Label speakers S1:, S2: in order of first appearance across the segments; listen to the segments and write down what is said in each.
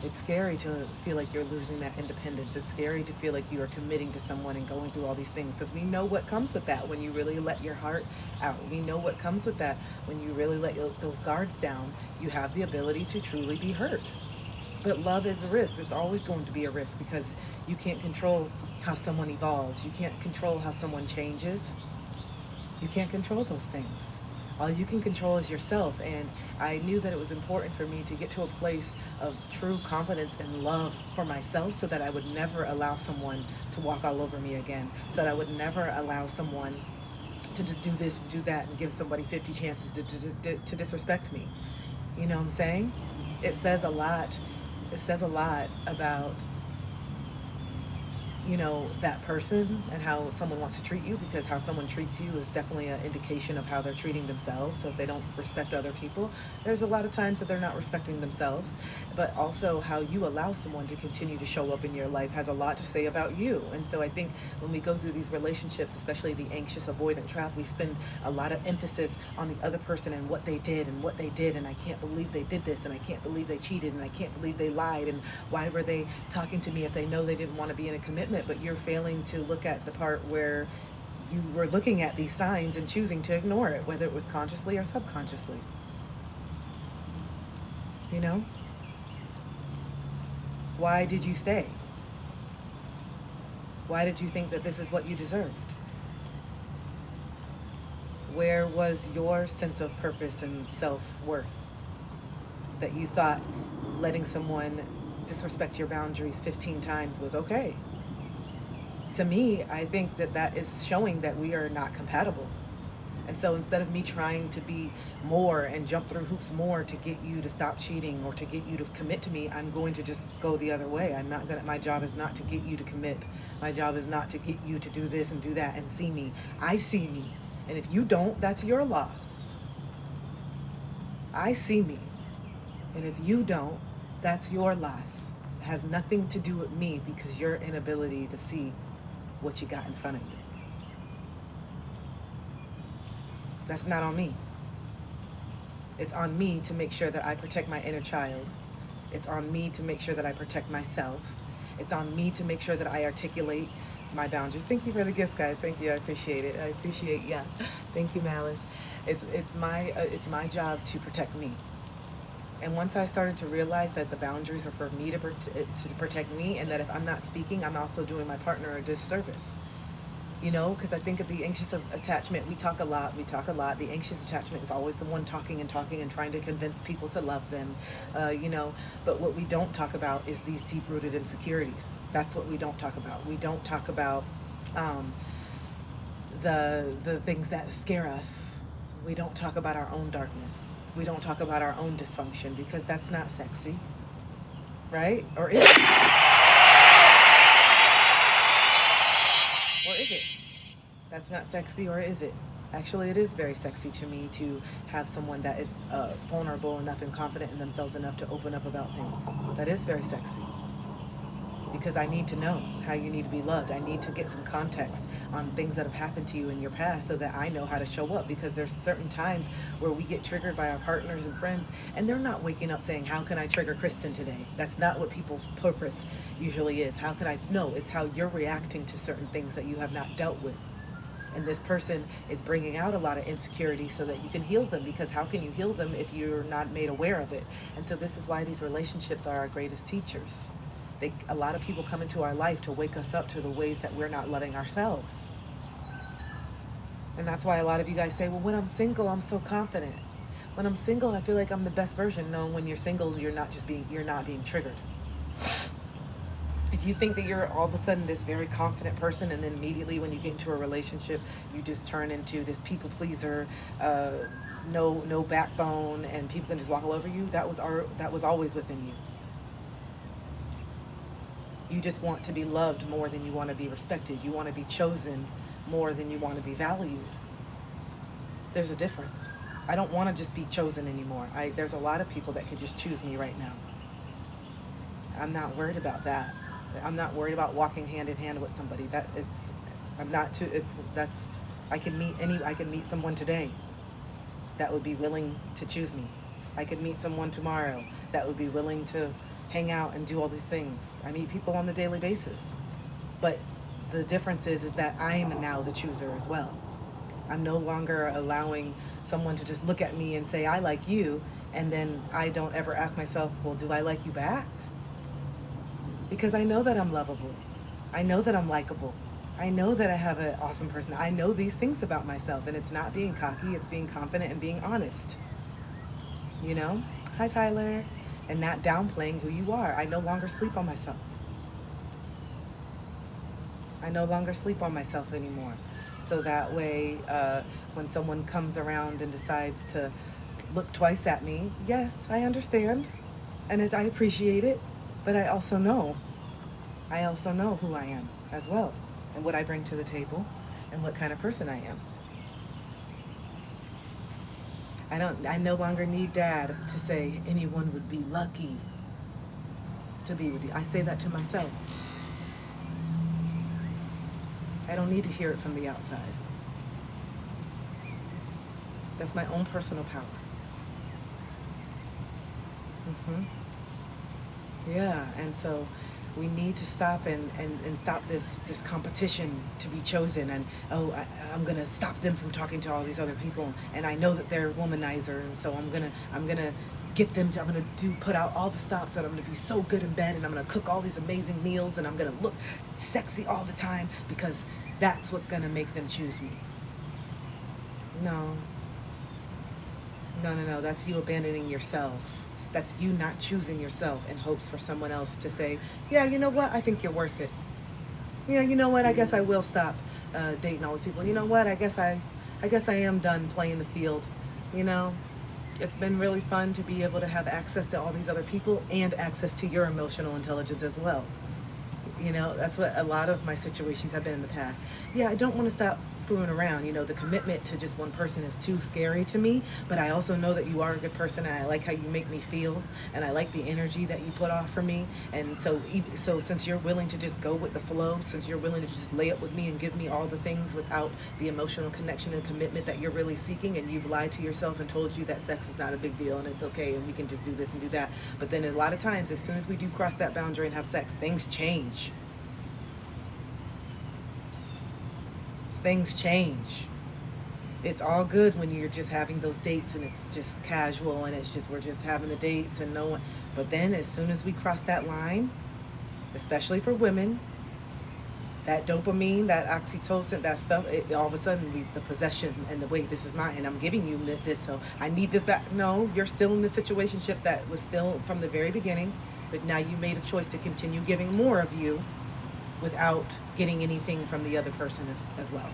S1: It's scary to feel like you're losing that independence. It's scary to feel like you are committing to someone and going through all these things, because we know what comes with that when you really let your heart out. We know what comes with that when you really let those guards down. You have the ability to truly be hurt. But love is a risk. It's always going to be a risk, because you can't control how someone evolves. You can't control how someone changes. You can't control those things. All you can control is yourself. And I knew that it was important for me to get to a place of true confidence and love for myself, so that I would never allow someone to walk all over me again. So that I would never allow someone to just do this and do that and give somebody 50 chances to disrespect me. You know what I'm saying? It says a lot. It says a lot about, that person and how someone wants to treat you, because how someone treats you is definitely an indication of how they're treating themselves. So if they don't respect other people, there's a lot of times that they're not respecting themselves. But also how you allow someone to continue to show up in your life has a lot to say about you. And so I think when we go through these relationships, especially the anxious avoidant trap, we spend a lot of emphasis on the other person and what they did and what they did, and I can't believe they did this, and I can't believe they cheated, and I can't believe they lied, and why were they talking to me if they know they didn't want to be in a commitment. But you're failing to look at the part where you were looking at these signs and choosing to ignore it, whether it was consciously or subconsciously. You know? Why did you stay? Why did you think that this is what you deserved? Where was your sense of purpose and self-worth that you thought letting someone disrespect your boundaries 15 times was okay? To me, I think that that is showing that we are not compatible. And so instead of me trying to be more and jump through hoops more to get you to stop cheating or to get you to commit to me, I'm going to just go the other way. My job is not to get you to commit. My job is not to get you to do this and do that and see me. I see me. And if you don't, that's your loss. I see me. And if you don't, that's your loss. It has nothing to do with me, because your inability to see what you got in front of you. That's not on me. It's on me to make sure that I protect my inner child. It's on me to make sure that I protect myself. It's on me to make sure that I articulate my boundaries. Thank you for the gifts, guys. Thank you. I appreciate it. Yeah. Thank you, Malice. It's my job to protect me. And once I started to realize that the boundaries are for me to protect me, and that if I'm not speaking, I'm also doing my partner a disservice. Because I think of the anxious attachment, we talk a lot. The anxious attachment is always the one talking and trying to convince people to love them, But what we don't talk about is these deep-rooted insecurities. That's what we don't talk about. We don't talk about the things that scare us. We don't talk about our own darkness. We don't talk about our own dysfunction, because that's not sexy, right? Or is it? Or is it? That's not sexy, or is it? Actually, it is very sexy to me to have someone that is vulnerable enough and confident in themselves enough to open up about things. That is very sexy. Because I need to know how you need to be loved. I need to get some context on things that have happened to you in your past, so that I know how to show up. Because there's certain times where we get triggered by our partners and friends, and they're not waking up saying, how can I trigger Kristen today? That's not what people's purpose usually is. How can I? No, it's how you're reacting to certain things that you have not dealt with. And this person is bringing out a lot of insecurity so that you can heal them, because how can you heal them if you're not made aware of it? And so this is why these relationships are our greatest teachers. A lot of people come into our life to wake us up to the ways that we're not loving ourselves. And that's why a lot of you guys say, well, when I'm single, I'm so confident. When I'm single, I feel like I'm the best version. No, when you're single, you're not being triggered. If you think that you're all of a sudden this very confident person, and then immediately when you get into a relationship, you just turn into this people pleaser, no backbone, and people can just walk all over you, that was always within you. You just want to be loved more than you want to be respected. You want to be chosen more than you want to be valued. There's a difference. I don't want to just be chosen anymore. There's a lot of people that could just choose me right now. I'm not worried about that. I'm not worried about walking hand in hand with somebody. I can meet someone today that would be willing to choose me. I could meet someone tomorrow that would be willing to hang out and do all these things. I meet people on the daily basis. But the difference is that I am now the chooser as well. I'm no longer allowing someone to just look at me and say, I like you, and then I don't ever ask myself, well, do I like you back? Because I know that I'm lovable. I know that I'm likable. I know that I have an awesome person. I know these things about myself, and it's not being cocky, it's being confident and being honest. You know? Hi, Tyler. And not downplaying who you are. I no longer sleep on myself. I no longer sleep on myself anymore. So that way, when someone comes around and decides to look twice at me, yes, I understand, and I appreciate it, but I also know who I am as well, and what I bring to the table, and what kind of person I am. I no longer need Dad to say anyone would be lucky to be with you. I say that to myself. I don't need to hear it from the outside. That's my own personal power. Yeah, and so we need to stop and stop this competition to be chosen, and I'm gonna stop them from talking to all these other people, and I know that they're a womanizer, and so I'm gonna get them to, put out all the stops, that I'm gonna be so good in bed, and I'm gonna cook all these amazing meals, and I'm gonna look sexy all the time, because that's what's gonna make them choose me. No, that's you abandoning yourself. That's you not choosing yourself in hopes for someone else to say, yeah, you know what, I think you're worth it. Yeah, you know what, I guess I will stop dating all these people. You know what, I guess I am done playing the field. You know, it's been really fun to be able to have access to all these other people and access to your emotional intelligence as well. You know, that's what a lot of my situations have been in the past. Yeah, I don't want to stop screwing around. You know, the commitment to just one person is too scary to me, but I also know that you are a good person, and I like how you make me feel, and I like the energy that you put off for me. And so since you're willing to just go with the flow, since you're willing to just lay up with me and give me all the things without the emotional connection and commitment that you're really seeking, and you've lied to yourself and told you that sex is not a big deal and it's okay and we can just do this and do that. But then a lot of times, as soon as we do cross that boundary and have sex, things change. Things change. It's all good when you're just having those dates and it's just casual and it's just, we're just having the dates and no one. But then as soon as we cross that line, especially for women, that dopamine, that oxytocin, that stuff, all of a sudden the possession and the wait, this is mine and I'm giving you this, so I need this back. No, you're still in the situationship that was still from the very beginning, but now you made a choice to continue giving more of you without getting anything from the other person as well.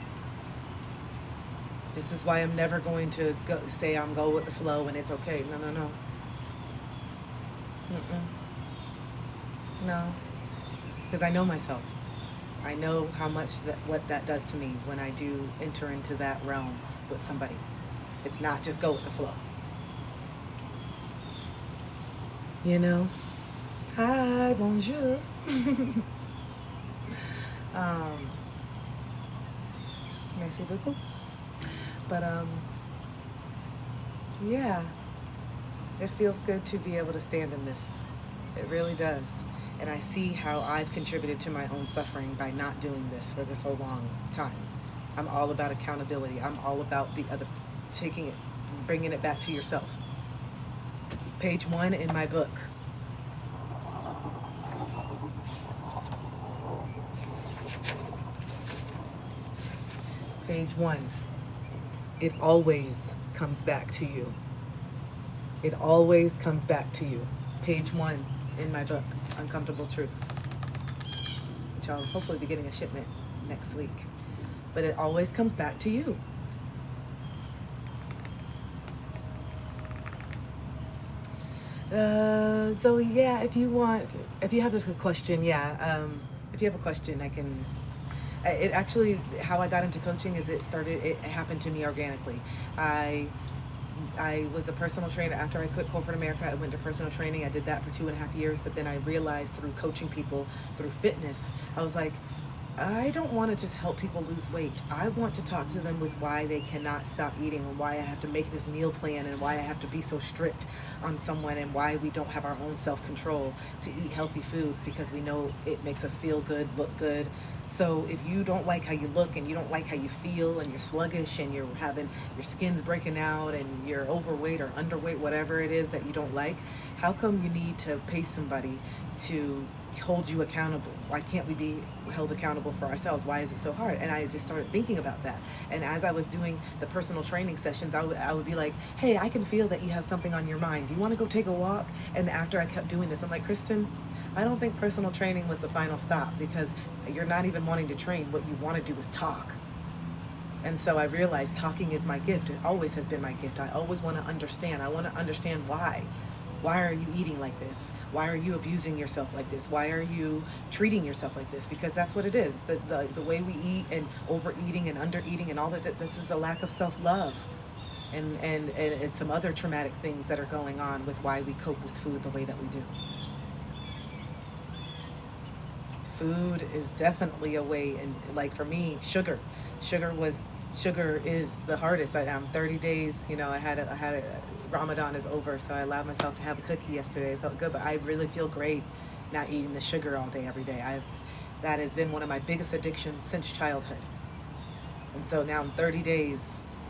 S1: This is why I'm never going to say I'm go with the flow and it's okay. No. No. Because I know myself. I know how much what that does to me when I do enter into that realm with somebody. It's not just go with the flow. You know? Hi, bonjour. Merci beaucoup. But yeah, it feels good to be able to stand in this. It really does. And I see how I've contributed to my own suffering by not doing this for this whole long time. I'm all about accountability. I'm all about the other, taking it, bringing it back to yourself. Page 1 in my book. Page 1. It always comes back to you. It always comes back to you. Page 1 in my book, Uncomfortable Truths, which I'll hopefully be getting a shipment next week. But it always comes back to you. So yeah, if you have this question, if you have a question, I can. It actually, how I got into coaching is it happened to me organically. I was a personal trainer. After I quit corporate America, I went to personal training. I did that for 2.5 years, but then I realized through coaching people, through fitness, I was like, I don't want to just help people lose weight. I want to talk to them with why they cannot stop eating, and why I have to make this meal plan, and why I have to be so strict on someone, and why we don't have our own self-control to eat healthy foods, because we know it makes us feel good, look good. So if you don't like how you look, and you don't like how you feel, and you're sluggish, and you're having your skin's breaking out, and you're overweight or underweight, whatever it is that you don't like, how come you need to pay somebody to hold you accountable? Why can't we be held accountable for ourselves? Why is it so hard? And I just started thinking about that. And as I was doing the personal training sessions, I would be like, hey, I can feel that you have something on your mind. Do you want to go take a walk? And after I kept doing this, I'm like, Kristen, I don't think personal training was the final stop, because you're not even wanting to train. What you want to do is talk. And so I realized talking is my gift. It always has been my gift. I always want to understand. I want to understand why. Why are you eating like this? Why are you abusing yourself like this? Why are you treating yourself like this? Because that's what it is. The way we eat, and overeating and undereating and all that, this is a lack of self-love. And some other traumatic things that are going on with why we cope with food the way that we do. Food is definitely a way, and like for me, sugar is the hardest. I'm 30 days, I had a Ramadan is over, so I allowed myself to have a cookie yesterday. It felt good, but I really feel great not eating the sugar all day, every day. That has been one of my biggest addictions since childhood. And so now I'm 30 days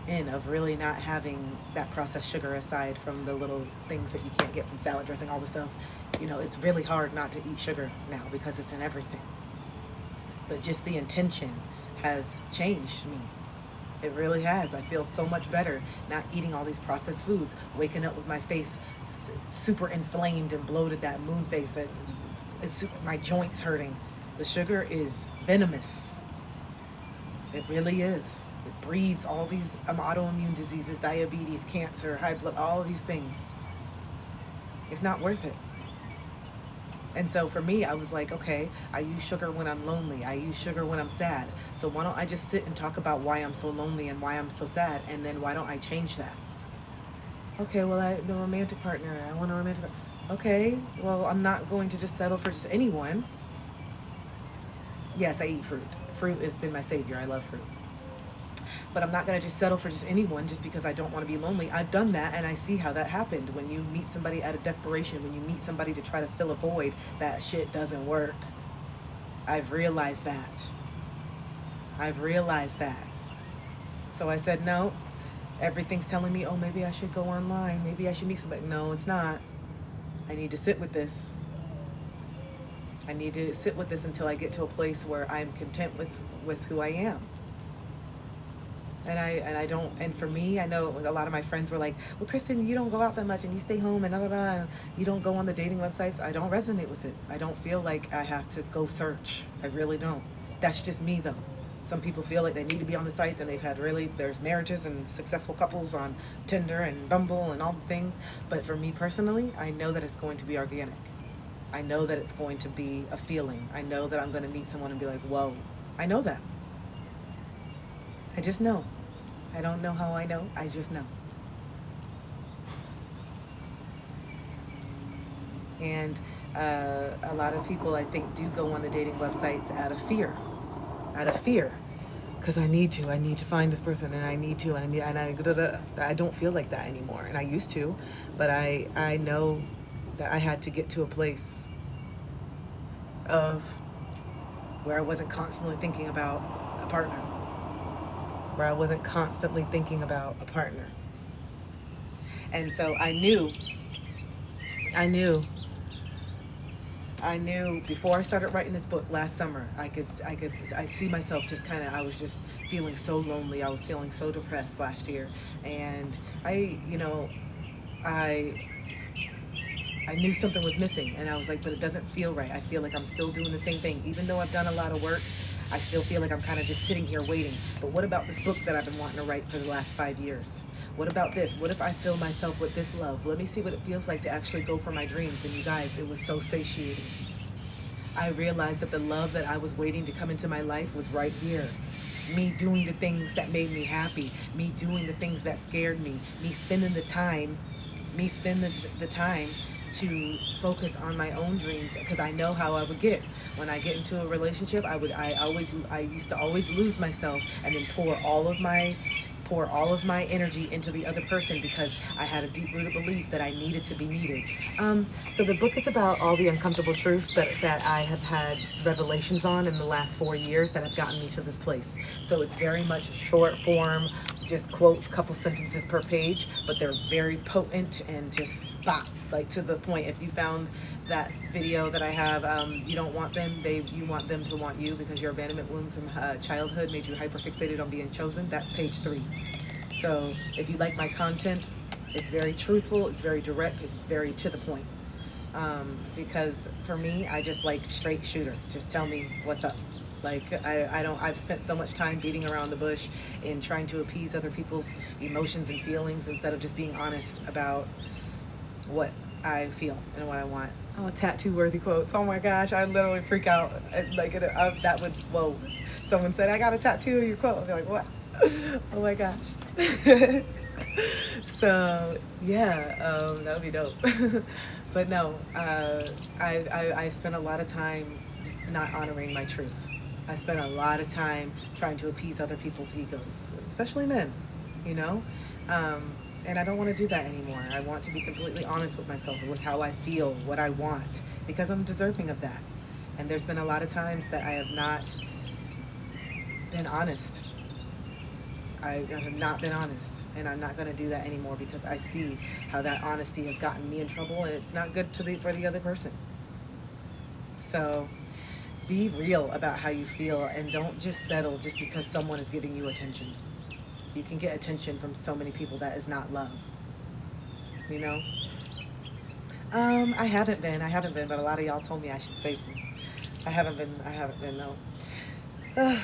S1: in of really not having that processed sugar, aside from the little things that you can't get from salad dressing, all the stuff. It's really hard not to eat sugar now, because it's in everything. But just the intention has changed me. It really has. I feel so much better not eating all these processed foods, waking up with my face super inflamed and bloated, that moon face, that is my joints hurting. The sugar is venomous. It really is. It breeds all these autoimmune diseases, diabetes, cancer, high blood, all of these things. It's not worth it. And so for me, I was like, okay, I use sugar when I'm lonely. I use sugar when I'm sad. So why don't I just sit and talk about why I'm so lonely and why I'm so sad, and then why don't I change that? Okay, well, the romantic partner, I want a romantic partner. Okay, well, I'm not going to just settle for just anyone. Yes, I eat fruit. Fruit has been my savior. I love fruit. But I'm not going to just settle for just anyone just because I don't want to be lonely. I've done that, and I see how that happened. When you meet somebody out of desperation, when you meet somebody to try to fill a void, that shit doesn't work. I've realized that. So I said, no, everything's telling me, oh, maybe I should go online. Maybe I should meet somebody. No, it's not. I need to sit with this. I need to sit with this until I get to a place where I'm content with who I am. And I don't, and for me, I know a lot of my friends were like, well, Kristen, you don't go out that much, and you stay home, and and you don't go on the dating websites. I don't resonate with it. I don't feel like I have to go search. I really don't. That's just me, though. Some people feel like they need to be on the sites, and there's marriages and successful couples on Tinder and Bumble and all the things. But for me personally, I know that it's going to be organic. I know that it's going to be a feeling. I know that I'm going to meet someone and be like, whoa, I know that. I just know. I don't know how I know. I just know. And a lot of people, I think, do go on the dating websites out of fear. Because I need to find this person, and I don't feel like that anymore. And I used to, but I know that I had to get to a place of where I wasn't constantly thinking about a partner. And so I knew before I started writing this book last summer, I see myself just I was just feeling so lonely. I was feeling so depressed last year. And I knew something was missing, and I was like, but it doesn't feel right. I feel like I'm still doing the same thing. Even though I've done a lot of work, I still feel like I'm kind of just sitting here waiting. But what about this book that I've been wanting to write for the last 5 years? What about this? What if I fill myself with this love? Let me see what it feels like to actually go for my dreams. And you guys, it was so satiating. I realized that the love that I was waiting to come into my life was right here. Me doing the things that made me happy. Me doing the things that scared me. Me spending the time to focus on my own dreams, because I know how I would get when I get into a relationship. I used to always lose myself and then pour all of my energy into the other person, because I had a deep-rooted belief that I needed to be needed. So the book is about all the uncomfortable truths that I have had revelations on in the last 4 years that have gotten me to this place. So it's very much short form, just quotes, couple sentences per page, but they're very potent and just bop, like to the point. If you found that video that I have, you don't want them, you want them to want you, because your abandonment wounds from childhood made you hyperfixated on being chosen. That's page 3. So if you like my content, it's very truthful, it's very direct, it's very to the point. Because for me, I just like straight shooter. Just tell me what's up. Like, I've spent so much time beating around the bush in trying to appease other people's emotions and feelings instead of just being honest about what I feel and what I want. Oh, tattoo worthy quotes. Oh my gosh, I literally freak out. That would, whoa. Someone said, I got a tattoo of your quote. I'd be like, what? Oh my gosh. So, yeah, that would be dope. But no, I spent a lot of time not honoring my truth. I spent a lot of time trying to appease other people's egos, especially men, you know? And I don't want to do that anymore. I want to be completely honest with myself, with how I feel, what I want, because I'm deserving of that. And there's been a lot of times that I have not been honest. I have not been honest, and I'm not going to do that anymore, because I see how that honesty has gotten me in trouble, and it's not good for the other person. So be real about how you feel, and don't just settle just because someone is giving you attention. You can get attention from so many people. That is not love, you know? I haven't been, but a lot of y'all told me I should save them. I haven't been, no.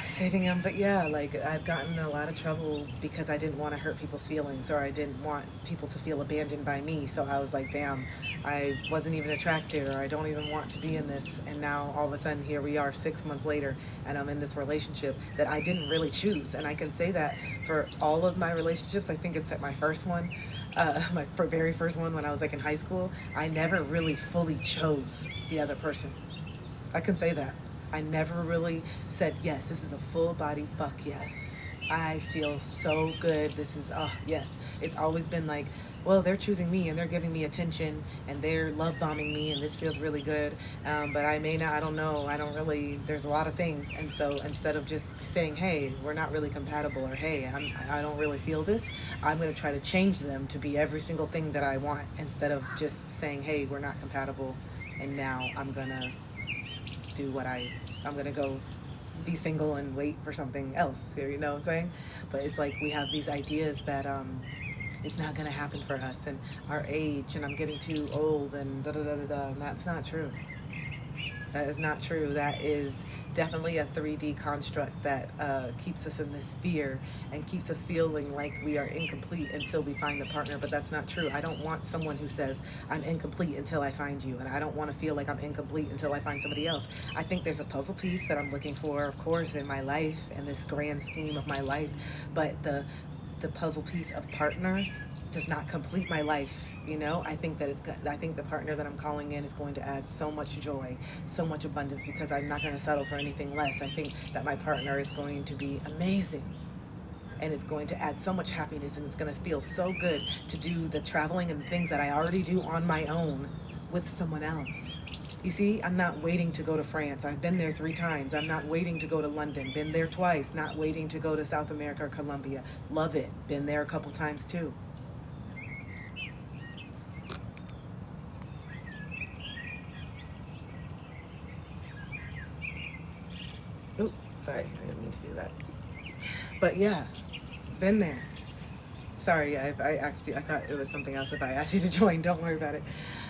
S1: Saving them, but yeah, like, I've gotten in a lot of trouble because I didn't want to hurt people's feelings, or I didn't want people to feel abandoned by me. So I was like, damn, I wasn't even attracted, or I don't even want to be in this. And now all of a sudden here we are 6 months later, and I'm in this relationship that I didn't really choose. And I can say that for all of my relationships. I think it's at my first one, my very first one when I was like in high school, I never really fully chose the other person. I can say that. I never really said, yes, this is a full body fuck yes. I feel so good. This is, oh, yes. It's always been like, well, they're choosing me and they're giving me attention and they're love bombing me and this feels really good. But I may not, I don't know. I don't really, there's a lot of things. And so instead of just saying, hey, we're not really compatible, or hey, I don't really feel this, I'm going to try to change them to be every single thing that I want, instead of just saying, hey, we're not compatible. And now I'm going to do what I'm gonna go be single and wait for something else, you know what I'm saying? But it's like we have these ideas that it's not gonna happen for us, and our age, and I'm getting too old, and and that's not true. That is not true. That is definitely a 3D construct that keeps us in this fear and keeps us feeling like we are incomplete until we find the partner. But that's not true. I don't want someone who says, I'm incomplete until I find you. And I don't want to feel like I'm incomplete until I find somebody else. I think there's a puzzle piece that I'm looking for, of course, in my life and this grand scheme of my life. But the puzzle piece of partner does not complete my life. You know, I think the partner that I'm calling in is going to add so much joy, so much abundance, because I'm not going to settle for anything less. I think that my partner is going to be amazing, and it's going to add so much happiness, and it's going to feel so good to do the traveling and things that I already do on my own with someone else. You see, I'm not waiting to go to France. I've been there 3 times. I'm not waiting to go to London. Been there twice. Not waiting to go to South America or Colombia. Love it. Been there a couple times too. Ooh, sorry, I didn't mean to do that. But yeah, been there. Sorry, I asked you, I thought it was something else if I asked you to join, don't worry about it.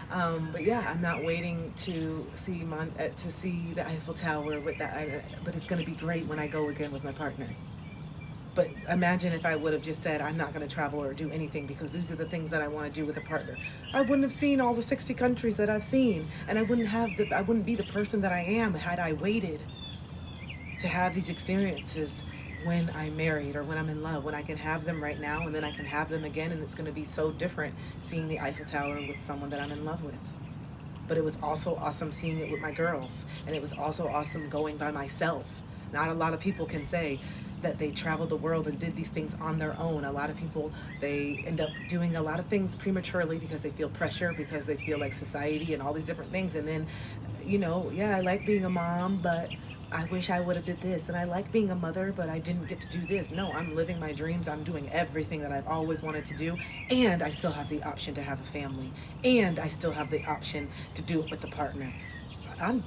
S1: But yeah, I'm not waiting to see the Eiffel Tower with that, but it's gonna be great when I go again with my partner. But imagine if I would have just said, I'm not gonna travel or do anything because these are the things that I wanna do with a partner. I wouldn't have seen all the 60 countries that I've seen, and I wouldn't be the person that I am had I waited to have these experiences when I'm married or when I'm in love, when I can have them right now and then I can have them again, and it's going to be so different seeing the Eiffel Tower with someone that I'm in love with. but it was also awesome seeing it with my girls. And it was also awesome going by myself. Not a lot of people can say that they traveled the world and did these things on their own. A lot of people, they end up doing a lot of things prematurely because they feel pressure, because they feel like society and all these different things. And then, yeah, I like being a mom, but I wish I would have did this. And I like being a mother, but I didn't get to do this. No, I'm living my dreams. I'm doing everything that I've always wanted to do. And I still have the option to have a family. And I still have the option to do it with a partner.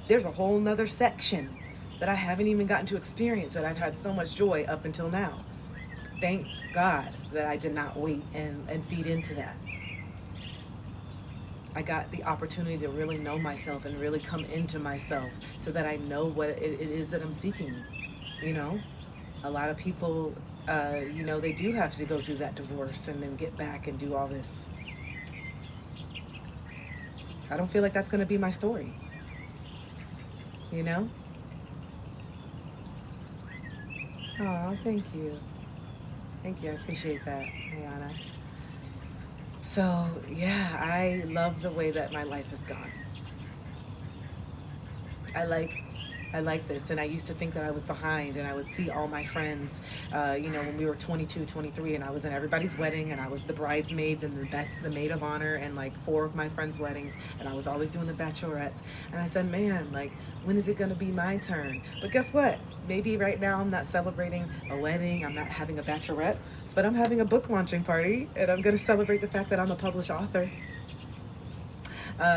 S1: There's a whole nother section that I haven't even gotten to experience, that I've had so much joy up until now. Thank God that I did not wait and feed into that. I got the opportunity to really know myself and really come into myself so that I know what it is that I'm seeking. A lot of people, they do have to go through that divorce and then get back and do all this. I don't feel like that's going to be my story. Oh, thank you. Thank you. I appreciate that, Ayana. So, yeah, I love the way that my life has gone. I like this. And I used to think that I was behind, and I would see all my friends, when we were 22, 23, and I was in everybody's wedding, and I was the bridesmaid and the maid of honor in like 4 of my friends' weddings, and I was always doing the bachelorettes. And I said, man, like, when is it going to be my turn? But guess what? Maybe right now I'm not celebrating a wedding, I'm not having a bachelorette, but I'm having a book launching party, and I'm going to celebrate the fact that I'm a published author.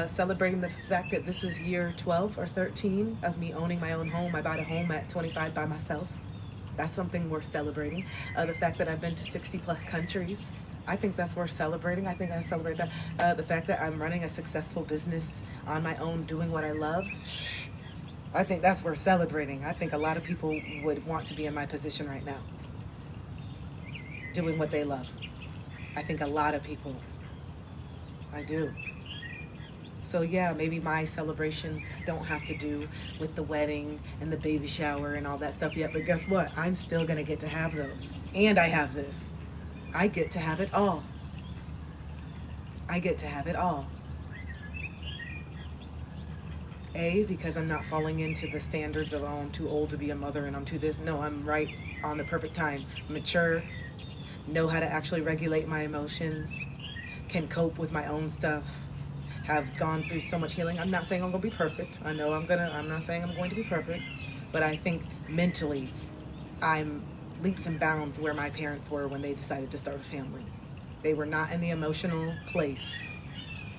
S1: Celebrating the fact that this is year 12 or 13 of me owning my own home. I bought a home at 25 by myself. That's something worth celebrating. The fact that I've been to 60 plus countries. I think that's worth celebrating. I think I celebrate that. The fact that I'm running a successful business on my own, doing what I love. I think that's worth celebrating. I think a lot of people would want to be in my position right now, doing what they love. I think a lot of people. I do. So yeah, maybe my celebrations don't have to do with the wedding and the baby shower and all that stuff yet, but guess what? I'm still gonna get to have those. And I have this. I get to have it all. I get to have it all. Because I'm not falling into the standards of, I'm too old to be a mother and I'm too this. No, I'm right on the perfect time. Mature, know how to actually regulate my emotions, can cope with my own stuff, have gone through so much healing. I'm not saying I'm gonna be perfect. I'm not saying I'm going to be perfect, but I think mentally I'm leaps and bounds where my parents were when they decided to start a family. They were not in the emotional place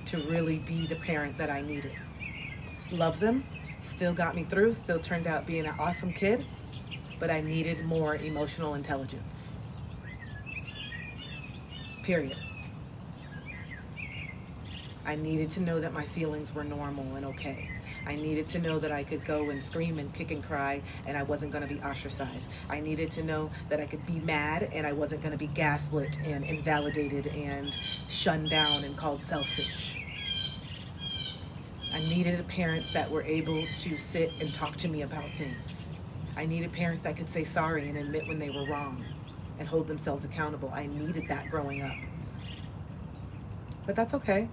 S1: to really be the parent that I needed. Love them, still got me through, still turned out being an awesome kid, but I needed more emotional intelligence. Period. I needed to know that my feelings were normal and okay. I needed to know that I could go and scream and kick and cry and I wasn't going to be ostracized. I needed to know that I could be mad and I wasn't going to be gaslit and invalidated and shunned down and called selfish. I needed parents that were able to sit and talk to me about things. I needed parents that could say sorry and admit when they were wrong and hold themselves accountable. I needed that growing up. But that's okay.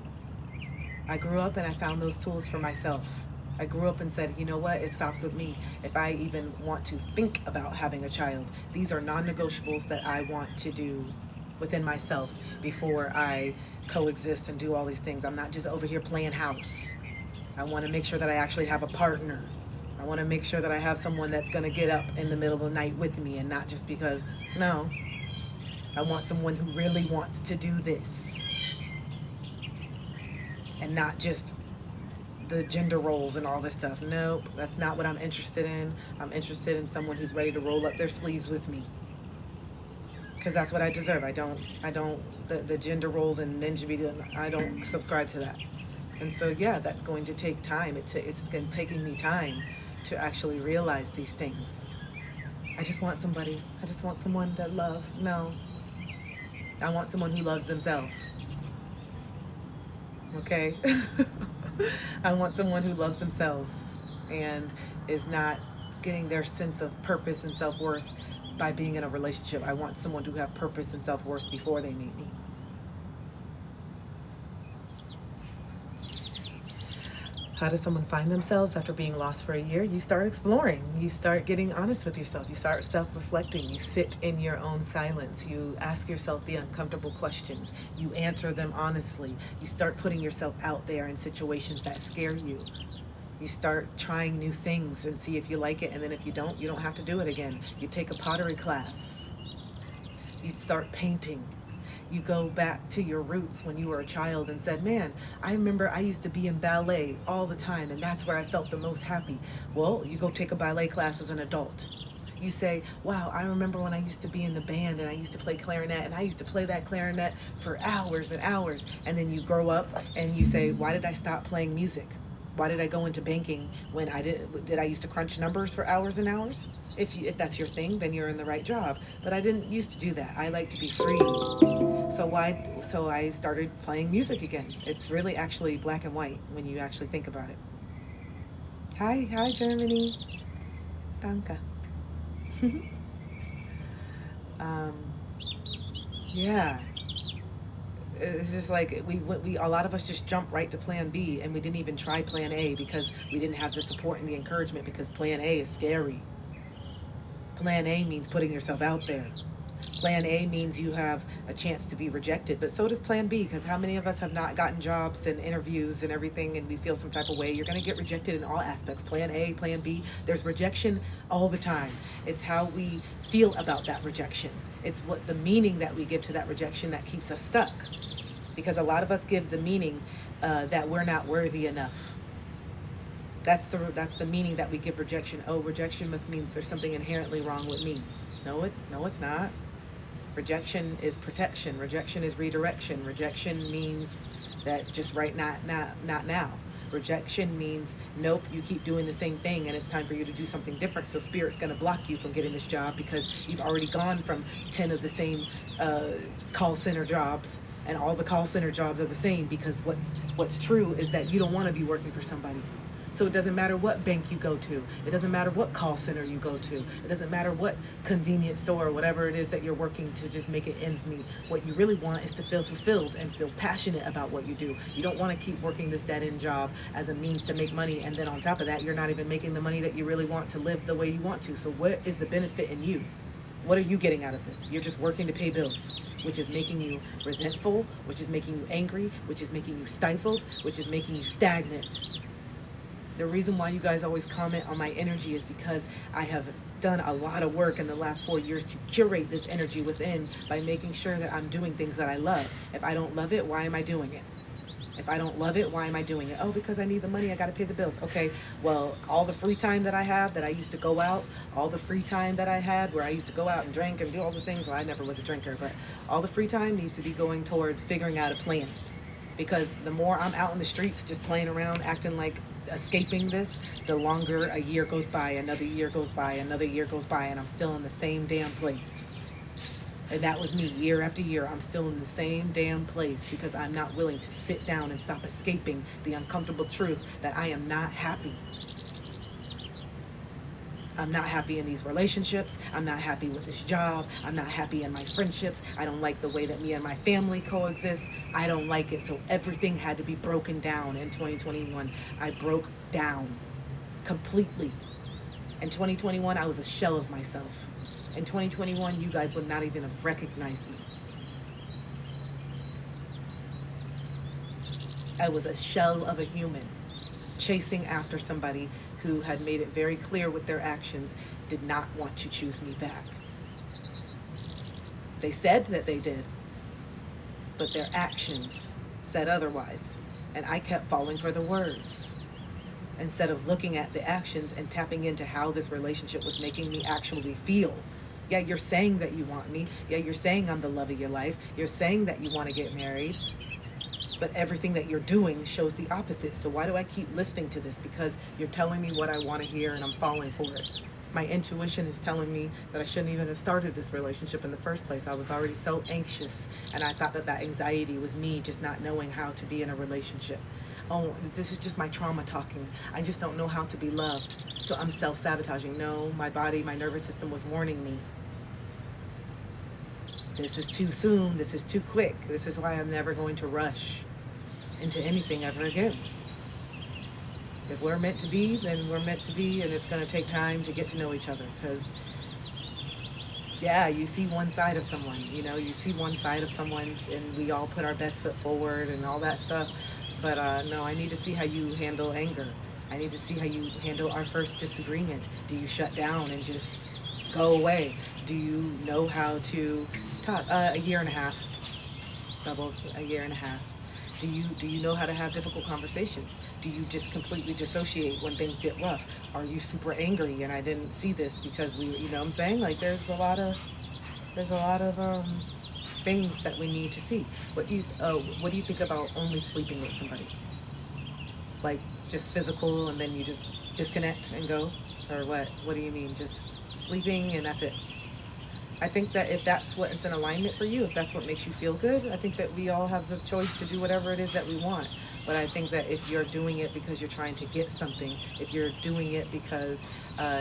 S1: I grew up and I found those tools for myself. I grew up and said, you know what, it stops with me. If I even want to think about having a child, these are non-negotiables that I want to do within myself before I coexist and do all these things. I'm not just over here playing house. I want to make sure that I actually have a partner. I want to make sure that I have someone that's going to get up in the middle of the night with me and not just because, no. I want someone who really wants to do this. And not just the gender roles and all this stuff. Nope, that's not what I'm interested in. I'm interested in someone who's ready to roll up their sleeves with me. Because that's what I deserve. The gender roles and men should be doing, I don't subscribe to that. And so, yeah, that's going to take time. It's taking me time to actually realize these things. I just want someone that love. No. I want someone who loves themselves. Okay? I want someone who loves themselves and is not getting their sense of purpose and self-worth by being in a relationship. I want someone to have purpose and self-worth before they meet me. How does someone find themselves after being lost for a year? You start exploring. You start getting honest with yourself. You start self-reflecting. You sit in your own silence. You ask yourself the uncomfortable questions. You answer them honestly. You start putting yourself out there in situations that scare you. You start trying new things and see if you like it, and then if you don't have to do it again. You take a pottery class. You start painting. You go back to your roots when you were a child and said, man, I remember I used to be in ballet all the time and that's where I felt the most happy. Well, you go take a ballet class as an adult. You say, wow, I remember when I used to be in the band and I used to play clarinet and I used to play that clarinet for hours and hours. And then you grow up and you say, why did I stop playing music? Why did I go into banking when did I used to crunch numbers for hours and hours? If that's your thing, then you're in the right job. But I didn't used to do that. I like to be free. So I started playing music again. It's really actually black and white when you actually think about it. Hi Germany. Danke. Yeah. It's just like we a lot of us just jump right to plan B and we didn't even try plan A because we didn't have the support and the encouragement, because plan A is scary. Plan A means putting yourself out there. Plan A means you have a chance to be rejected, but so does plan B, because how many of us have not gotten jobs and interviews and everything and we feel some type of way? You're going to get rejected in all aspects. Plan A, plan B, there's rejection all the time. It's how we feel about that rejection. It's what the meaning that we give to that rejection that keeps us stuck. Because a lot of us give the meaning that we're not worthy enough. That's the meaning that we give rejection. Oh, rejection must mean there's something inherently wrong with me. No, it's not. Rejection is protection. Rejection is redirection. Rejection means that just right not now. Rejection means, nope, you keep doing the same thing and it's time for you to do something different. So Spirit's going to block you from getting this job because you've already gone from 10 of the same call center jobs, and all the call center jobs are the same, because what's true is that you don't want to be working for somebody. So it doesn't matter what bank you go to. It doesn't matter what call center you go to. It doesn't matter what convenience store or whatever it is that you're working to just make it ends meet. What you really want is to feel fulfilled and feel passionate about what you do. You don't want to keep working this dead-end job as a means to make money, and then on top of that, you're not even making the money that you really want to live the way you want to. So what is the benefit in you? What are you getting out of this? You're just working to pay bills, which is making you resentful, which is making you angry, which is making you stifled, which is making you stagnant. The reason why you guys always comment on my energy is because I have done a lot of work in the last 4 years to curate this energy within by making sure that I'm doing things that I love. If I don't love it, why am I doing it? If I don't love it, why am I doing it? Oh, because I need the money, I got to pay the bills. Okay, well, all the free time that I have, that I used to go out, all the free time that I had where I used to go out and drink and do all the things, well, I never was a drinker, but all the free time needs to be going towards figuring out a plan. Because the more I'm out in the streets just playing around, acting like escaping this, the longer a year goes by, another year goes by, another year goes by, and I'm still in the same damn place. And that was me year after year. I'm still in the same damn place because I'm not willing to sit down and stop escaping the uncomfortable truth that I am not happy. I'm not happy in these relationships. I'm not happy with this job. I'm not happy in my friendships. I don't like the way that me and my family coexist. I don't like it. So everything had to be broken down in 2021. I broke down completely. In 2021, I was a shell of myself. In 2021, you guys would not even have recognized me. I was a shell of a human, chasing after somebody who had made it very clear with their actions did not want to choose me back. They said that they did, but their actions said otherwise. And I kept falling for the words instead of looking at the actions and tapping into how this relationship was making me actually feel. Yeah, you're saying that you want me. Yeah, you're saying I'm the love of your life. You're saying that you want to get married. But everything that you're doing shows the opposite. So why do I keep listening to this? Because you're telling me what I want to hear and I'm falling for it. My intuition is telling me that I shouldn't even have started this relationship in the first place. I was already so anxious, and I thought that anxiety was me just not knowing how to be in a relationship. Oh, this is just my trauma talking. I just don't know how to be loved. So I'm self-sabotaging. No, my body, my nervous system was warning me. This is too soon. This is too quick. This is why I'm never going to rush into anything ever again. If we're meant to be, then we're meant to be, and it's going to take time to get to know each other. Because, yeah, you see one side of someone, you see one side of someone, and we all put our best foot forward and all that stuff. But no, I need to see how you handle anger. I need to see how you handle our first disagreement. Do you shut down and just go away? Do you know how to talk? A year and a half. Bubbles, a year and a half. Do you know how to have difficult conversations? Do you just completely dissociate when things get rough? Are you super angry and I didn't see this because you know what I'm saying? Like there's a lot of things that we need to see. What do you think about only sleeping with somebody? Like just physical and then you just disconnect and go? Or what? What do you mean? Just sleeping and that's it? I think that if that's what is in alignment for you, if that's what makes you feel good, I think that we all have the choice to do whatever it is that we want. But I think that if you're doing it because you're trying to get something, if you're doing it because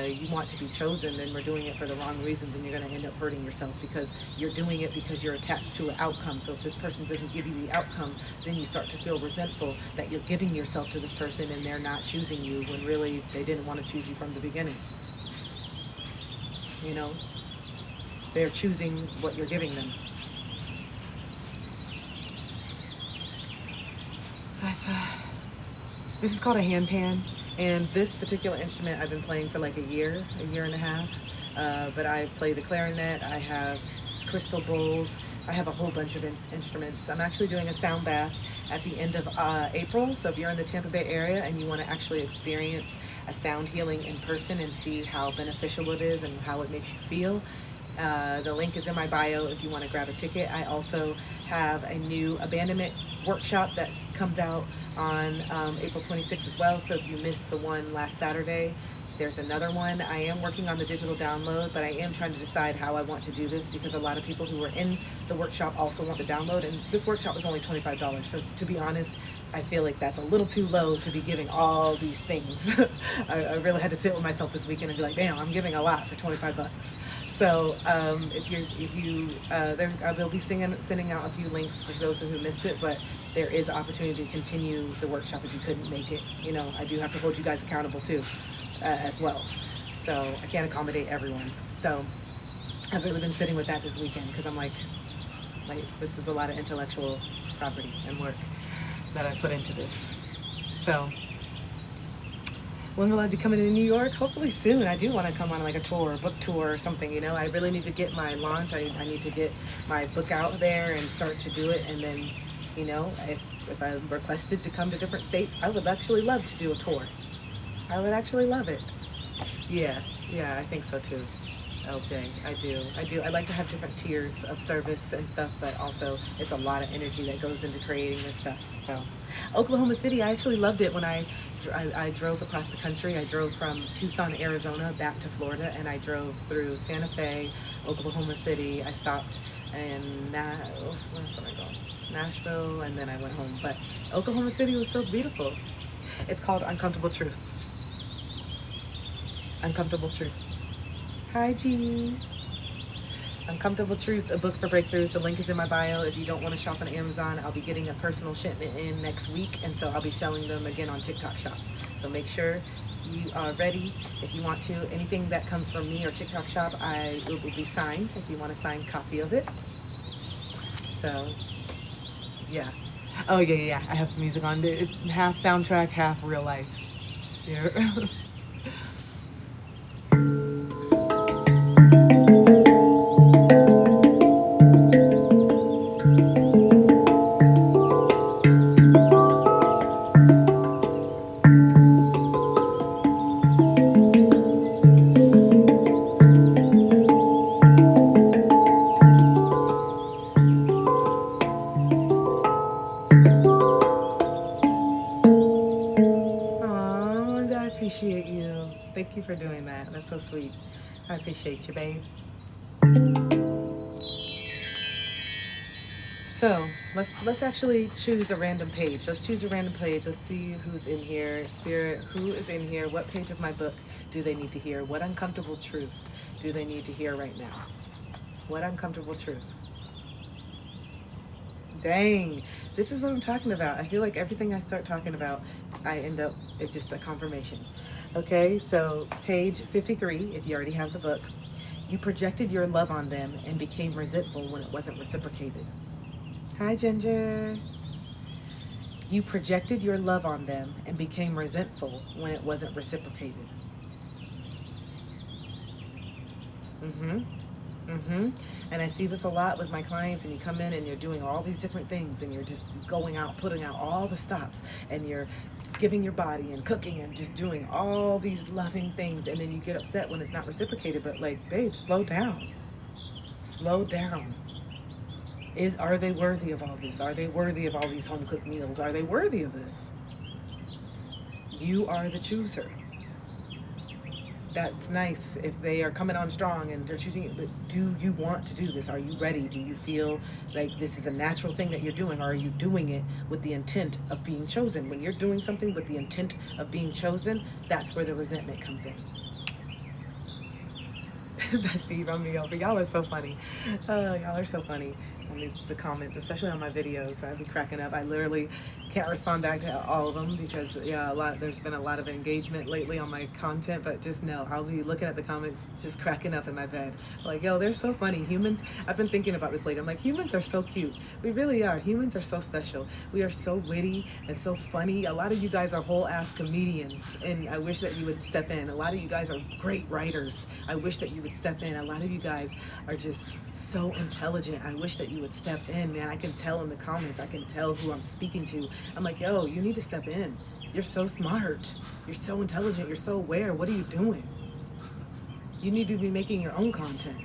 S1: you want to be chosen, then we're doing it for the wrong reasons and you're going to end up hurting yourself because you're doing it because you're attached to an outcome. So if this person doesn't give you the outcome, then you start to feel resentful that you're giving yourself to this person and they're not choosing you when really they didn't want to choose you from the beginning. They're choosing what you're giving them. This is called a hand pan, and this particular instrument I've been playing for like a year and a half. But I play the clarinet, I have crystal bowls, I have a whole bunch of instruments. I'm actually doing a sound bath at the end of April, so if you're in the Tampa Bay area and you want to actually experience a sound healing in person and see how beneficial it is and how it makes you feel, the link is in my bio if you want to grab a ticket. I also have a new abandonment workshop that comes out on April 26th as well. So if you missed the one last Saturday, there's another one. I am working on the digital download, but I am trying to decide how I want to do this because a lot of people who are in the workshop also want the download, and this workshop is only $25. So to be honest, I feel like that's a little too low to be giving all these things. I really had to sit with myself this weekend and be like, damn, I'm giving a lot for $25. So I will be sending out a few links for those who missed it, but there is an opportunity to continue the workshop if you couldn't make it. I do have to hold you guys accountable too, as well. So I can't accommodate everyone. So I've really been sitting with that this weekend because I'm like, this is a lot of intellectual property and work that I put into this. So when will I be coming to New York? Hopefully soon. I do want to come on like a tour, book tour or something, I really need to get my launch. I need to get my book out there and start to do it. And then, if I'm requested to come to different states, I would actually love to do a tour. I would actually love it. Yeah, I think so too. LJ, I do. I like to have different tiers of service and stuff, but also it's a lot of energy that goes into creating this stuff. So Oklahoma City, I actually loved it when I drove across the country. I drove from Tucson, Arizona back to Florida, and I drove through Santa Fe, Oklahoma City. I stopped in where else did I go? Nashville, and then I went home. But Oklahoma City was so beautiful. It's called Uncomfortable Truths. Uncomfortable Truths. Hi, G. Uncomfortable Truths, a book for breakthroughs. The link is in my bio. If you don't want to shop on Amazon, I'll be getting a personal shipment in next week, and so I'll be selling them again on TikTok Shop. So make sure you are ready if you want to. Anything that comes from me or TikTok Shop, it will be signed if you want a signed copy of it. So, yeah. Oh, yeah. I have some music on there. It's half soundtrack, half real life. Yeah. Appreciate you. Thank you for doing that. That's so sweet. I appreciate you, babe. So let's actually choose a random page. Let's choose a random page. Let's see who's in here. Spirit, who is in here? What page of my book do they need to hear? What uncomfortable truth do they need to hear right now? What uncomfortable truth? Dang, This is what I'm talking about. I feel like everything I start talking about, I end up, it's just a confirmation. Okay, so page 53, if you already have the book. You projected your love on them and became resentful when it wasn't reciprocated. Hi, Ginger. You projected your love on them and became resentful when it wasn't reciprocated. And I see this a lot with my clients, and you come in and you're doing all these different things, and you're just going out, putting out all the stops, and you're giving your body and cooking and just doing all these loving things, and then you get upset when it's not reciprocated. But like, babe, slow down. Slow down. Are they worthy of all this? Are they worthy of all these home cooked meals? Are they worthy of this? You are the chooser. That's nice if they are coming on strong and they're choosing it, but do you want to do this? Are you ready? Do you feel like this is a natural thing that you're doing, or are you doing it with the intent of being chosen? When you're doing something with the intent of being chosen, that's where the resentment comes in. Bestie, run me over. Y'all are so funny. Y'all are so funny on the comments, especially on my videos. I'll be cracking up. I literally can't respond back to all of them because there's been a lot of engagement lately on my content, but just know I'll be looking at the comments just cracking up in my bed. Like, yo, they're so funny. Humans, I've been thinking about this lately. I'm like, humans are so cute. We really are. Humans are so special. We are so witty and so funny. A lot of you guys are whole ass comedians, and I wish that you would step in. A lot of you guys are great writers. I wish that you would step in. A lot of you guys are just so intelligent. I wish that you would step in, man. I can tell in the comments. I can tell who I'm speaking to. I'm like, yo, you need to step in. You're so smart. You're so intelligent. You're so aware. What are you doing? You need to be making your own content.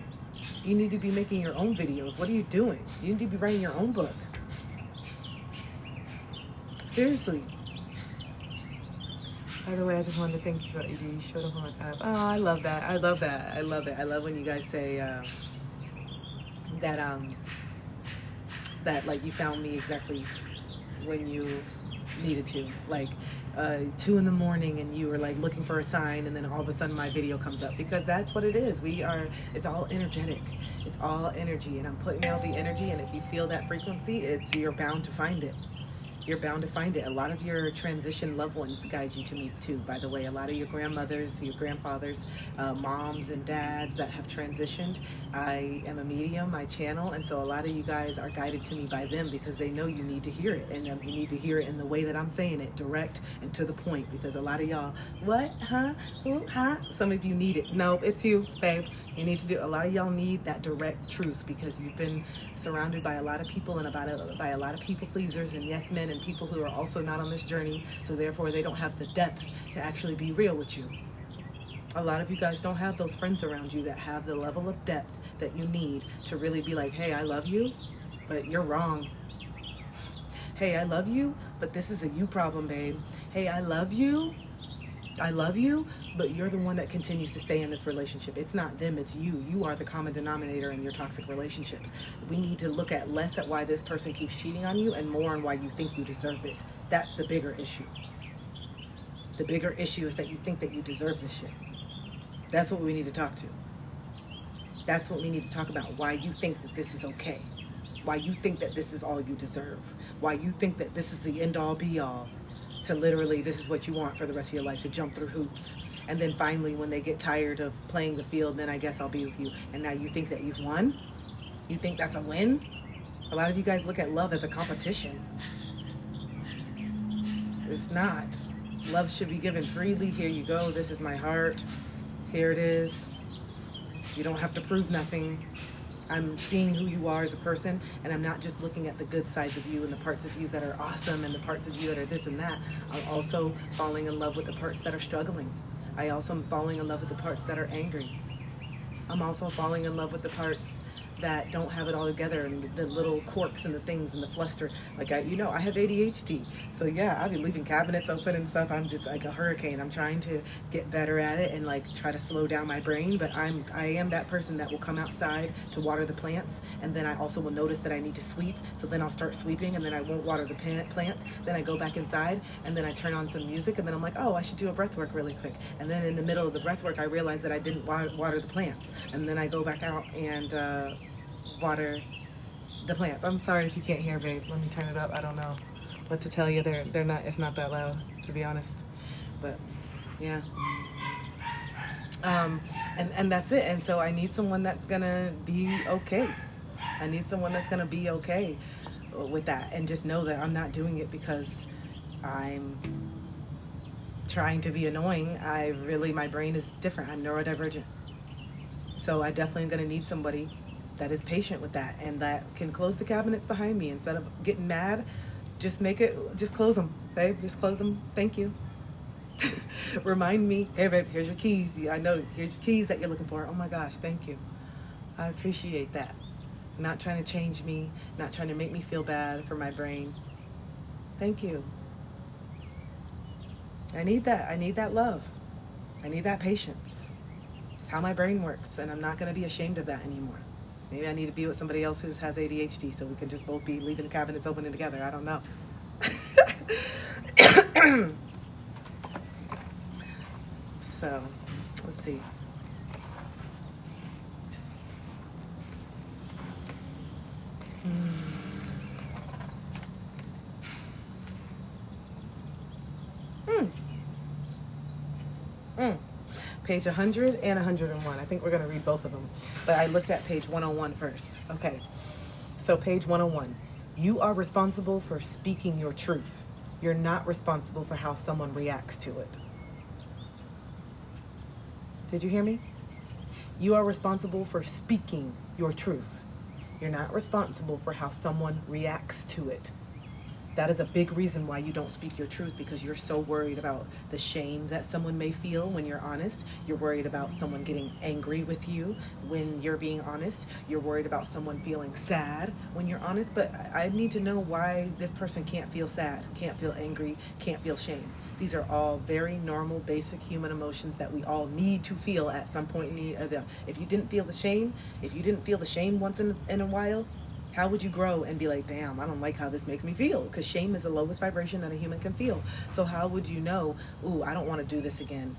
S1: You need to be making your own videos. What are you doing? You need to be writing your own book. Seriously. By the way, I just wanted to thank you for you showed up on my path. Oh, I love that. I love that. I love it. I love when you guys say that like you found me exactly when you needed to. Like 2 a.m, and you were like looking for a sign, and then all of a sudden my video comes up, because that's what it is. It's all energetic. It's all energy, and I'm putting out the energy, and if you feel that frequency, you're bound to find it. You're bound to find it. A lot of your transition loved ones guide you to me too, by the way. A lot of your grandmothers, your grandfathers, moms and dads that have transitioned. I am a medium, I channel, and so a lot of you guys are guided to me by them because they know you need to hear it, and you need to hear it in the way that I'm saying it, direct and to the point, because a lot of y'all, what, huh, who, huh? Some of you need it. No, it's you, babe. You need to do, a lot of y'all need that direct truth, because you've been surrounded by a lot of people and by a lot of people pleasers and yes men and people who are also not on this journey, so therefore they don't have the depth to actually be real with you. A lot of you guys don't have those friends around you that have the level of depth that you need to really be like, hey, I love you, but you're wrong. Hey, I love you, but this is a you problem, babe. Hey, I love you, but you're the one that continues to stay in this relationship. It's not them, it's you. You are the common denominator in your toxic relationships. We need to look at less at why this person keeps cheating on you and more on why you think you deserve it. That's the bigger issue. The bigger issue is that you think that you deserve this shit. That's what we need to talk to. That's what we need to talk about. Why you think that this is okay. Why you think that this is all you deserve. Why you think that this is the end all be all. To literally, this is what you want for the rest of your life, to jump through hoops. And then finally, when they get tired of playing the field, then I guess I'll be with you. And now you think that you've won? You think that's a win? A lot of you guys look at love as a competition. It's not. Love should be given freely. Here you go. This is my heart. Here it is. You don't have to prove nothing. I'm seeing who you are as a person, and I'm not just looking at the good sides of you and the parts of you that are awesome and the parts of you that are this and that. I'm also falling in love with the parts that are struggling. I also am falling in love with the parts that are angry. I'm also falling in love with the parts that don't have it all together, and the little quirks and the things and the fluster. Like, I have ADHD. So yeah, I'll be leaving cabinets open and stuff. I'm just like a hurricane. I'm trying to get better at it and like try to slow down my brain. But I am that person that will come outside to water the plants. And then I also will notice that I need to sweep. So then I'll start sweeping, and then I won't water the plants. Then I go back inside, and then I turn on some music, and then I'm like, oh, I should do a breath work really quick. And then in the middle of the breath work, I realize that I didn't water the plants. And then I go back out and water The plants. I'm sorry if you can't hear, babe. Let me turn it up. I don't know what to tell you. They're not. It's not that loud, to be honest. But yeah. And that's it. And so I need someone that's gonna be okay. I need someone that's gonna be okay with that, and just know that I'm not doing it because I'm trying to be annoying. My brain is different. I'm neurodivergent. So I definitely am gonna need somebody that is patient with that and that can close the cabinets behind me instead of getting mad. Just close them, babe. Just close them. Thank you. Remind me, hey babe, here's your keys. I know, here's your keys that you're looking for. Oh my gosh, thank you. I appreciate that. Not trying to change me, not trying to make me feel bad for my brain. Thank you. I need that. I need that love. I need that patience. It's how my brain works, and I'm not going to be ashamed of that anymore. Maybe I need to be with somebody else who has ADHD so we can just both be leaving the cabinets open together. I don't know. So, let's see. Page 100 and 101. I think we're going to read both of them. But I looked at page 101 first. Okay. So page 101. You are responsible for speaking your truth. You're not responsible for how someone reacts to it. Did you hear me? You are responsible for speaking your truth. You're not responsible for how someone reacts to it. That is a big reason why you don't speak your truth, because you're so worried about the shame that someone may feel when you're honest. You're worried about someone getting angry with you when you're being honest. You're worried about someone feeling sad when you're honest. But I need to know why this person can't feel sad, can't feel angry, can't feel shame. These are all very normal, basic human emotions that we all need to feel at some point in the. If you didn't feel the shame, once in a while, how would you grow and be like, damn, I don't like how this makes me feel? Because shame is the lowest vibration that a human can feel. So how would you know, ooh, I don't want to do this again.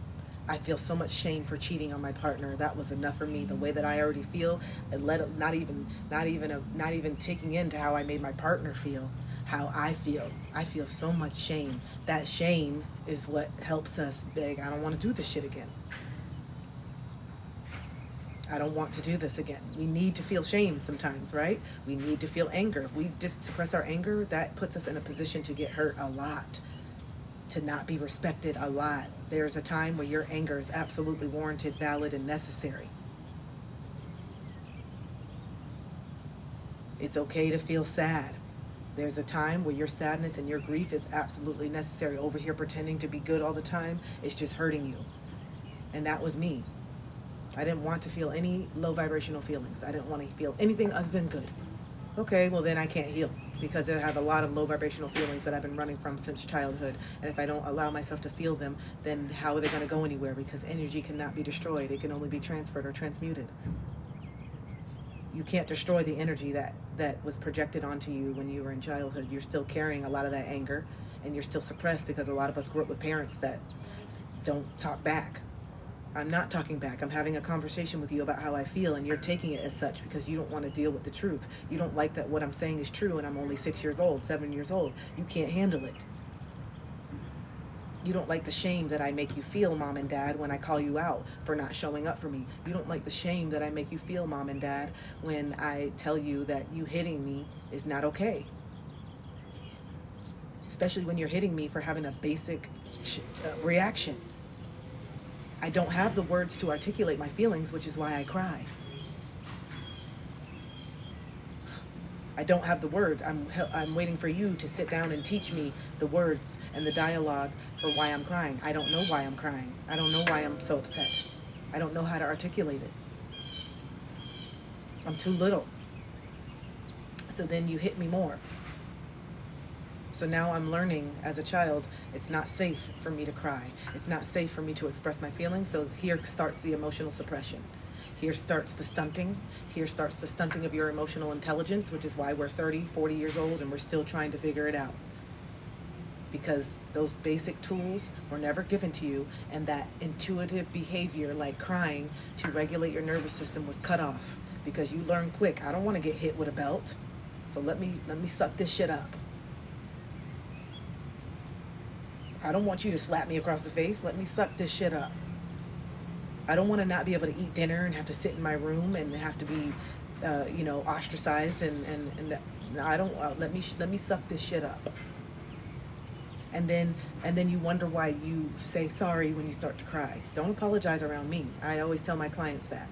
S1: I feel so much shame for cheating on my partner. That was enough for me. The way that I already feel, and not even taking into how I made my partner feel, how I feel. I feel so much shame. That shame is what helps us beg, I don't want to do this shit again. I don't want to do this again. We need to feel shame sometimes, right? We need to feel anger. If we just suppress our anger, that puts us in a position to get hurt a lot, to not be respected a lot. There's a time where your anger is absolutely warranted, valid, and necessary. It's okay to feel sad. There's a time where your sadness and your grief is absolutely necessary. Over here pretending to be good all the time, it's just hurting you. And that was me. I didn't want to feel any low vibrational feelings. I didn't want to feel anything other than good. Okay, well then I can't heal, because I have a lot of low vibrational feelings that I've been running from since childhood. And if I don't allow myself to feel them, then how are they going to go anywhere? Because energy cannot be destroyed. It can only be transferred or transmuted. You can't destroy the energy that was projected onto you when you were in childhood. You're still carrying a lot of that anger, and you're still suppressed because a lot of us grew up with parents that don't talk back. I'm not talking back. I'm having a conversation with you about how I feel, and you're taking it as such because you don't want to deal with the truth. You don't like that what I'm saying is true, and I'm only 6 years old, 7 years old. You can't handle it. You don't like the shame that I make you feel, Mom and Dad, when I call you out for not showing up for me. You don't like the shame that I make you feel, Mom and Dad, when I tell you that you hitting me is not okay. Especially when you're hitting me for having a basic reaction. I don't have the words to articulate my feelings, which is why I cry. I don't have the words. I'm waiting for you to sit down and teach me the words and the dialogue for why I'm crying. I don't know why I'm crying. I don't know why I'm so upset. I don't know how to articulate it. I'm too little. So then you hit me more. So now I'm learning as a child, it's not safe for me to cry. It's not safe for me to express my feelings. So here starts the emotional suppression. Here starts the stunting. Here starts the stunting of your emotional intelligence, which is why we're 30, 40 years old and we're still trying to figure it out. Because those basic tools were never given to you, and that intuitive behavior like crying to regulate your nervous system was cut off because you learn quick. I don't want to get hit with a belt. So let me suck this shit up. I don't want you to slap me across the face. Let me suck this shit up. I don't want to not be able to eat dinner and have to sit in my room and have to be, ostracized and I don't. Let me suck this shit up. And then you wonder why you say sorry when you start to cry. Don't apologize around me. I always tell my clients that.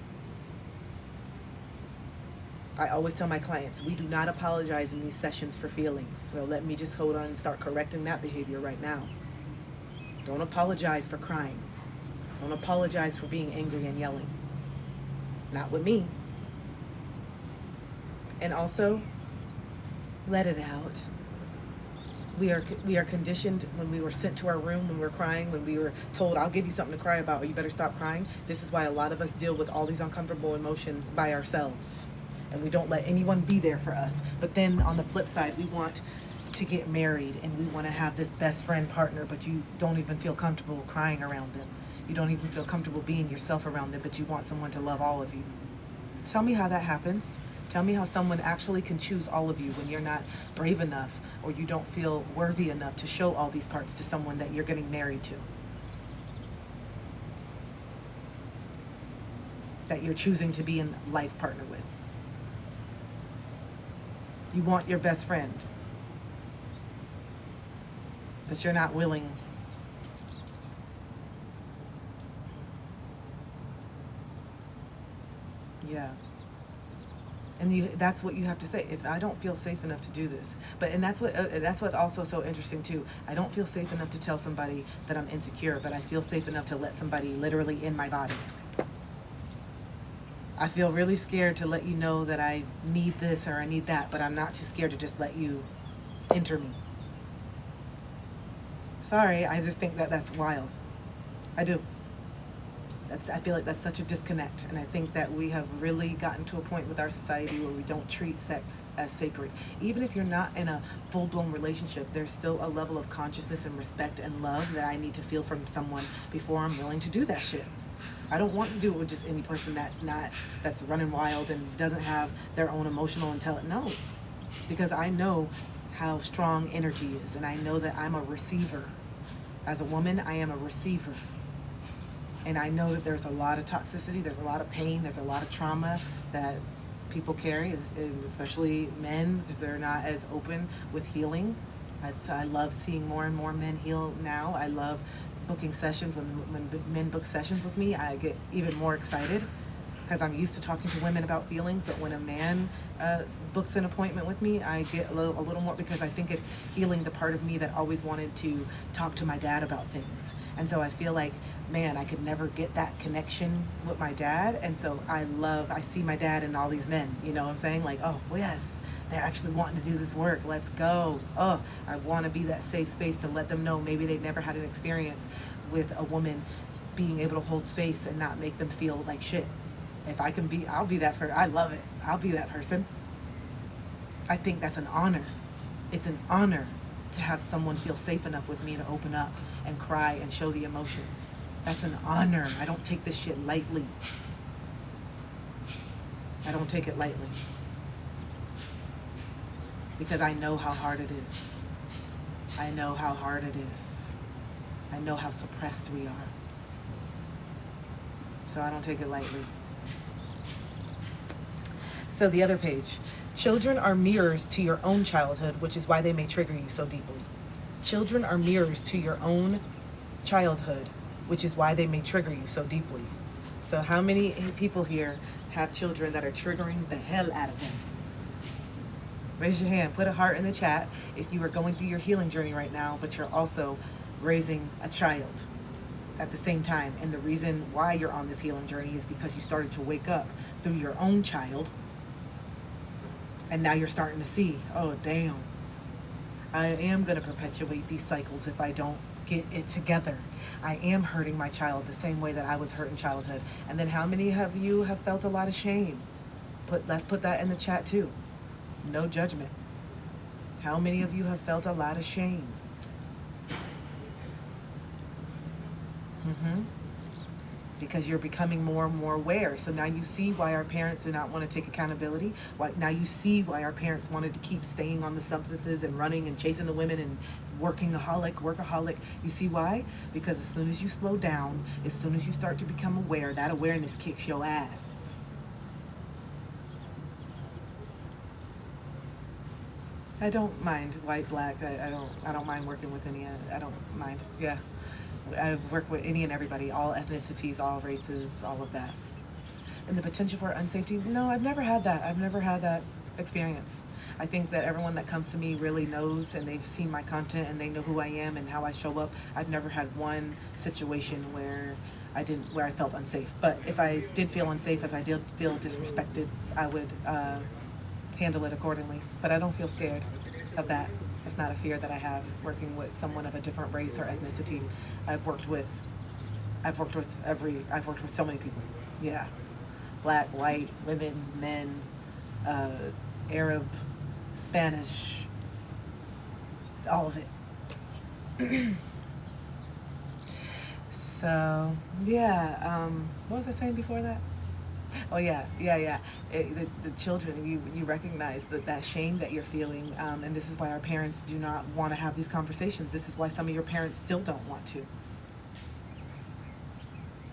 S1: I always tell my clients, we do not apologize in these sessions for feelings. So let me just hold on and start correcting that behavior right now. Don't apologize for crying. Don't apologize for being angry and yelling. Not with me. And also, let it out. We are conditioned when we were sent to our room, when we were crying, when we were told, I'll give you something to cry about, or you better stop crying. This is why a lot of us deal with all these uncomfortable emotions by ourselves. And we don't let anyone be there for us. But then on the flip side, we want to get married and we want to have this best friend partner, but you don't even feel comfortable crying around them. You don't even feel comfortable being yourself around them, but you want someone to love all of you. Tell me how that happens. Tell me how someone actually can choose all of you when you're not brave enough or you don't feel worthy enough to show all these parts to someone that you're getting married to. That you're choosing to be in life partner with. You want your best friend, but you're not willing. Yeah. And that's what you have to say. If I don't feel safe enough to do this, and that's what's also so interesting too. I don't feel safe enough to tell somebody that I'm insecure, but I feel safe enough to let somebody literally in my body. I feel really scared to let you know that I need this or I need that, but I'm not too scared to just let you enter me. Sorry, I just think that that's wild. I do. I feel like that's such a disconnect, and I think that we have really gotten to a point with our society where we don't treat sex as sacred. Even if you're not in a full-blown relationship, there's still a level of consciousness and respect and love that I need to feel from someone before I'm willing to do that shit. I don't want to do it with just any person that's running wild and doesn't have their own emotional intelligence. No, because I know how strong energy is, and I know that I'm a receiver. As a woman, I am a receiver. And I know that there's a lot of toxicity, there's a lot of pain, there's a lot of trauma that people carry, especially men, because they're not as open with healing. I love seeing more and more men heal now. I love booking sessions. When men book sessions with me, I get even more excited because I'm used to talking to women about feelings. But when a man books an appointment with me, I get a little more, because I think it's healing the part of me that always wanted to talk to my dad about things. And so I feel like, man, I could never get that connection with my dad. And so I see my dad in all these men, you know what I'm saying? Like, oh, well, yes, they're actually wanting to do this work. Let's go. Oh, I want to be that safe space to let them know maybe they've never had an experience with a woman being able to hold space and not make them feel like shit. If I can be, I'll be that person. I love it. I'll be that person. I think that's an honor. It's an honor to have someone feel safe enough with me to open up and cry and show the emotions. That's an honor. I don't take this shit lightly. I don't take it lightly. Because I know how hard it is. I know how hard it is. I know how suppressed we are. So I don't take it lightly. So the other page. Children are mirrors to your own childhood, which is why they may trigger you so deeply. Children are mirrors to your own childhood, which is why they may trigger you so deeply. So how many people here have children that are triggering the hell out of them? Raise your hand. Put a heart in the chat if you are going through your healing journey right now, but you're also raising a child at the same time. And the reason why you're on this healing journey is because you started to wake up through your own child. And now you're starting to see, oh, damn, I am going to perpetuate these cycles if I don't get it together. I am hurting my child the same way that I was hurt in childhood. And then how many of you have felt a lot of shame? Let's put that in the chat too. No judgment. How many of you have felt a lot of shame? because you're becoming more and more aware. So now you see why our parents did not want to take accountability. Now you see why our parents wanted to keep staying on the substances and running and chasing the women and workaholic. You see why? Because as soon as you slow down, as soon as you start to become aware, that awareness kicks your ass. I don't mind white, black. I don't mind working with any. I don't mind. Yeah. I work with any and everybody, all ethnicities, all races, all of that. And the potential for unsafety, no, I've never had that. I've never had that experience. I think that everyone that comes to me really knows, and they've seen my content and they know who I am and how I show up. I've never had one situation where I felt unsafe. But if I did feel unsafe, if I did feel disrespected, I would handle it accordingly. But I don't feel scared of that. It's not a fear that I have working with someone of a different race or ethnicity. I've worked with so many people. Yeah. Black, white, women, men, Arab, Spanish, all of it. So, yeah, what was I saying before that? Oh yeah. The children, you recognize that shame that you're feeling, and this is why our parents do not want to have these conversations. This is why some of your parents still don't want to.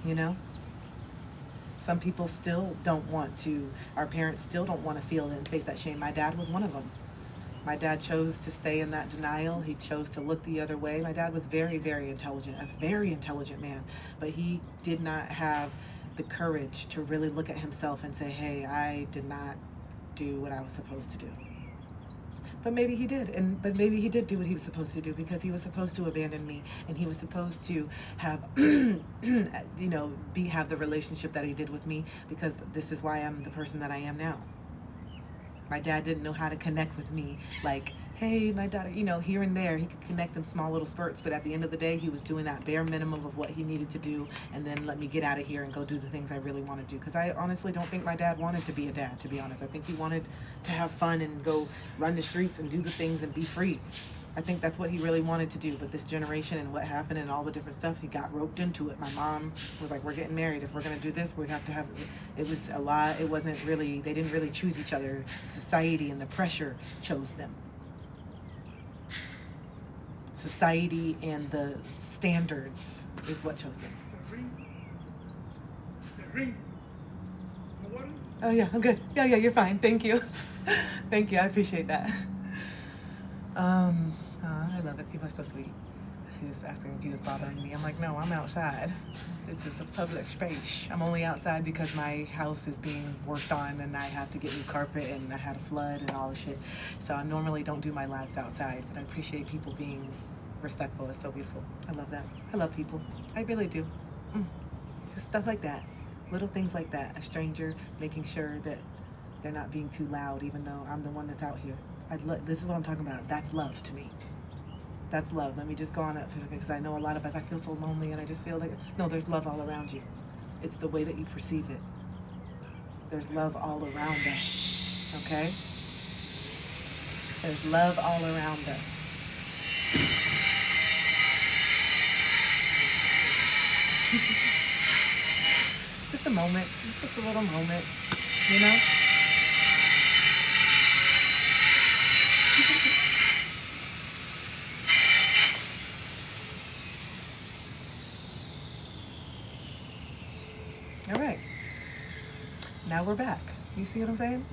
S1: You know, some people still don't want to. Our parents still don't want to feel and face that shame. My dad was one of them. My dad chose to stay in that denial. He chose to look the other way. My dad was very, very intelligent, a very intelligent man, but he did not have the courage to really look at himself and say, hey, I did not do what I was supposed to do. But maybe he did, but maybe he did do what he was supposed to do, because he was supposed to abandon me, and he was supposed to have, have the relationship that he did with me, because this is why I'm the person that I am now. My dad didn't know how to connect with me, like, hey, my daughter, here and there. He could connect in small little spurts, but at the end of the day, he was doing that bare minimum of what he needed to do, and then let me get out of here and go do the things I really want to do. Because I honestly don't think my dad wanted to be a dad, to be honest. I think he wanted to have fun and go run the streets and do the things and be free. I think that's what he really wanted to do. But this generation and what happened and all the different stuff, he got roped into it. My mom was like, we're getting married. If we're going to do this, we have to have, it was a lot. It wasn't really, they didn't really choose each other. Society and the pressure chose them. Society and the standards is what chose them. Oh yeah, I'm good. Yeah, you're fine. Thank you. Thank you. I appreciate that. I love it. People are so sweet. He was asking if he was bothering me. I'm like, no, I'm outside. This is a public space. I'm only outside because my house is being worked on and I have to get new carpet and I had a flood and all the shit. So I normally don't do my lives outside, but I appreciate people being respectful. It's so beautiful. I love that. I love people. I really do. Just stuff like that. Little things like that. A stranger making sure that they're not being too loud, even though I'm the one that's out here. This is what I'm talking about. That's love to me. That's love. Let me just go on that because I know a lot of us, I feel so lonely and I just feel like, no, there's love all around you. It's the way that you perceive it. There's love all around us, okay? There's love all around us. Just a moment, just a little moment, you know? All right, now we're back. You see what I'm saying?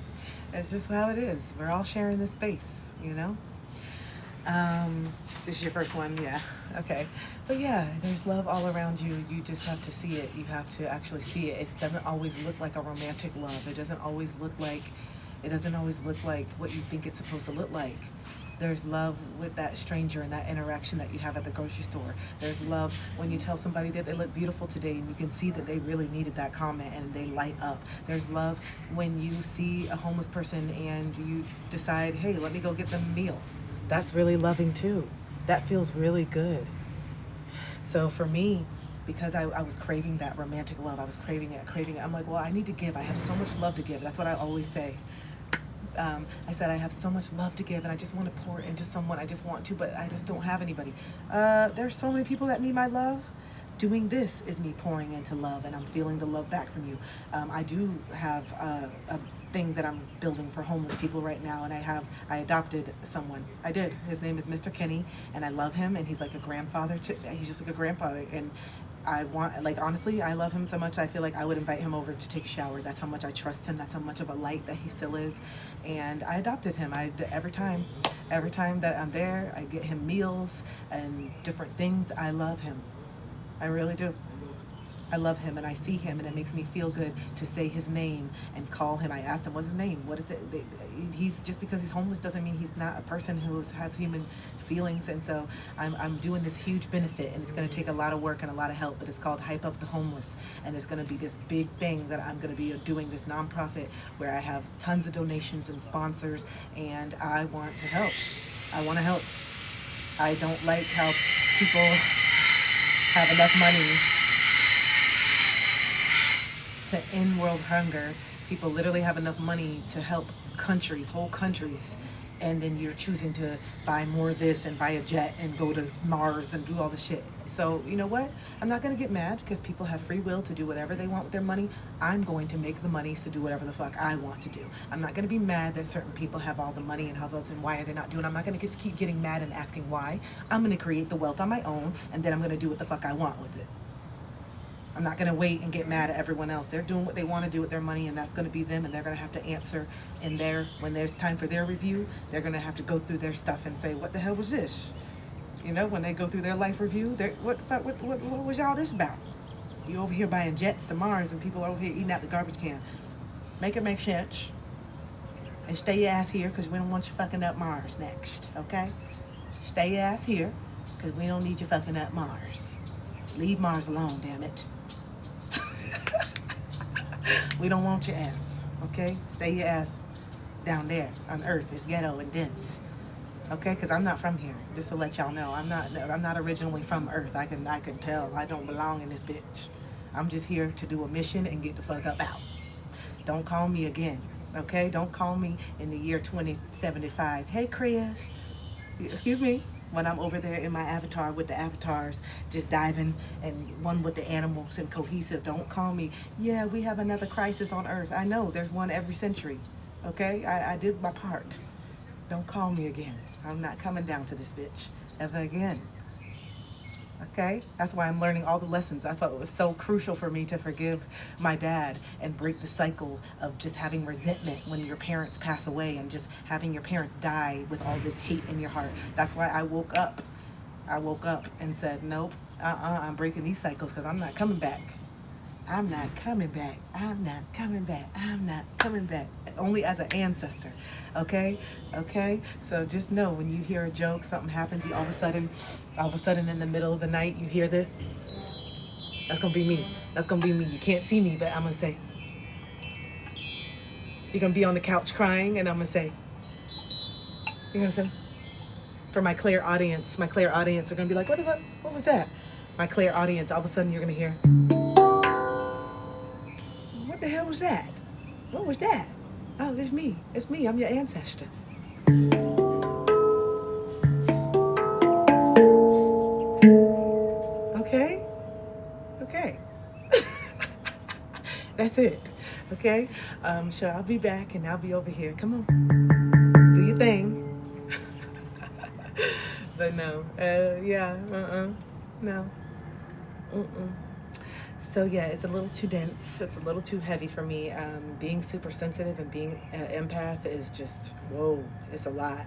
S1: It's just how it is. We're all sharing this space, you know? This is your first one, yeah, okay. But yeah, there's love all around you. You just have to see it. You have to actually see it. It doesn't always look like a romantic love. It doesn't always look like what you think it's supposed to look like. There's love with that stranger and that interaction that you have at the grocery store. There's love when you tell somebody that they look beautiful today and you can see that they really needed that comment and they light up. There's love when you see a homeless person and you decide, hey, let me go get them a meal. That's really loving too. That feels really good. So for me, because I was craving that romantic love, I was craving it. I'm like, well, I need to give. I have so much love to give. That's what I always say. I said, I have so much love to give and I just want to pour into someone. I just want to, but I just don't have anybody. There's so many people that need my love. Doing this is me pouring into love, and I'm feeling the love back from you. I do have a thing that I'm building for homeless people right now, and I adopted someone. I did. His name is Mr. Kenny, and I love him, and he's like a grandfather he's just like a grandfather, and I want, like, honestly, I love him so much, I feel like I would invite him over to take a shower. That's how much I trust him. That's how much of a light that he still is. And I adopted him. Every time that I'm there, I get him meals and different things. I love him. I really do. I love him, and I see him, and it makes me feel good to say his name and call him. I asked him, what's his name? What is it? He's, just because he's homeless doesn't mean he's not a person who has human feelings. And so I'm doing this huge benefit, and it's going to take a lot of work and a lot of help, but it's called Hype Up the Homeless. And there's going to be this big thing that I'm going to be doing, this nonprofit where I have tons of donations and sponsors, and I want to help. I want to help. I don't like how people have enough money to end world hunger. People literally have enough money to help countries, whole countries, and then you're choosing to buy more of this and buy a jet and go to Mars and do all the shit. So you know what? I'm not going to get mad, because people have free will to do whatever they want with their money. I'm going to make the money to do whatever the fuck I want to do. I'm not going to be mad that certain people have all the money and why are they not doing it. I'm not going to just keep getting mad and asking why. I'm going to create the wealth on my own, and then I'm going to do what the fuck I want with it. I'm not going to wait and get mad at everyone else. They're doing what they want to do with their money, and that's going to be them, and they're going to have to answer when there's time for their review, they're going to have to go through their stuff and say, what the hell was this? You know, when they go through their life review, what was y'all this about? You over here buying jets to Mars, and people are over here eating out the garbage can. Make it make sense. And stay your ass here, because we don't want you fucking up Mars next, okay? Stay your ass here, because we don't need you fucking up Mars. Leave Mars alone, damn it. We don't want your ass, okay? Stay your ass down there on Earth. It's ghetto and dense, okay? Because I'm not from here. Just to let y'all know, I'm not originally from Earth. I can tell. I don't belong in this bitch. I'm just here to do a mission and get the fuck up out. Don't call me again, okay? Don't call me in the year 2075. Hey, Chris. Excuse me. When I'm over there in my avatar with the avatars, just diving, and one with the animals and cohesive. Don't call me, yeah, we have another crisis on Earth. I know, there's one every century, okay? I did my part. Don't call me again. I'm not coming down to this bitch ever again, okay? That's why I'm learning all the lessons. That's why it was so crucial for me to forgive my dad and break the cycle of just having resentment when your parents pass away and just having your parents die with all this hate in your heart. That's why I woke up. I woke up and said, nope, I'm breaking these cycles, because I'm not coming back. I'm not coming back. I'm not coming back. I'm not coming back. Only as an ancestor, okay? Okay? So just know, when you hear a joke, something happens, you all of a sudden in the middle of the night, you hear this. That's gonna be me. That's gonna be me. You can't see me, but I'm gonna say. You're gonna be on the couch crying, and I'm gonna say. You're gonna say. For my clear audience are gonna be like, what was that? My clear audience, all of a sudden you're gonna hear. What the hell was that? What was that? Oh, it's me. It's me. I'm your ancestor. Okay? Okay. That's it. Okay? So I'll be back, and I'll be over here. Come on. Do your thing. But no. No. So yeah, it's a little too dense. It's a little too heavy for me. Being super sensitive and being an empath is just, whoa, it's a lot.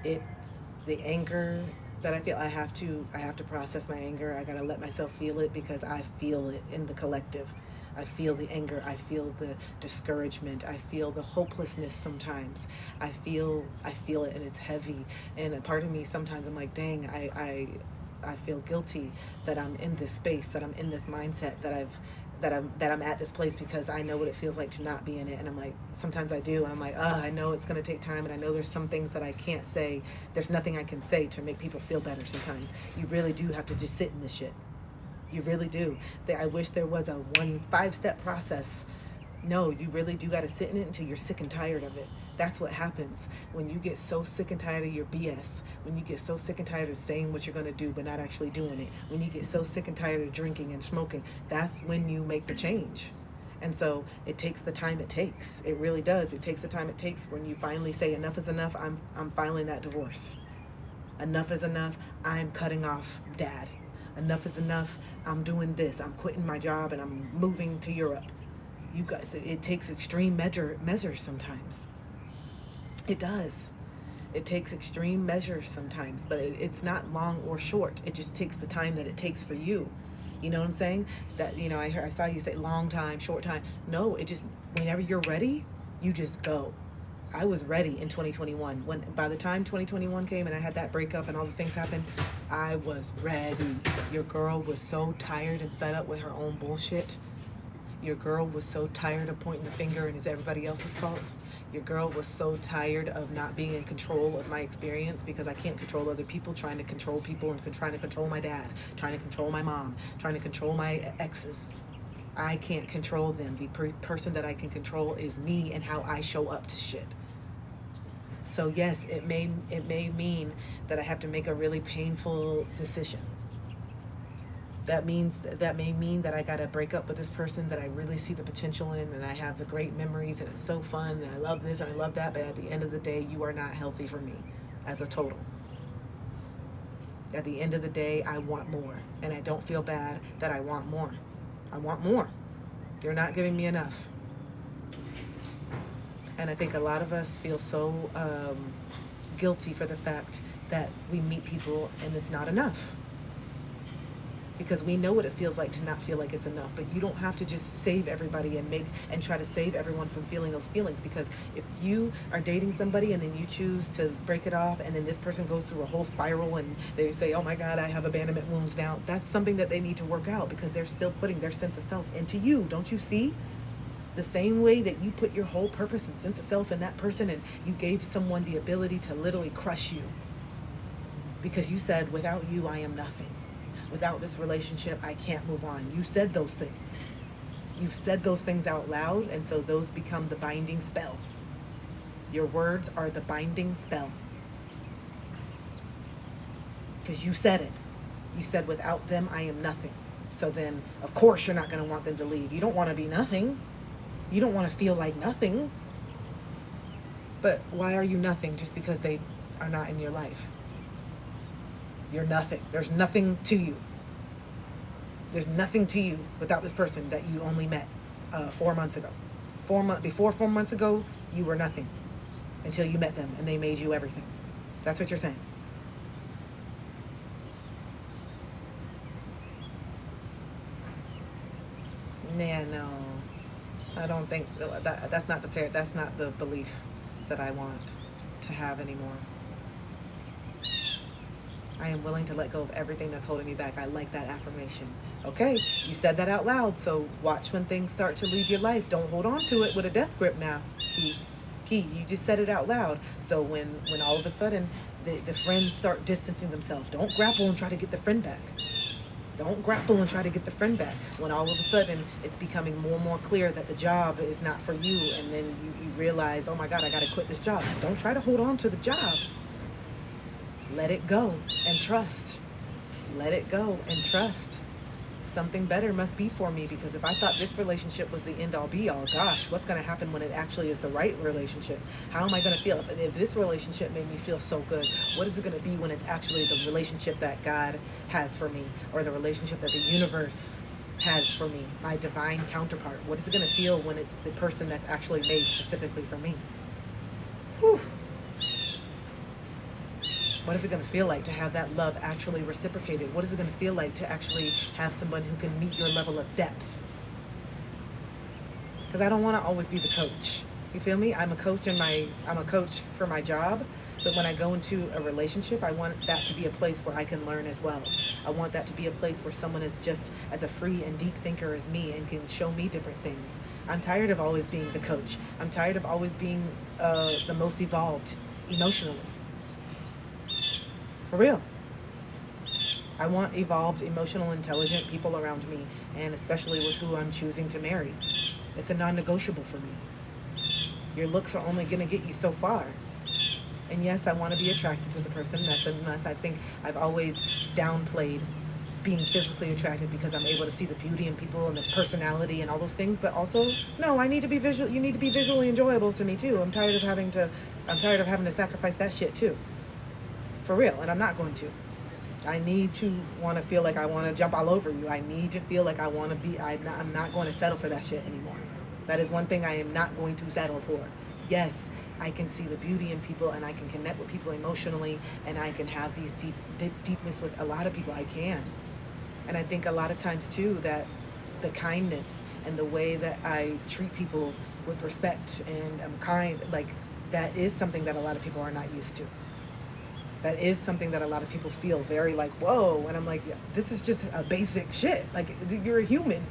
S1: The anger that I feel, I have to process my anger. I gotta let myself feel it, because I feel it in the collective. I feel the anger. I feel the discouragement. I feel the hopelessness sometimes. I feel it, and it's heavy. And a part of me sometimes, I'm like, dang, I feel guilty that I'm in this space, that I'm in this mindset, that I'm at this place, because I know what it feels like to not be in it. And I'm like, sometimes I do, and I'm like, I know it's gonna take time, and I know there's some things that I can't say. There's nothing I can say to make people feel better sometimes. You really do have to just sit in this shit. You really do. I wish there was a 5-step process. No, you really do gotta sit in it until you're sick and tired of it. That's what happens when you get so sick and tired of your BS, when you get so sick and tired of saying what you're going to do but not actually doing it, when you get so sick and tired of drinking and smoking. That's when you make the change. And so it takes the time it takes. It really does. It takes the time it takes. When you finally say enough is enough, I'm filing that divorce. Enough is enough. I'm cutting off dad. Enough is enough. I'm doing this. I'm quitting my job and I'm moving to Europe. You guys, it takes extreme measures sometimes. It does. It takes extreme measures sometimes, but it's not long or short. It just takes the time that it takes for you. You know what I'm saying? That, you know, I saw you say long time, short time. No, it just, whenever you're ready, you just go. I was ready in 2021. By the time 2021 came and I had that breakup and all the things happened, I was ready. Your girl was so tired and fed up with her own bullshit. Your girl was so tired of pointing the finger and it's everybody else's fault. Your girl was so tired of not being in control of my experience because I can't control other people, trying to control people and trying to control my dad, trying to control my mom, trying to control my exes. I can't control them. The person that I can control is me and how I show up to shit. So yes, it may mean that I have to make a really painful decision. That may mean that I gotta break up with this person that I really see the potential in and I have the great memories and it's so fun and I love this and I love that, but at the end of the day, you are not healthy for me as a total. At the end of the day, I want more and I don't feel bad that I want more. I want more. You're not giving me enough. And I think a lot of us feel so guilty for the fact that we meet people and it's not enough. Because we know what it feels like to not feel like it's enough, but you don't have to just save everybody and try to save everyone from feeling those feelings. Because if you are dating somebody and then you choose to break it off and then this person goes through a whole spiral and they say, oh my God, I have abandonment wounds now, that's something that they need to work out because they're still putting their sense of self into you. Don't you see? The same way that you put your whole purpose and sense of self in that person and you gave someone the ability to literally crush you. Because you said, without you, I am nothing. Without this relationship, I can't move on. You said those things. You've said those things out loud, and so those become the binding spell. Your words are the binding spell. Because you said it. You said, without them, I am nothing. So then, of course, you're not going to want them to leave. You don't want to be nothing. You don't want to feel like nothing. But why are you nothing just because they are not in your life? You're nothing. There's nothing to you. There's nothing to you without this person that you only met 4 months ago. Before 4 months ago, you were nothing until you met them and they made you everything. That's what you're saying. Yeah, no. I don't think that's not the belief that I want to have anymore. I am willing to let go of everything that's holding me back. I like that affirmation. Okay, you said that out loud, so watch when things start to leave your life. Don't hold on to it with a death grip now. Key, you just said it out loud. So when all of a sudden the friends start distancing themselves, don't grapple and try to get the friend back. Don't grapple and try to get the friend back. When all of a sudden it's becoming more and more clear that the job is not for you, and then you realize, oh my God, I gotta quit this job. Don't try to hold on to the job. Let it go and trust. Let it go and trust. Something better must be for me, because if I thought this relationship was the end all be all, gosh, what's going to happen when it actually is the right relationship? How am I going to feel? If this relationship made me feel so good, what is it going to be when it's actually the relationship that God has for me, or the relationship that the universe has for me, my divine counterpart? What is it going to feel when it's the person that's actually made specifically for me? Whew. What is it going to feel like to have that love actually reciprocated? What is it going to feel like to actually have someone who can meet your level of depth? Because I don't want to always be the coach. You feel me? I'm a coach for my job, but when I go into a relationship, I want that to be a place where I can learn as well. I want that to be a place where someone is just as a free and deep thinker as me and can show me different things. I'm tired of always being the coach. I'm tired of always being the most evolved emotionally. For real. I want evolved, emotional, intelligent people around me, and especially with who I'm choosing to marry. It's a non-negotiable for me. Your looks are only going to get you so far. And yes, I want to be attracted to the person. That's a must. I think I've always downplayed being physically attracted because I'm able to see the beauty in people and the personality and all those things. But also, no, I need to be visual. You need to be visually enjoyable to me too. I'm tired of having to sacrifice that shit too. For real. And I'm not going to. I need to want to feel like I want to jump all over you. I need to feel like I want to be, I'm not going to settle for that shit anymore. That is one thing I am not going to settle for. Yes, I can see the beauty in people and I can connect with people emotionally and I can have these deepness with a lot of people. I can. And I think a lot of times too that the kindness and the way that I treat people with respect and I'm kind, like that is something that a lot of people are not used to. That is something that a lot of people feel very like, whoa. And I'm like, this is just a basic shit. Like, you're a human.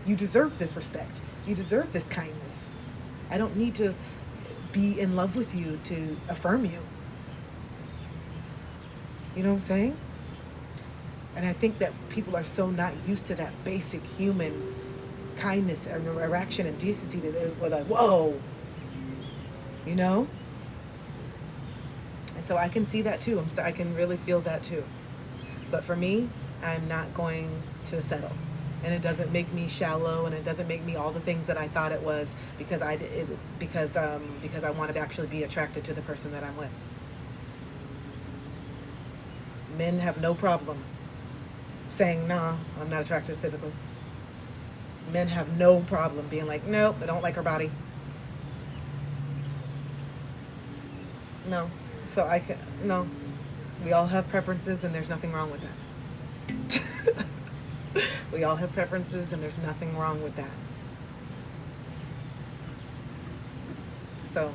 S1: You deserve this respect. You deserve this kindness. I don't need to be in love with you to affirm you. You know what I'm saying? And I think that people are so not used to that basic human kindness and interaction and decency that they're like, whoa, you know? And so I can see that too. I can really feel that too. But for me, I'm not going to settle. And it doesn't make me shallow and it doesn't make me all the things that I thought it was because I want to actually be attracted to the person that I'm with. Men have no problem saying, nah, I'm not attracted physically. Men have no problem being like, nope, I don't like her body. No. So no. We all have preferences and there's nothing wrong with that. We all have preferences and there's nothing wrong with that. So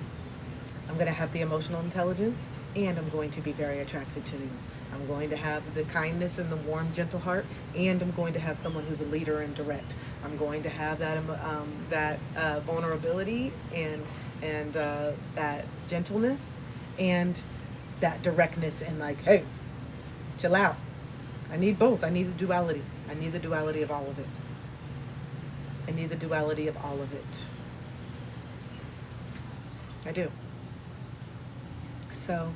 S1: I'm going to have the emotional intelligence and I'm going to be very attracted to you. I'm going to have the kindness and the warm, gentle heart, and I'm going to have someone who's a leader and direct. I'm going to have that vulnerability and that gentleness and that directness and like, hey, chill out. I need both. I need the duality. I need the duality of all of it. I need the duality of all of it. I do. So,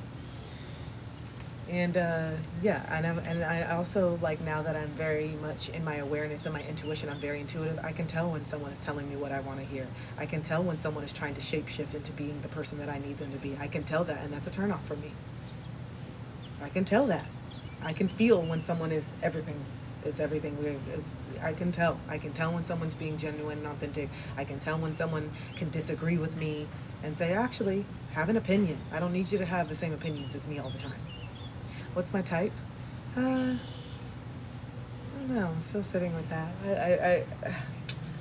S1: and I also, like, now that I'm very much in my awareness and my intuition, I'm very intuitive. I can tell when someone is telling me what I want to hear. I can tell when someone is trying to shapeshift into being the person that I need them to be. I can tell that, and that's a turnoff for me. I can tell that. I can feel when someone is everything. I can tell. I can tell when someone's being genuine and authentic. I can tell when someone can disagree with me and say, actually, have an opinion. I don't need you to have the same opinions as me all the time. What's my type? I don't know. I'm still sitting with that. I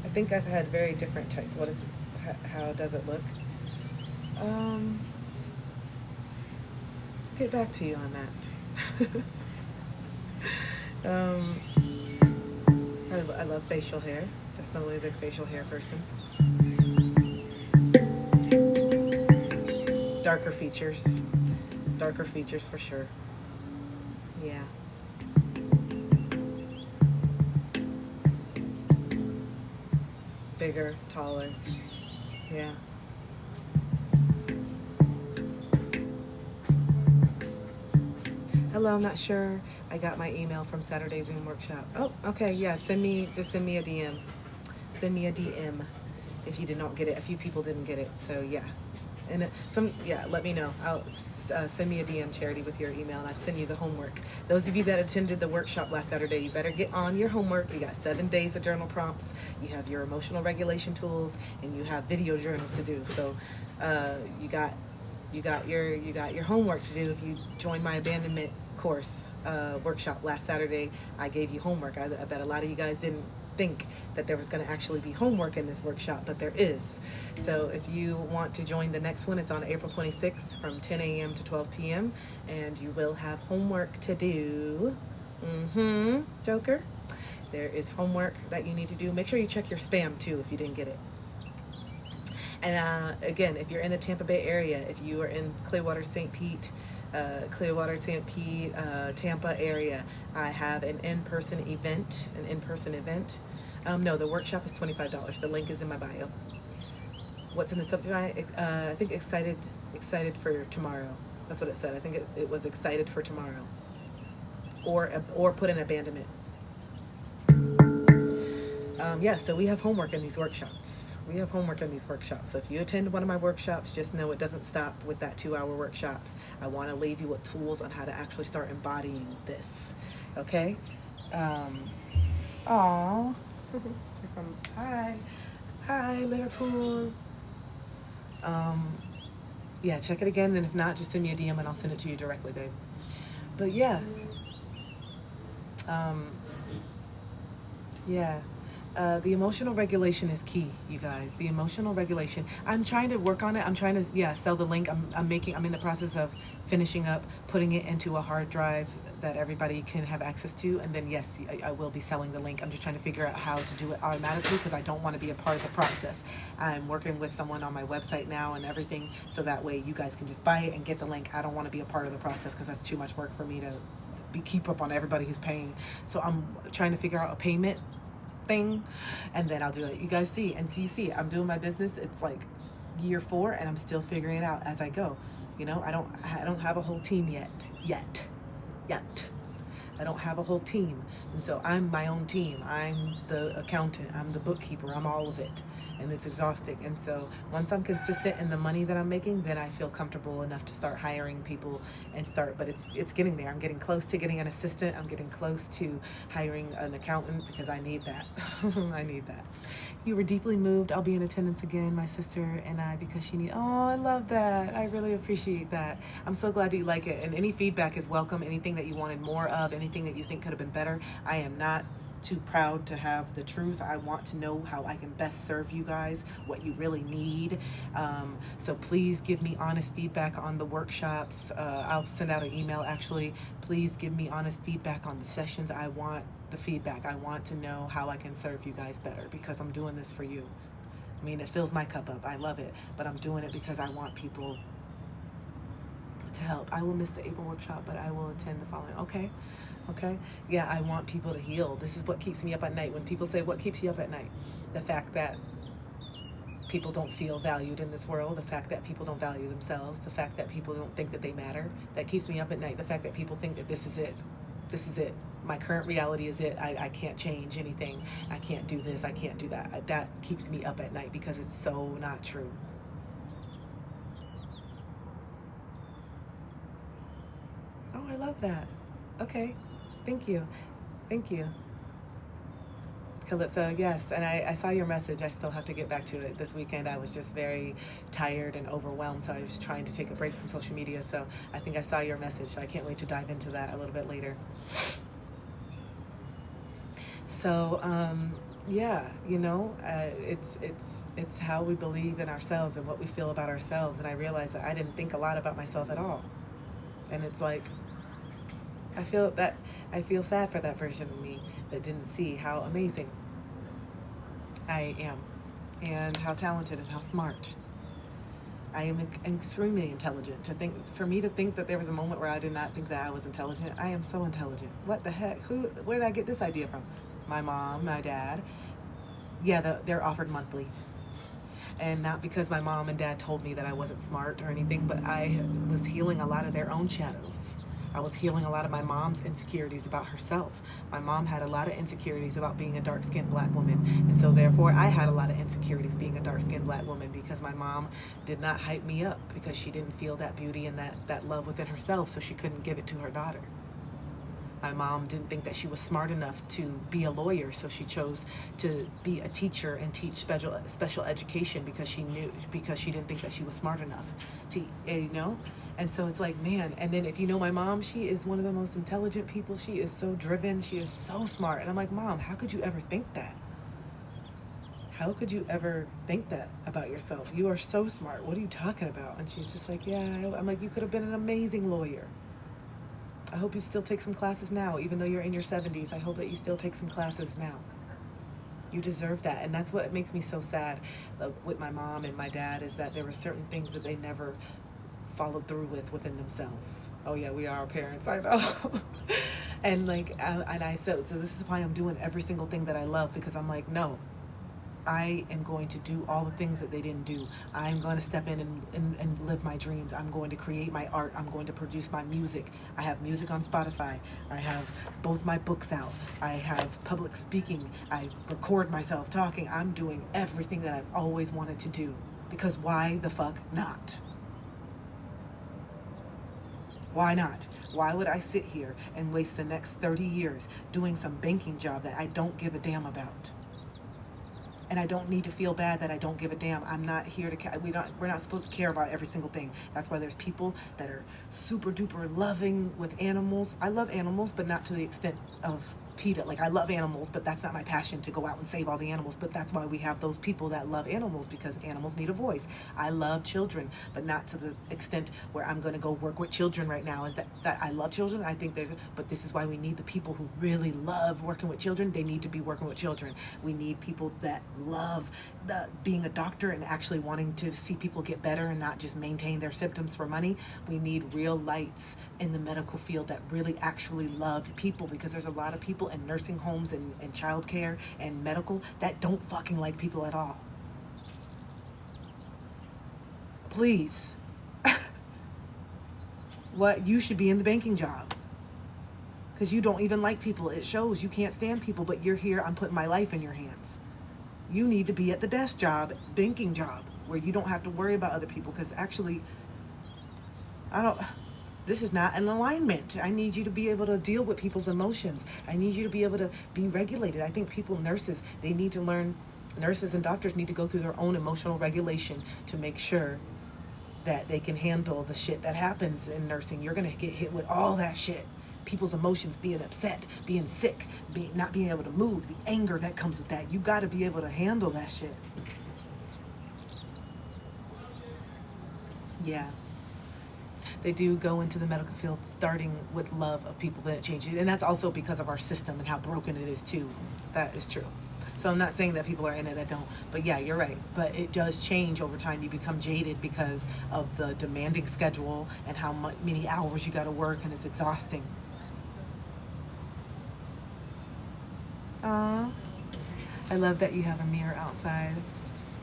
S1: think I've had very different types. What is it? How does it look? Get back to you on that. I love facial hair. Definitely a big facial hair person. Darker features. Darker features for sure. Yeah. Bigger, taller. Yeah. Hello, I'm not sure. I got my email from Saturday's Zoom workshop. Oh, okay, yeah. Send me a DM. Send me a DM if you did not get it. A few people didn't get it, so yeah. And let me know. I'll send me a DM, Charity, with your email, and I'll send you the homework. Those of you that attended the workshop last Saturday, you better get on your homework. You got 7 days of journal prompts. You have your emotional regulation tools, and you have video journals to do. So you got your homework to do. If you joined my abandonment course workshop last Saturday, I gave you homework. I bet a lot of you guys didn't think that there was going to actually be homework in this workshop, but there is. So if you want to join the next one, it's on April 26th from 10 a.m. to 12 p.m. and you will have homework to do. Joker. There is homework that you need to do. Make sure you check your spam too if you didn't get it. And again, if you're in the Tampa Bay area, if you are in Clearwater, St. Pete, Tampa area, I have an in-person event. No, the workshop is $25. The link is in my bio. What's in the subject line? I think excited for tomorrow. That's what it said. I think it was excited for tomorrow, or put in abandonment. Yeah, so we have homework in these workshops. So if you attend one of my workshops, just know it doesn't stop with that 2-hour workshop. I want to leave you with tools on how to actually start embodying this. Okay? Aw. Hi, Liverpool. Yeah, check it again, and if not, just send me a DM and I'll send it to you directly, babe. But yeah. Yeah. The emotional regulation is key, you guys. The emotional regulation. I'm trying to work on it. I'm trying to, sell the link. I'm in the process of finishing up, putting it into a hard drive that everybody can have access to. And then, yes, I will be selling the link. I'm just trying to figure out how to do it automatically because I don't want to be a part of the process. I'm working with someone on my website now and everything, so that way you guys can just buy it and get the link. I don't want to be a part of the process because that's too much work for me to keep up on everybody who's paying. So I'm trying to figure out a payment thing, and then I'll do it. You guys see, and so you see, I'm doing my business. It's like year 4, and I'm still figuring it out as I go. You know, I don't have a whole team yet. I don't have a whole team, and so I'm my own team. I'm the accountant. I'm the bookkeeper. I'm all of it. And it's exhausting. And so once I'm consistent in the money that I'm making, then I feel comfortable enough to start hiring people and start, but it's getting there. I'm getting close to getting an assistant. I'm getting close to hiring an accountant because I need that. I need that. You were deeply moved. I'll be in attendance again, my sister and I, because she needs, oh, I love that. I really appreciate that. I'm so glad that you like it. And any feedback is welcome. Anything that you wanted more of, anything that you think could have been better. I am not too proud to have the truth. I want to know how I can best serve you guys, what you really need. So please give me honest feedback on the workshops. I'll send out an email actually. Please give me honest feedback on the sessions. I want the feedback. I want to know how I can serve you guys better because I'm doing this for you. I mean, it fills my cup up. I love it, but I'm doing it because I want people to help. I will miss the April workshop, but I will attend the following. Okay. Yeah, I want people to heal. This is what keeps me up at night. When people say, what keeps you up at night? The fact that people don't feel valued in this world, the fact that people don't value themselves, the fact that people don't think that they matter, that keeps me up at night. The fact that people think that this is it. My current reality is it. I can't change anything. I can't do this. I can't do that. That keeps me up at night because it's so not true. Oh, I love that. Okay. Thank you. Calypso, yes, and I saw your message. I still have to get back to it. This weekend I was just very tired and overwhelmed, so I was trying to take a break from social media, so I think I saw your message, so I can't wait to dive into that a little bit later. So, yeah, it's how we believe in ourselves and what we feel about ourselves, and I realized that I didn't think a lot about myself at all, and it's like, I feel sad for that version of me that didn't see how amazing I am and how talented and how smart. I am extremely intelligent. For me to think that there was a moment where I did not think that I was intelligent, I am so intelligent. What the heck? Where did I get this idea from? My mom, my dad. Yeah, they're offered monthly. And not because my mom and dad told me that I wasn't smart or anything, but I was healing a lot of their own shadows. I was healing a lot of my mom's insecurities about herself. My mom had a lot of insecurities about being a dark-skinned black woman. And so therefore I had a lot of insecurities being a dark-skinned black woman because my mom did not hype me up because she didn't feel that beauty and that love within herself, so she couldn't give it to her daughter. My mom didn't think that she was smart enough to be a lawyer, so she chose to be a teacher and teach special education because she didn't think that she was smart enough to, And so it's like, man, and then if you know my mom, she is one of the most intelligent people. She is so driven. She is so smart. And I'm like, Mom, how could you ever think that? How could you ever think that about yourself? You are so smart. What are you talking about? And she's just like, yeah. I'm like, you could have been an amazing lawyer. I hope you still take some classes now, even though you're in your 70s. I hope that you still take some classes now. You deserve that. And that's what makes me so sad with my mom and my dad, is that there were certain things that they never followed through within themselves. Oh yeah, we are our parents, I know. And I said, so this is why I'm doing every single thing that I love, because I'm like, no, I am going to do all the things that they didn't do. I'm going to step in and live my dreams. I'm going to create my art. I'm going to produce my music. I have music on Spotify. I have both my books out. I have public speaking. I record myself talking. I'm doing everything that I've always wanted to do. Because why the fuck not? Why not? Why would I sit here and waste the next 30 years doing some banking job that I don't give a damn about? And I don't need to feel bad that I don't give a damn. I'm not here to we're not supposed to care about every single thing. That's why there's people that are super duper loving with animals. I love animals, but not to the extent of PETA. Like, I love animals, but that's not my passion to go out and save all the animals. But that's why we have those people that love animals, because animals need a voice. I love children, but not to the extent where I'm going to go work with children right now. Is that I love children? I think but this is why we need the people who really love working with children. They need to be working with children. We need people that love being a doctor and actually wanting to see people get better and not just maintain their symptoms for money. We need real lights in the medical field that really actually love people, because there's a lot of people in nursing homes and childcare and medical that don't fucking like people at all. Please. What? You should be in the banking job, because you don't even like people. It shows. You can't stand people, but you're here. I'm putting my life in your hands. You need to be at the desk job, banking job, where you don't have to worry about other people, because actually, this is not an alignment. I need you to be able to deal with people's emotions. I need you to be able to be regulated. I think nurses and doctors need to go through their own emotional regulation to make sure that they can handle the shit that happens in nursing. You're going to get hit with all that shit. People's emotions, being upset, being sick, not being able to move, the anger that comes with that. You got to be able to handle that shit. Yeah. They do go into the medical field starting with love of people, that it changes. And that's also because of our system and how broken it is too. That is true. So I'm not saying that people are in it that don't, but yeah, you're right. But it does change over time. You become jaded because of the demanding schedule and how many hours you got to work, and it's exhausting. Aww. I love that you have a mirror outside.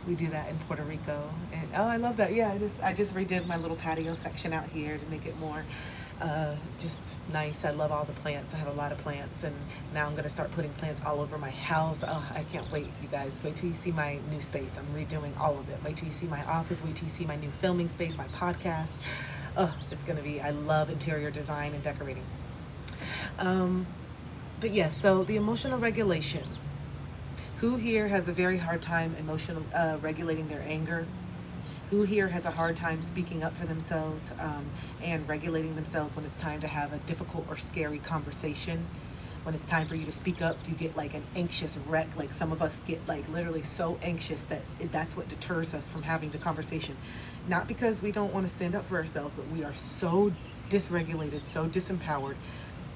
S1: We do that in Puerto Rico. And oh, I love that. Yeah, I just redid my little patio section out here to make it more just nice. I love all the plants. I have a lot of plants, and now I'm going to start putting plants all over my house. Oh, I can't wait, you guys. Wait till you see my new space. I'm redoing all of it. Wait till you see my office. Wait till you see my new filming space, my podcast. Oh, it's going to be, I love interior design and decorating. But yeah, so the emotional regulation. Who here has a very hard time regulating their anger? Who here has a hard time speaking up for themselves and regulating themselves when it's time to have a difficult or scary conversation? When it's time for you to speak up, you get like an anxious wreck. Like, some of us get like literally so anxious that that's what deters us from having the conversation. Not because we don't want to stand up for ourselves, but we are so dysregulated, so disempowered,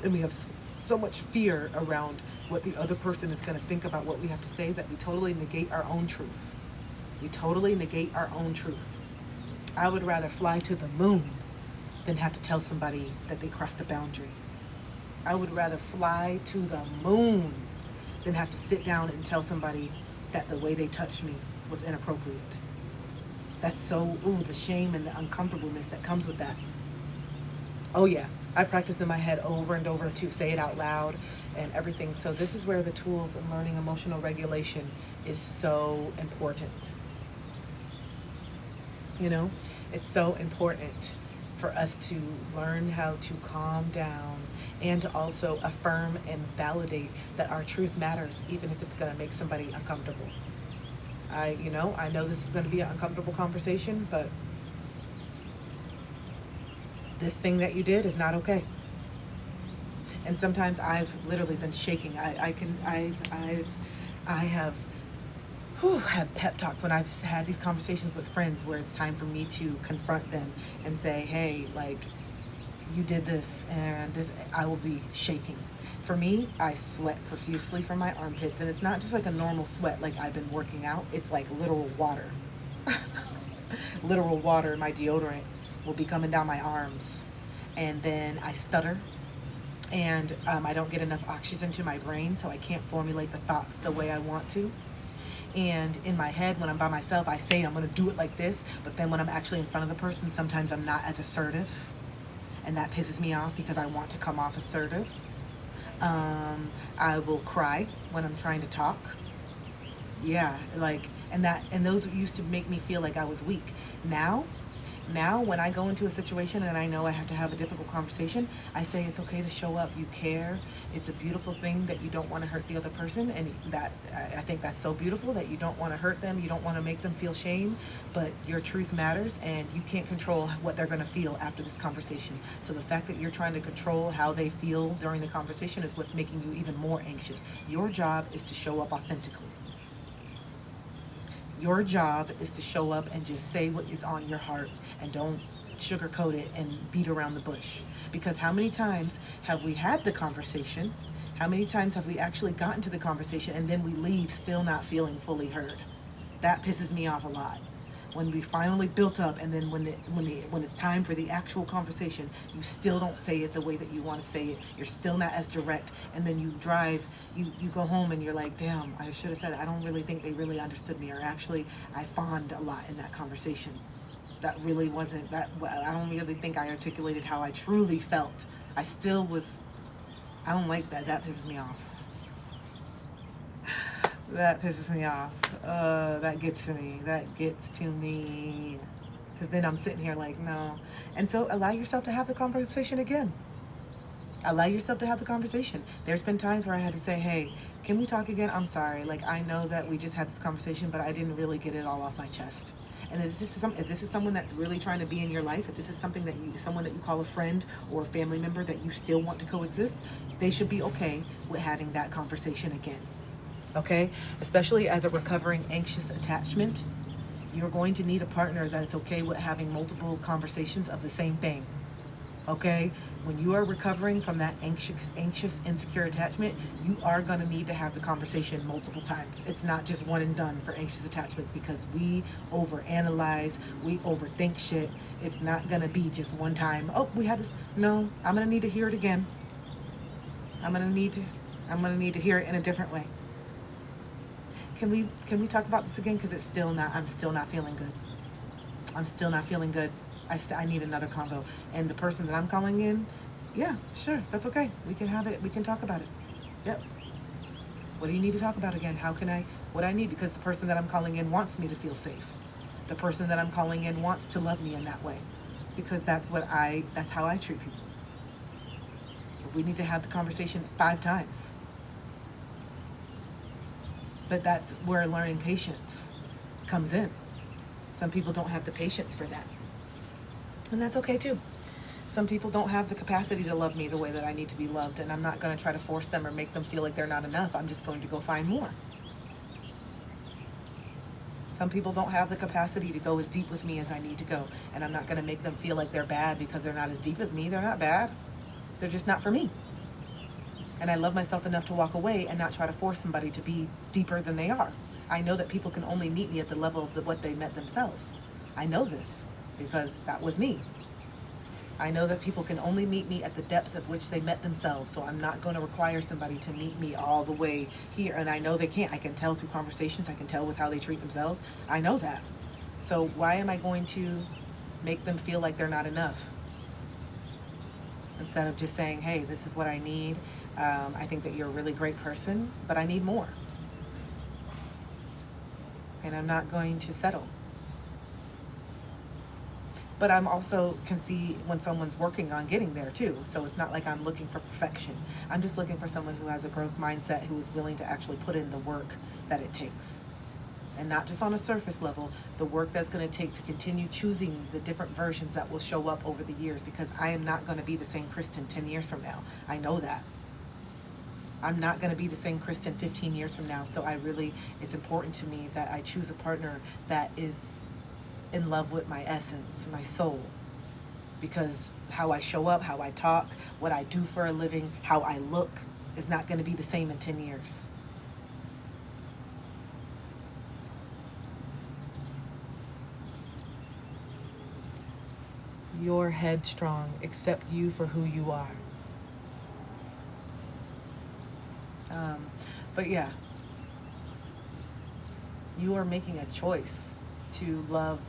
S1: and we have so much fear around what the other person is going to think about what we have to say, that we totally negate our own truth. We totally negate our own truth. I would rather fly to the moon than have to tell somebody that they crossed the boundary. I would rather fly to the moon than have to sit down and tell somebody that the way they touched me was inappropriate. That's so, the shame and the uncomfortableness that comes with that. Oh yeah, I practice in my head over and over to say it out loud and everything. So this is where the tools of learning emotional regulation is so important. You know, it's so important for us to learn how to calm down and to also affirm and validate that our truth matters, even if it's going to make somebody uncomfortable. I know this is going to be an uncomfortable conversation, but this thing that you did is not okay. And sometimes I've literally been shaking. I have had pep talks when I've had these conversations with friends where it's time for me to confront them and say, hey, like, you did this and this. I will be shaking. For me, I sweat profusely from my armpits, and it's not just like a normal sweat like I've been working out. It's like literal water. Literal water. My deodorant will be coming down my arms, and then I stutter, and I don't get enough oxygen to my brain, so I can't formulate the thoughts the way I want to. And in my head, when I'm by myself, I say I'm going to do it like this. But then when I'm actually in front of the person, sometimes I'm not as assertive. And that pisses me off because I want to come off assertive. I will cry when I'm trying to talk. Yeah, like, and those used to make me feel like I was weak. Now when I go into a situation and I know I have to have a difficult conversation, I say it's okay to show up. You care. It's a beautiful thing that you don't want to hurt the other person, and that I think that's so beautiful that you don't want to hurt them. You don't want to make them feel shame, but your truth matters, and you can't control what they're going to feel after this conversation. So the fact that you're trying to control how they feel during the conversation is what's making you even more anxious. Your job is to show up authentically. Your job is to show up and just say what is on your heart, and don't sugarcoat it and beat around the bush. Because how many times have we had the conversation? How many times have we actually gotten to the conversation and then we leave still not feeling fully heard? That pisses me off a lot. When we finally built up, and then when it's time for the actual conversation, you still don't say it the way that you want to say it. You're still not as direct, and then you go home and you're like, damn, I should have said it. I don't really think they really understood me, or actually I fawned a lot in that conversation. That really wasn't that. I don't really think I articulated how I truly felt. I don't like that. That pisses me off. That pisses me off. That gets to me. That gets to me. Because then I'm sitting here like, no. And so allow yourself to have the conversation again. Allow yourself to have the conversation. There's been times where I had to say, hey, can we talk again? I'm sorry. Like, I know that we just had this conversation, but I didn't really get it all off my chest. And if this is someone that's really trying to be in your life, if this is someone that you call a friend or a family member that you still want to coexist, they should be okay with having that conversation again. Okay? Especially as a recovering anxious attachment, you're going to need a partner that's okay with having multiple conversations of the same thing. Okay? When you are recovering from that anxious, insecure attachment, you are going to need to have the conversation multiple times. It's not just one and done for anxious attachments, because we overanalyze, we overthink shit. It's not going to be just one time. Oh, we had this. No, I'm going to need to hear it again. I'm going to need to hear it in a different way. Can we talk about this again? Because I'm still not feeling good. I'm still not feeling good. I need another convo. And the person that I'm calling in, yeah, sure, that's okay. We can have it. We can talk about it. Yep. What do you need to talk about again? What I need, because the person that I'm calling in wants me to feel safe. The person that I'm calling in wants to love me in that way, because that's how I treat people. We need to have the conversation 5 times. But that's where learning patience comes in. Some people don't have the patience for that. And that's okay too. Some people don't have the capacity to love me the way that I need to be loved, and I'm not going to try to force them or make them feel like they're not enough. I'm just going to go find more. Some people don't have the capacity to go as deep with me as I need to go, and I'm not going to make them feel like they're bad because they're not as deep as me. They're not bad. They're just not for me. And I love myself enough to walk away and not try to force somebody to be deeper than they are. I know that people can only meet me at the level of what they met themselves. I know this because that was me. I know that people can only meet me at the depth of which they met themselves. So I'm not going to require somebody to meet me all the way here. And I know they can't. I can tell through conversations. I can tell with how they treat themselves. I know that. So why am I going to make them feel like they're not enough? Instead of just saying, hey, this is what I need. I think that you're a really great person, but I need more. And I'm not going to settle. But I'm also can see when someone's working on getting there too. So it's not like I'm looking for perfection. I'm just looking for someone who has a growth mindset, who is willing to actually put in the work that it takes. And not just on a surface level, the work that's going to take to continue choosing the different versions that will show up over the years, because I am not going to be the same Kristen 10 years from now. I know that. I'm not going to be the same Kristen 15 years from now. So it's important to me that I choose a partner that is in love with my essence, my soul. Because how I show up, how I talk, what I do for a living, how I look is not going to be the same in 10 years. You're headstrong. Accept you for who you are. But yeah. You are making a choice to love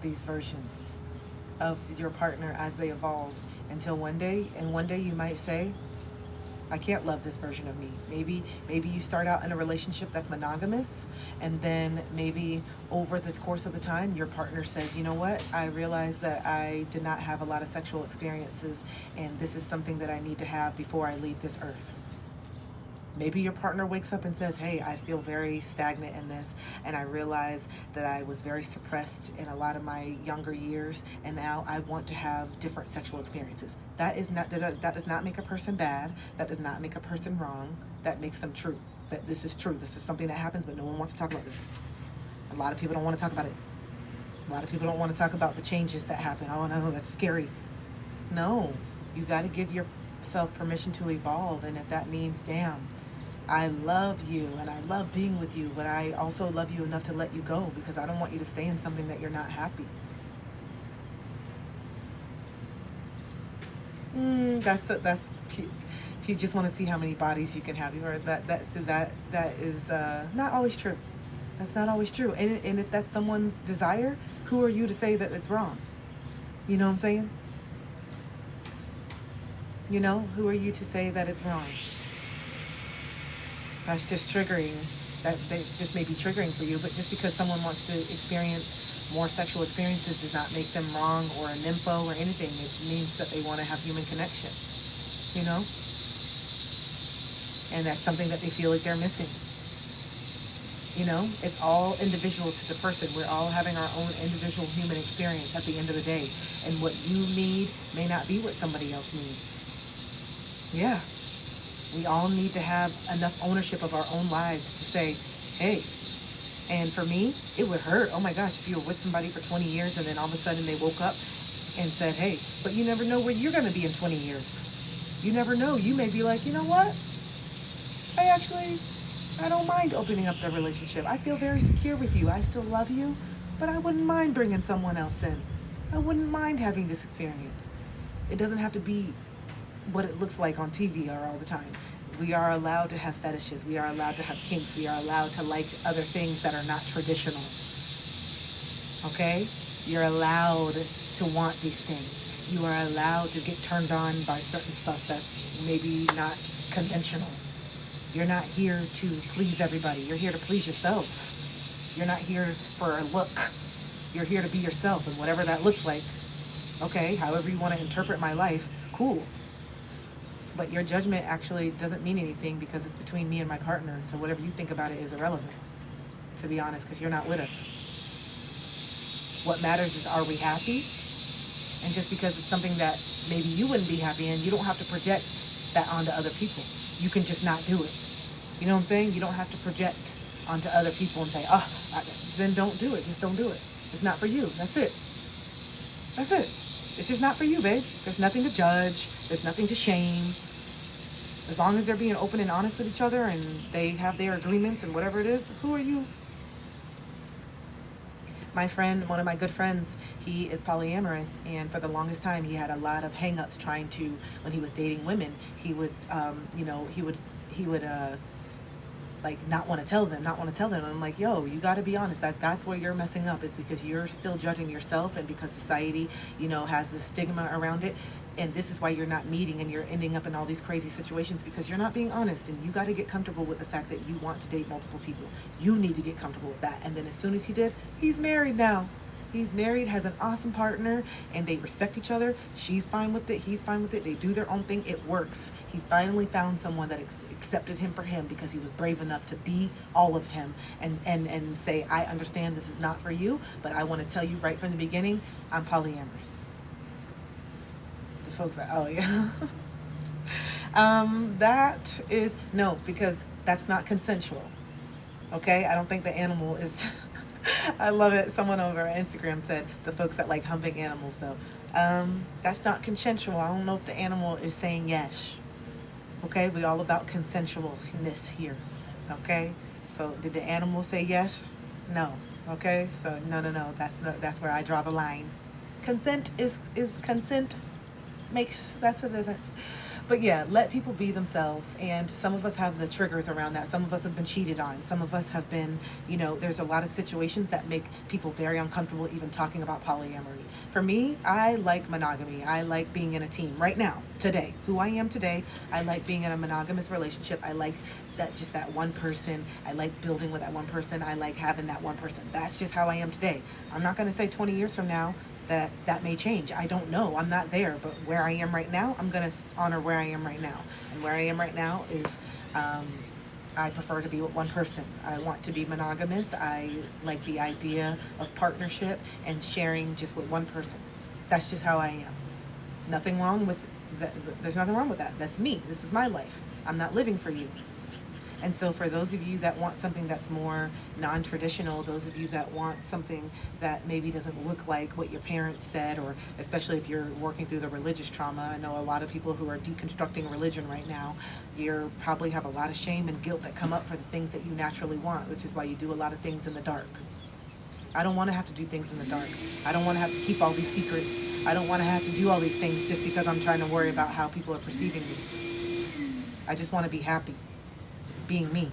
S1: these versions of your partner as they evolve until one day, and one day you might say, I can't love this version of me. Maybe you start out in a relationship that's monogamous, and then maybe over the course of the time your partner says, you know what, I realize that I did not have a lot of sexual experiences, and this is something that I need to have before I leave this earth. Maybe your partner wakes up and says, hey, I feel very stagnant in this, and I realize that I was very suppressed in a lot of my younger years, and now I want to have different sexual experiences. That does not make a person bad. That does not make a person wrong. That makes them true. That this is true. This is something that happens, but no one wants to talk about this. A lot of people don't want to talk about it. A lot of people don't want to talk about the changes that happen. Oh no, that's scary. No, you got to give yourself permission to evolve, and if that means, damn, I love you and I love being with you, but I also love you enough to let you go because I don't want you to stay in something that you're not happy. That's if you just want to see how many bodies you can have. You heard that is not always true. That's not always true. And if that's someone's desire, who are you to say that it's wrong? You know what I'm saying? You know, who are you to say that it's wrong? That's just triggering. That just may be triggering for you, but just because someone wants to experience more sexual experiences does not make them wrong or a nympho or anything. It means that they want to have human connection, you know? And that's something that they feel like they're missing. You know, it's all individual to the person. We're all having our own individual human experience at the end of the day. And what you need may not be what somebody else needs. Yeah. We all need to have enough ownership of our own lives to say, hey, and for me, it would hurt. Oh my gosh, if you were with somebody for 20 years and then all of a sudden they woke up and said, hey, but you never know where you're going to be in 20 years. You never know. You may be like, you know what? I don't mind opening up the relationship. I feel very secure with you. I still love you, but I wouldn't mind bringing someone else in. I wouldn't mind having this experience. It doesn't have to be what it looks like on TV or all the time. We are allowed to have fetishes. We are allowed to have kinks. We are allowed to like other things that are not traditional. Okay? You're allowed to want these things. You are allowed to get turned on by certain stuff that's maybe not conventional. You're not here to please everybody. You're here to please yourself. You're not here for a look. You're here to be yourself, and whatever that looks like. Okay? However you want to interpret my life, cool. But your judgment actually doesn't mean anything because it's between me and my partner. So whatever you think about it is irrelevant, to be honest, because you're not with us. What matters is, are we happy? And just because it's something that maybe you wouldn't be happy in, you don't have to project that onto other people. You can just not do it. You know what I'm saying? You don't have to project onto other people and say, then don't do it. Just don't do it. It's not for you. That's it. That's it. It's just not for you, babe. There's nothing to judge. There's nothing to shame. As long as they're being open and honest with each other and they have their agreements and whatever it is, who are you? My friend, one of my good friends, he is polyamorous, and for the longest time he had a lot of hang-ups trying to, when he was dating women, he would like not want to tell them. And I'm like, yo, you got to be honest. That's where you're messing up, is because you're still judging yourself, and because society, has this stigma around it. And this is why you're not meeting and you're ending up in all these crazy situations, because you're not being honest, and you got to get comfortable with the fact that you want to date multiple people. You need to get comfortable with that. And then as soon as he did, he's married now. He's married, has an awesome partner, and they respect each other. She's fine with it. He's fine with it. They do their own thing. It works. He finally found someone that accepted him for him, because he was brave enough to be all of him and say, I understand this is not for you, but I want to tell you right from the beginning, I'm polyamorous. The folks are, oh yeah. That is, no, because that's not consensual. Okay? I don't think the animal is... I love it. Someone over on Instagram said the folks that like humping animals, though. That's not consensual. I don't know if the animal is saying yes. Okay? We all about consensualness here. Okay? So did the animal say yes? No. Okay? So no. That's where I draw the line. Consent is consent. That's a difference. But yeah, let people be themselves. And some of us have the triggers around that. Some of us have been cheated on. Some of us have been, there's a lot of situations that make people very uncomfortable even talking about polyamory. For me, I like monogamy. I like being in a team right now, today, who I am today. I like being in a monogamous relationship. I like that one person. I like building with that one person. I like having that one person. That's just how I am today. I'm not going to say 20 years from now that may change. I don't know. I'm not there. But where I am right now, I'm going to honor where I am right now. And where I am right now is I prefer to be with one person. I want to be monogamous. I like the idea of partnership and sharing just with one person. That's just how I am. Nothing wrong with that. There's nothing wrong with that. That's me. This is my life. I'm not living for you. And so for those of you that want something that's more non-traditional, those of you that want something that maybe doesn't look like what your parents said, or especially if you're working through the religious trauma, I know a lot of people who are deconstructing religion right now, you probably have a lot of shame and guilt that come up for the things that you naturally want, which is why you do a lot of things in the dark. I don't want to have to do things in the dark. I don't want to have to keep all these secrets. I don't want to have to do all these things just because I'm trying to worry about how people are perceiving me. I just want to be happy being me.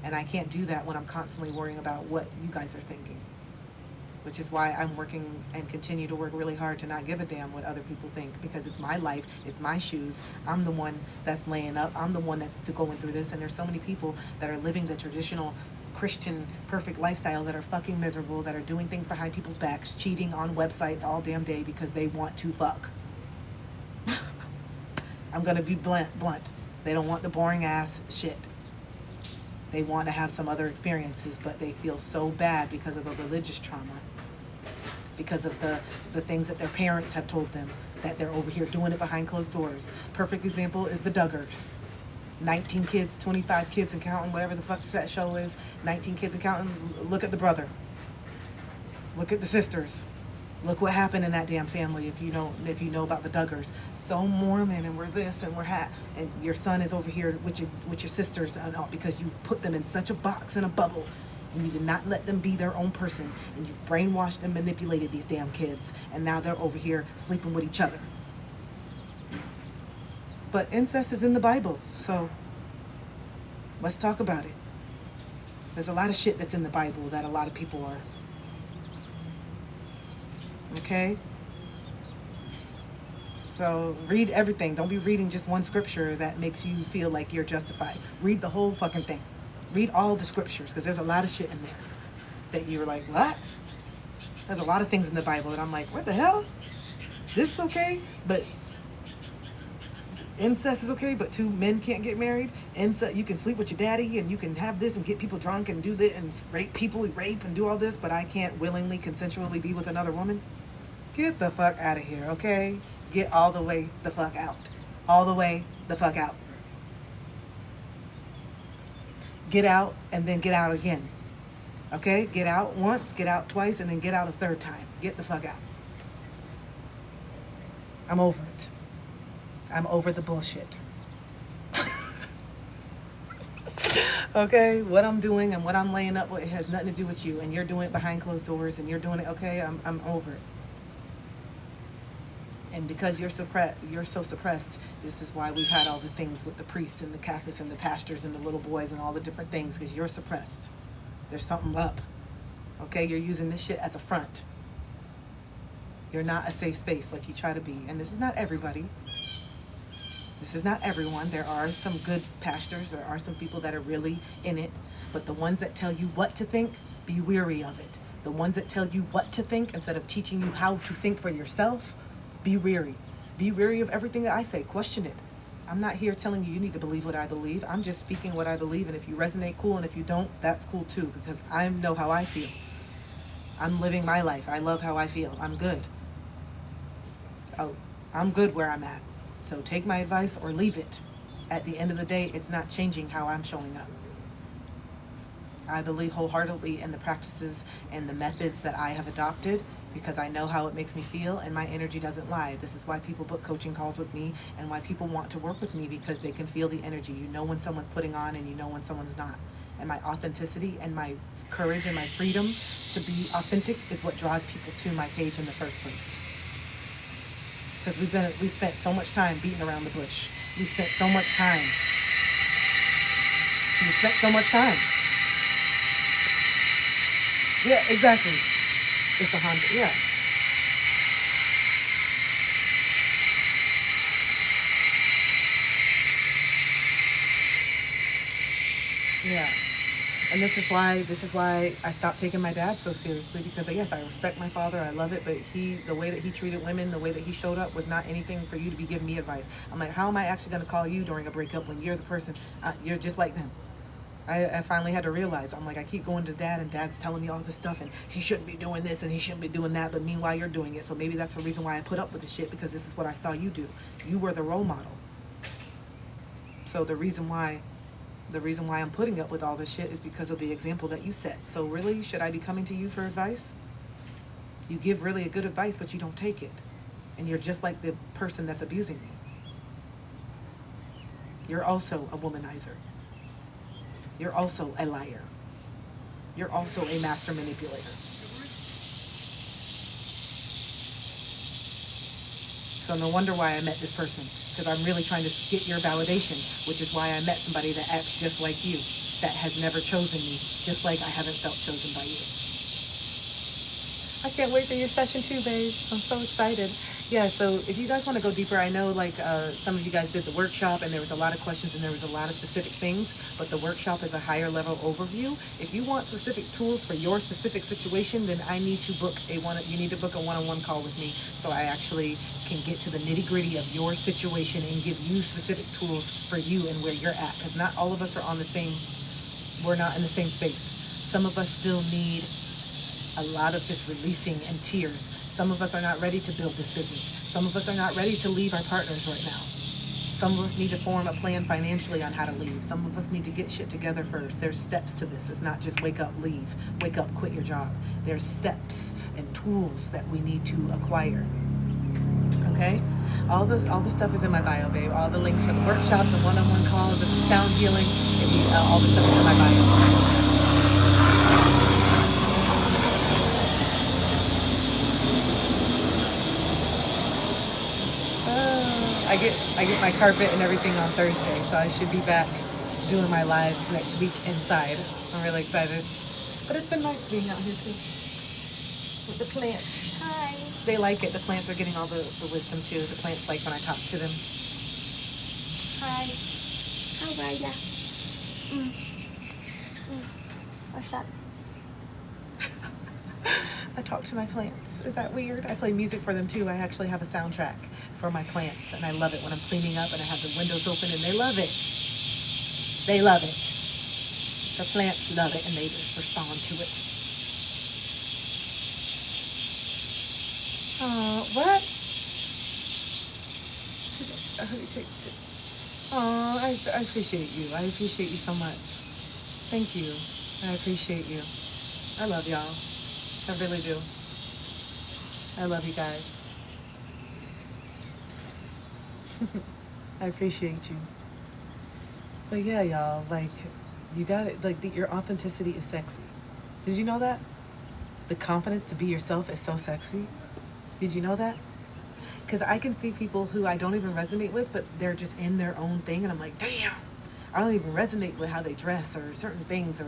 S1: And I can't do that when I'm constantly worrying about what you guys are thinking. Which is why I'm working and continue to work really hard to not give a damn what other people think, because it's my life, it's my shoes. I'm the one that's laying up. I'm the one that's going through this. And there's so many people that are living the traditional Christian perfect lifestyle that are fucking miserable, that are doing things behind people's backs, cheating on websites all damn day because they want to fuck. I'm gonna be blunt. They don't want the boring ass shit. They want to have some other experiences, but they feel so bad because of the religious trauma, because of the things that their parents have told them, that they're over here doing it behind closed doors. Perfect example is the Duggars. 19 kids, 25 kids and counting, whatever the fuck that show is. 19 kids and counting. Look at the brother. Look at the sisters. Look what happened in that damn family if you know about the Duggars. So Mormon, and we're this and we're that, and your son is over here with your sisters and all, because you've put them in such a box and a bubble, and you did not let them be their own person, and you've brainwashed and manipulated these damn kids, and now they're over here sleeping with each other. But incest is in the Bible, so let's talk about it. There's a lot of shit that's in the Bible that a lot of people are. Okay? So read everything. Don't be reading just one scripture that makes you feel like you're justified. Read the whole fucking thing. Read all the scriptures, because there's a lot of shit in there that you're like, what? There's a lot of things in the Bible that I'm like, what the hell? This is okay, but incest is okay, but two men can't get married. Incest, you can sleep with your daddy, and you can have this and get people drunk and do this and rape and do all this, but I can't willingly, consensually be with another woman. Get the fuck out of here, okay? Get all the way the fuck out. All the way the fuck out. Get out and then get out again. Okay? Get out once, get out twice, and then get out a third time. Get the fuck out. I'm over it. I'm over the bullshit. Okay? What I'm doing and what I'm laying up with, it has nothing to do with you, and you're doing it behind closed doors, and you're doing it, okay? I'm over it. And because you're so suppressed, this is why we've had all the things with the priests and the Catholics and the pastors and the little boys and all the different things, because you're suppressed. There's something up. Okay? You're using this shit as a front. You're not a safe space like you try to be. And this is not everybody. This is not everyone. There are some good pastors. There are some people that are really in it. But the ones that tell you what to think, be weary of it. The ones that tell you what to think instead of teaching you how to think for yourself, be weary. Be weary of everything that I say. Question it. I'm not here telling you need to believe what I believe. I'm just speaking what I believe. And if you resonate, cool. And if you don't, that's cool too. Because I know how I feel. I'm living my life. I love how I feel. I'm good. I'm good where I'm at. So take my advice or leave it. At the end of the day, it's not changing how I'm showing up. I believe wholeheartedly in the practices and the methods that I have adopted, because I know how it makes me feel, and my energy doesn't lie. This is why people book coaching calls with me, and why people want to work with me, because they can feel the energy. You know when someone's putting on, and you know when someone's not. And my authenticity and my courage and my freedom to be authentic is what draws people to my page in the first place. Because we spent so much time beating around the bush. We spent so much time. We spent so much time. Yeah, exactly. It's a Honda. Yeah. Yeah. And this is why I stopped taking my dad so seriously, because yes, I respect my father, I love it, but the way that he treated women, the way that he showed up was not anything for you to be giving me advice. I'm like, how am I actually going to call you during a breakup when you're the person, you're just like them? I finally had to realize, I'm like, I keep going to dad and dad's telling me all this stuff and he shouldn't be doing this and he shouldn't be doing that, but meanwhile you're doing it. So maybe that's the reason why I put up with the shit, because this is what I saw you do. You were the role model. So the reason why I'm putting up with all this shit is because of the example that you set. So really, should I be coming to you for advice? You give really a good advice, but you don't take it. And you're just like the person that's abusing me. You're also a womanizer. You're also a liar. You're also a master manipulator. So no wonder why I met this person, because I'm really trying to get your validation, which is why I met somebody that acts just like you, that has never chosen me, just like I haven't felt chosen by you. I can't wait for your session too, babe. I'm so excited. Yeah, so if you guys want to go deeper, I know some of you guys did the workshop and there was a lot of questions and there was a lot of specific things, but the workshop is a higher level overview. If you want specific tools for your specific situation, then you need to book a one-on-one call with me, so I actually can get to the nitty-gritty of your situation and give you specific tools for you and where you're at, because not all of us are we're not in the same space. Some of us still need a lot of just releasing and tears. Some of us are not ready to build this business. Some of us are not ready to leave our partners right now. Some of us need to form a plan financially on how to leave. Some of us need to get shit together first. There's steps to this. It's not just wake up, leave. Wake up, quit your job. There's steps and tools that we need to acquire. Okay? All the stuff is in my bio, babe. All the links for the workshops and one-on-one calls and sound healing. All the stuff is in my bio. I get my carpet and everything on Thursday, so I should be back doing my lives next week inside. I'm really excited. But it's been nice being out here too. With the plants. Hi. They like it. The plants are getting all the wisdom too. The plants like when I talk to them.
S2: Hi. How are ya? What's up?
S1: I talk to my plants. Is that weird? I play music for them too. I actually have a soundtrack for my plants, and I love it when I'm cleaning up and I have the windows open, and they love it. They love it. The plants love it, and they respond to it. What? Oh, I appreciate you. I appreciate you so much. Thank you. I appreciate you. I love y'all. I really do. I love you guys. I appreciate you. But yeah, y'all, you got it. Your authenticity is sexy. Did you know that? The confidence to be yourself is so sexy. Did you know that? Because I can see people who I don't even resonate with, but they're just in their own thing, and I'm like, damn. I don't even resonate with how they dress or certain things,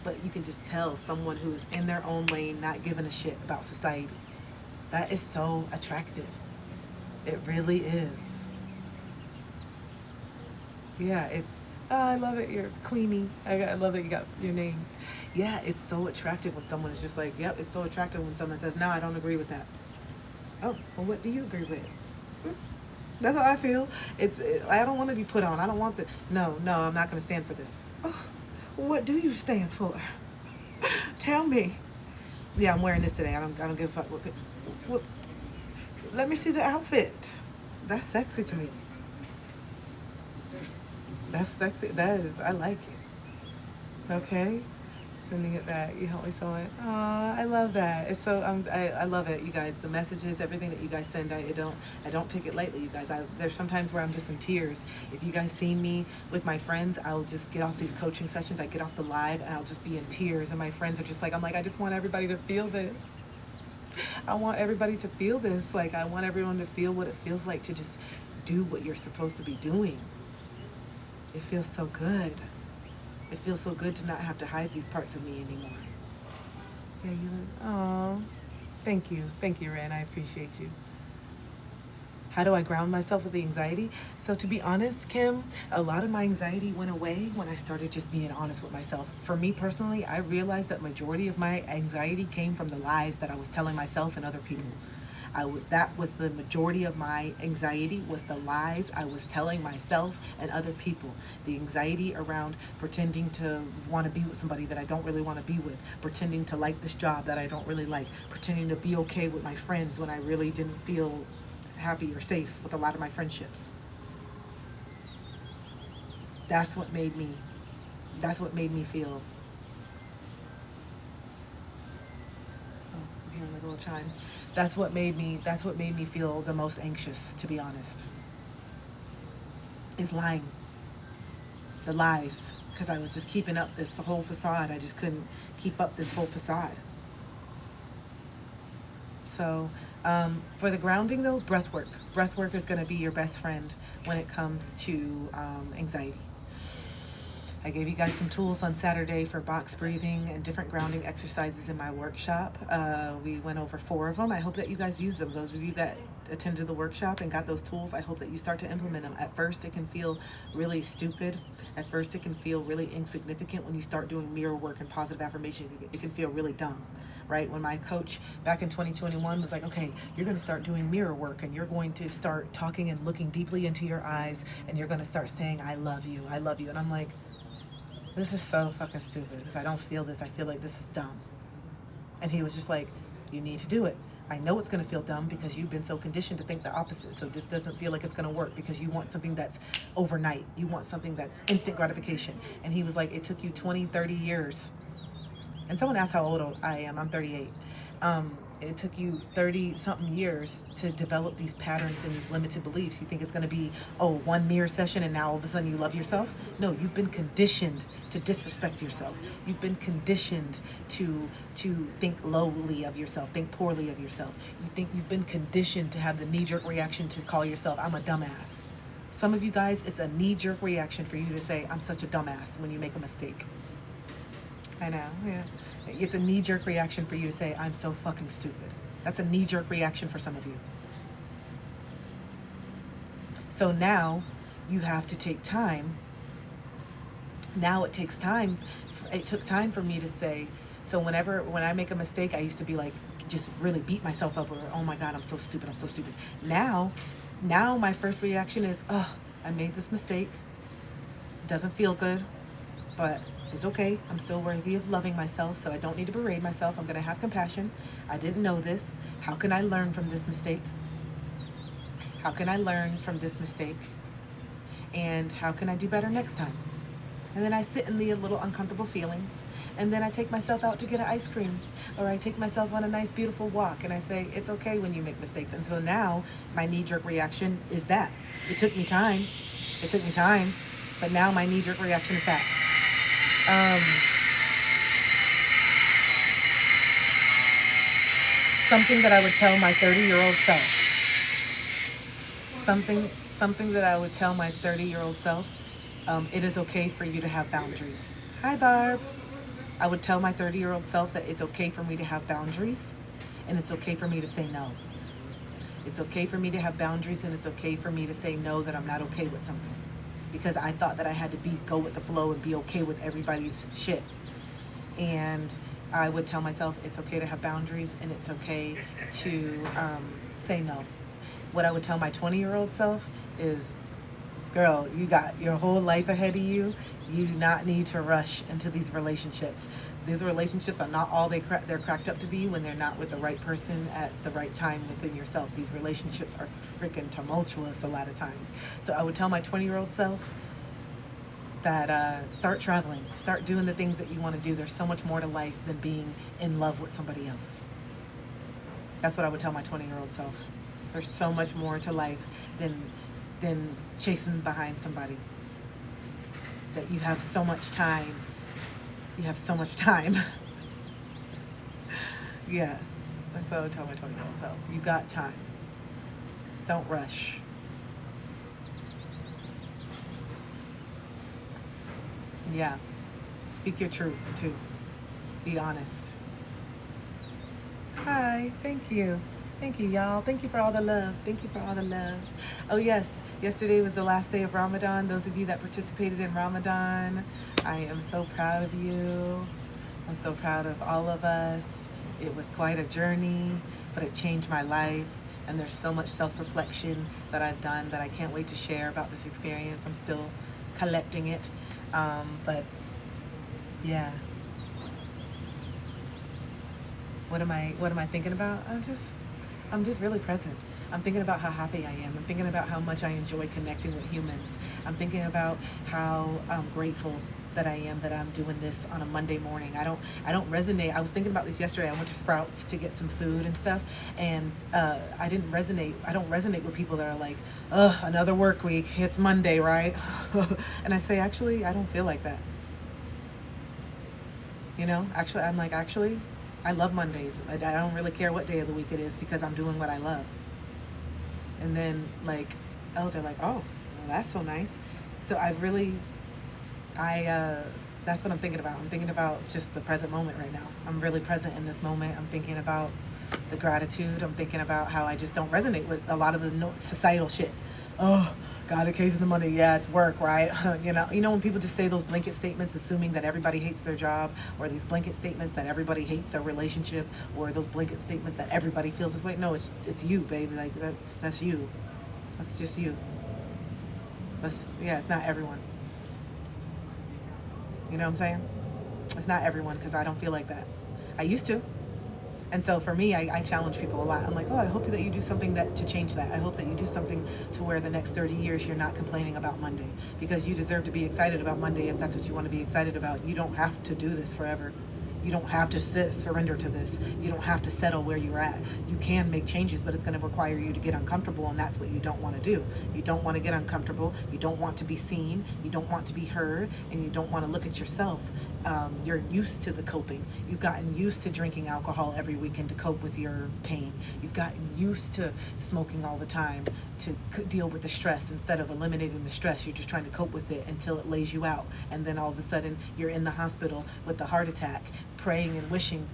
S1: but you can just tell someone who is in their own lane, not giving a shit about society. That is so attractive. It really is. Yeah, I love it. You're Queenie. I love that you got your names. Yeah, it's so attractive when someone is just like, yep, it's so attractive when someone says, no, I don't agree with that. Oh, well, what do you agree with? That's how I feel. I don't want to be put on. I don't want no, I'm not going to stand for this. Oh, what do you stand for? Tell me. Yeah, I'm wearing this today. I don't give a fuck. What, let me see the outfit. That's sexy to me. That's sexy. I like it. Okay? Sending it back. You helped me so much. Aw, I love that. It's so I love it, you guys. The messages, everything that you guys send, I don't take it lightly, you guys. There's sometimes where I'm just in tears. If you guys see me with my friends, I'll just get off these coaching sessions. I get off the live and I'll just be in tears, and my friends are just like, I just want everybody to feel this. I want everybody to feel this. I want everyone to feel what it feels like to just do what you're supposed to be doing. It feels so good. It feels so good to not have to hide these parts of me anymore. Yeah, you look, oh, thank you, Ren, I appreciate you. How do I ground myself with the anxiety? So to be honest, Kim, a lot of my anxiety went away when I started just being honest with myself. For me personally, I realized that majority of my anxiety came from the lies that I was telling myself and other people. That was the majority of my anxiety, was the lies I was telling myself and other people. The anxiety around pretending to want to be with somebody that I don't really want to be with, pretending to like this job that I don't really like, pretending to be okay with my friends when I really didn't feel happy or safe with a lot of my friendships. That's what made me feel. Oh, I'm hearing a little chime. That's what made me feel the most anxious, to be honest. Is lying. The lies. Because I was just keeping up this whole facade. I just couldn't keep up this whole facade. So for the grounding though, breath work. Breath work is going to be your best friend when it comes to anxiety. I gave you guys some tools on Saturday for box breathing and different grounding exercises in my workshop. We went over 4 of them. I hope that you guys use them. Those of you that attended the workshop and got those tools, I hope that you start to implement them. At first, it can feel really stupid. At first, it can feel really insignificant when you start doing mirror work and positive affirmation. It can feel really dumb, right? When my coach back in 2021 was like, okay, you're going to start doing mirror work and you're going to start talking and looking deeply into your eyes and you're going to start saying, I love you, I love you. And I'm like, this is so fucking stupid because I don't feel this. I feel like this is dumb. And he was just like, you need to do it. I know it's going to feel dumb because you've been so conditioned to think the opposite. So this doesn't feel like it's going to work because you want something that's overnight. You want something that's instant gratification. And he was like, it took you 20, 30 years. And someone asked how old I am. I'm 38. It took you 30 something years to develop these patterns and these limited beliefs. You think it's going to be, oh, one mirror session and now all of a sudden you love yourself? No, you've been conditioned to disrespect yourself. You've been conditioned to think lowly of yourself, think poorly of yourself. You've been conditioned to have the knee-jerk reaction to call yourself, I'm a dumbass. Some of you guys, it's a knee-jerk reaction for you to say, I'm such a dumbass when you make a mistake. I know, yeah. It's a knee-jerk reaction for you to say, I'm so fucking stupid. That's a knee-jerk reaction for some of you. So now you have to take time. Now it takes time. It took time for me to say, so when I make a mistake, I used to be like, just really beat myself up over, oh my God, I'm so stupid, I'm so stupid. Now my first reaction is, oh, I made this mistake. Doesn't feel good, but it's okay. I'm still worthy of loving myself, so I don't need to berate myself. I'm going to have compassion. I didn't know this. How can I learn from this mistake? How can I learn from this mistake? And how can I do better next time? And then I sit in the little uncomfortable feelings, and then I take myself out to get an ice cream, or I take myself on a nice, beautiful walk, and I say, it's okay when you make mistakes. And so now my knee-jerk reaction is that. It took me time, but now my knee-jerk reaction is that. Something that I would tell my 30-year-old self. Something that I would tell my 30-year-old self. It is okay for you to have boundaries. Hi, Barb. I would tell my 30-year-old self that it's okay for me to have boundaries, and it's okay for me to say no. It's okay for me to have boundaries, and it's okay for me to say no, that I'm not okay with something. Because I thought that I had to go with the flow and be okay with everybody's shit. And I would tell myself it's okay to have boundaries and it's okay to say no. What I would tell my 20-year-old self is, girl, you got your whole life ahead of you. You do not need to rush into these relationships. These relationships are not all they're cracked up to be when they're not with the right person at the right time within yourself. These relationships are freaking tumultuous a lot of times. So I would tell my 20-year-old self that start traveling, start doing the things that you want to do. There's so much more to life than being in love with somebody else. That's what I would tell my 20-year-old self. There's so much more to life than chasing behind somebody. That you have so much time. You have so much time. Yeah, that's what I would tell my 20-year-old self. You got time. Don't rush. Yeah. Speak your truth too. Be honest. Hi. Thank you. Thank you, y'all. Thank you for all the love. Thank you for all the love. Oh, yes. Yesterday was the last day of Ramadan. Those of you that participated in Ramadan, I am so proud of you. I'm so proud of all of us. It was quite a journey, but it changed my life. And there's so much self-reflection that I've done that I can't wait to share about this experience. I'm still collecting it. But yeah, what am I thinking about? I'm just really present. I'm thinking about how happy I am. I'm thinking about how much I enjoy connecting with humans. I'm thinking about how grateful that I am that I'm doing this on a Monday morning. I don't resonate. I was thinking about this yesterday. I went to Sprouts to get some food and stuff, and I didn't resonate. I don't resonate with people that are like, ugh, another work week. It's Monday, right? And I say, actually, I don't feel like that. Actually, I'm like, actually, I love Mondays. I don't really care what day of the week it is because I'm doing what I love. And then, like, oh, they're like, oh, well, that's so nice. So that's what I'm thinking about. I'm thinking about just the present moment right now. I'm really present in this moment. I'm thinking about the gratitude. I'm thinking about how I just don't resonate with a lot of the societal shit. Oh, got a case of the money. Yeah, it's work, right? When people just say those blanket statements, assuming that everybody hates their job, or these blanket statements that everybody hates their relationship, or those blanket statements that everybody feels this way. No, it's you, baby. Like that's you. That's just you. It's not everyone. You know what I'm saying? It's not everyone because I don't feel like that. I used to. And so for me, I challenge people a lot. I'm like, oh, I hope that you do something to change that. I hope that you do something to where the next 30 years you're not complaining about Monday, because you deserve to be excited about Monday if that's what you want to be excited about. You don't have to do this forever. You don't have to surrender to this. You don't have to settle where you're at. You can make changes, but it's going to require you to get uncomfortable, and that's what you don't want to do. You don't want to get uncomfortable. You don't want to be seen. You don't want to be heard, and you don't want to look at yourself. You're used to the coping. You've gotten used to drinking alcohol every weekend to cope with your pain. You've gotten used to smoking all the time to deal with the stress. Instead of eliminating the stress, you're just trying to cope with it until it lays you out. And then all of a sudden, you're in the hospital with a heart attack, praying and wishing,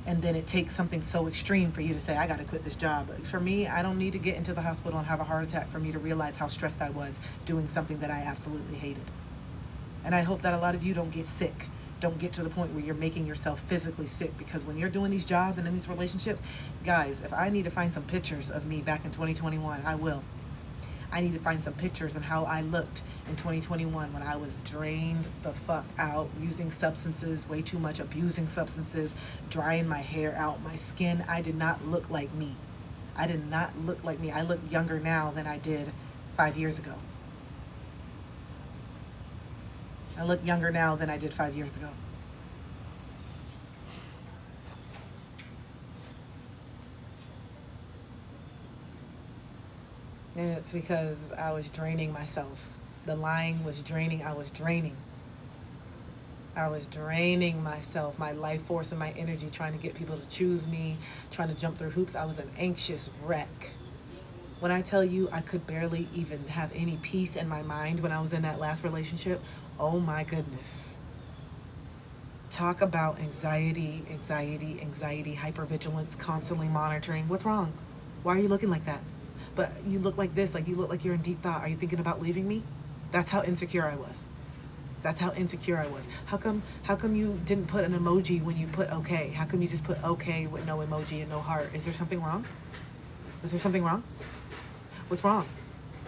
S1: and then it takes something so extreme for you to say, I got to quit this job. For me, I don't need to get into the hospital and have a heart attack for me to realize how stressed I was doing something that I absolutely hated. And I hope that a lot of you don't get sick. Don't get to the point where you're making yourself physically sick, because when you're doing these jobs and in these relationships, guys, if I need to find some pictures of me back in 2021, I will. I need to find some pictures of how I looked in 2021 when I was drained the fuck out, using substances, way too much, abusing substances, drying my hair out, my skin. I did not look like me. I did not look like me. I look younger now than I did 5 years ago. I look younger now than I did 5 years ago. And it's because I was draining myself. The lying was draining. I was draining myself, my life force and my energy, trying to get people to choose me, trying to jump through hoops. I was an anxious wreck. When I tell you I could barely even have any peace in my mind when I was in that last relationship, oh my goodness. Talk about anxiety, hypervigilance, constantly monitoring. What's wrong? Why are you looking like that? But you look like this, like you look like you're in deep thought. Are you thinking about leaving me? That's how insecure I was. How come you didn't put an emoji when you put okay? How come you just put okay with no emoji and no heart? Is there something wrong? What's wrong?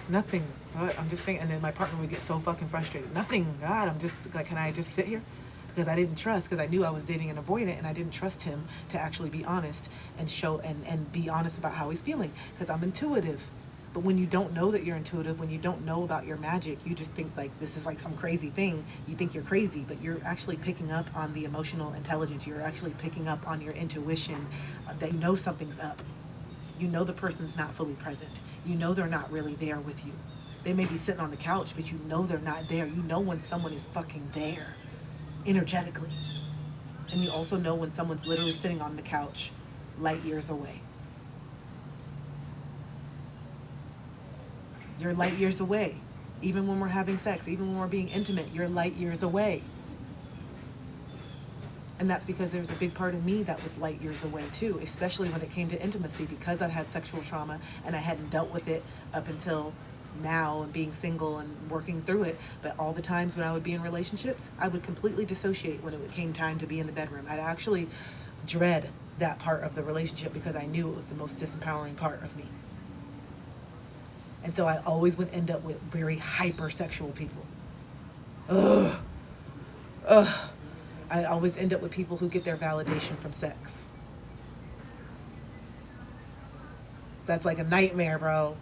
S1: Nothing. God, I'm just thinking, and then my partner would get so fucking frustrated. Nothing. God, I'm just like, can I just sit here? Because I didn't trust, because I knew I was dating an avoidant, and I didn't trust him to actually be honest and show and be honest about how he's feeling, because I'm intuitive. But when you don't know that you're intuitive, when you don't know about your magic, you just think like this is like some crazy thing. You think you're crazy, but you're actually picking up on the emotional intelligence. You're actually picking up on your intuition that you know something's up. You know the person's not fully present. You know they're not really there with you. They may be sitting on the couch, but you know they're not there. You know when someone is fucking there, energetically. And you also know when someone's literally sitting on the couch, light years away. You're light years away. Even when we're having sex, even when we're being intimate, you're light years away. And that's because there's a big part of me that was light years away too, especially when it came to intimacy, because I've had sexual trauma and I hadn't dealt with it up until now and being single and working through it. But all the times when I would be in relationships, I would completely dissociate when it came time to be in the bedroom. I'd actually dread that part of the relationship because I knew it was the most disempowering part of me. And so I always would end up with very hypersexual people. Ugh. Ugh. I always end up with people who get their validation from sex. That's like a nightmare, bro.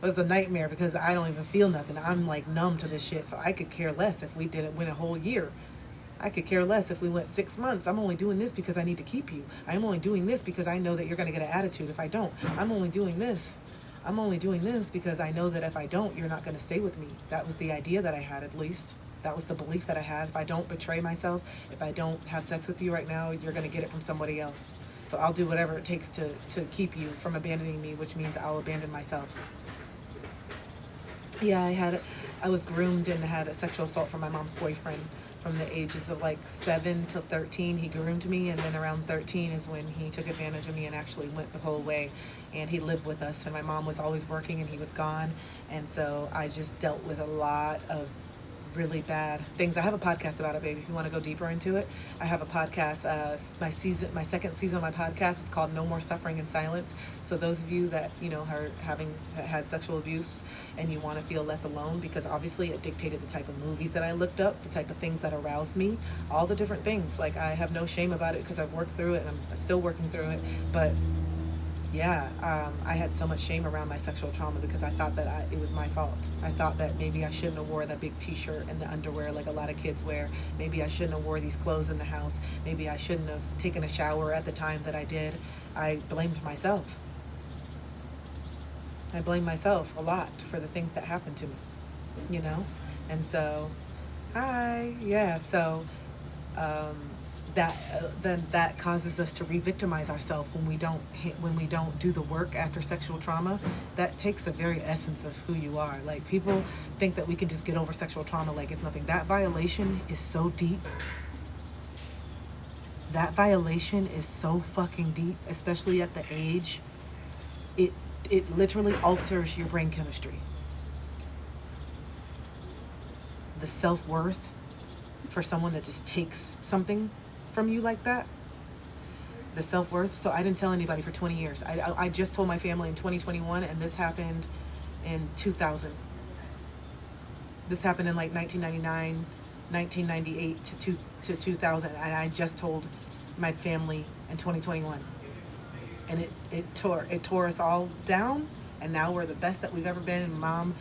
S1: It's a nightmare because I don't even feel nothing. I'm like numb to this shit. So I could care less if we didn't win a whole year. I could care less if we went 6 months. I'm only doing this because I need to keep you. I'm only doing this because I know that you're going to get an attitude if I don't. I'm only doing this because I know that if I don't, you're not going to stay with me. That was the idea that I had, at least. That was the belief that I had. If I don't betray myself, if I don't have sex with you right now, you're going to get it from somebody else. So I'll do whatever it takes to keep you from abandoning me, which means I'll abandon myself. Yeah, I was groomed and had a sexual assault from my mom's boyfriend from the ages of like 7 to 13. He groomed me, and then around 13 is when he took advantage of me and actually went the whole way. And he lived with us, and my mom was always working and he was gone. And so I just dealt with a lot of really bad things. I have a podcast about it, baby. If you want to go deeper into it, I have a podcast. My second season of my podcast is called No More Suffering in Silence. So those of you that, you know, are had sexual abuse and you want to feel less alone, because obviously it dictated the type of movies that I looked up, the type of things that aroused me, all the different things. Like, I have no shame about it because I've worked through it and I'm still working through it. But yeah, I had so much shame around my sexual trauma because I thought that it was my fault. I thought that maybe I shouldn't have wore that big t-shirt and the underwear like a lot of kids wear. Maybe I shouldn't have wore these clothes in the house. Maybe I shouldn't have taken a shower at the time that I did. I blamed myself. I blamed myself a lot for the things that happened to me, you know? And so, that causes us to re-victimize ourselves when we don't do the work after sexual trauma. That takes the very essence of who you are. Like, people think that we can just get over sexual trauma like it's nothing. That violation is so deep. That violation is so fucking deep, especially at the age. It literally alters your brain chemistry. The self-worth for someone that just takes something from you like that, the self-worth. So I didn't tell anybody for 20 years. I just told my family in 2021, and this happened in 2000. This happened in like 1999, 1998 to 2000, and I just told my family in 2021. And it tore us all down, and now we're the best that we've ever been. Mom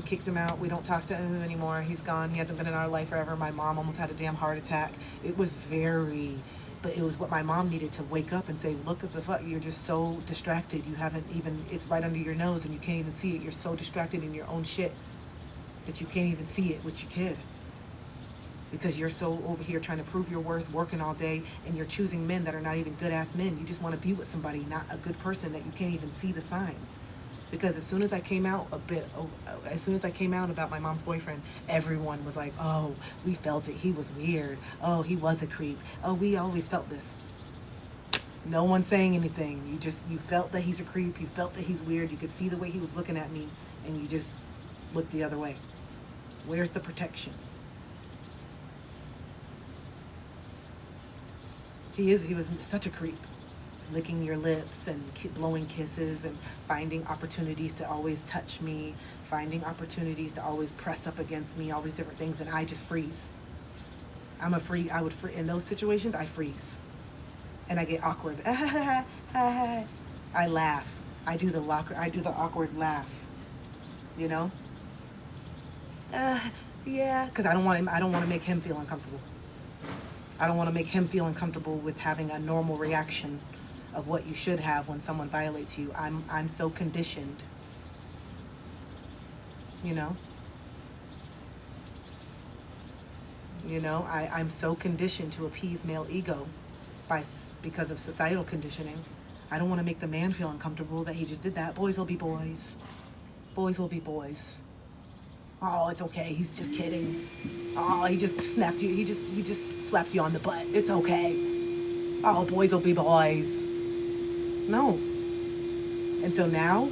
S1: kicked him out. We don't talk to him anymore. He's gone. He hasn't been in our life forever. My mom almost had a damn heart attack. It was but it was what my mom needed to wake up and say, look at the fuck, you're just so distracted. You haven't even, it's right under your nose and you can't even see it. You're so distracted in your own shit that you can't even see it with your kid. Because you're so over here trying to prove your worth, working all day, and you're choosing men that are not even good-ass men. You just want to be with somebody, not a good person that you can't even see the signs. Because as soon as I came out about my mom's boyfriend, everyone was like, oh, we felt it. He was weird. Oh, he was a creep. Oh, we always felt this. No one saying anything. You felt that he's a creep. You felt that he's weird. You could see the way he was looking at me, and you just looked the other way. Where's the protection? He was such a creep, licking your lips and blowing kisses and finding opportunities to always touch me, finding opportunities to always press up against me, all these different things, and I just freeze. I would freeze. In those situations, I freeze. And I get awkward. I laugh. I do the awkward laugh. You know? Yeah, because I don't want to make him feel uncomfortable. I don't want to make him feel uncomfortable with having a normal reaction of what you should have when someone violates you. I'm so conditioned, you know? I'm so conditioned to appease male ego because of societal conditioning. I don't want to make the man feel uncomfortable that he just did that. Boys will be boys. Boys will be boys. Oh, it's okay. He's just kidding. Oh, he just snapped you. He just slapped you on the butt. It's okay. Oh, boys will be boys. No. And so now,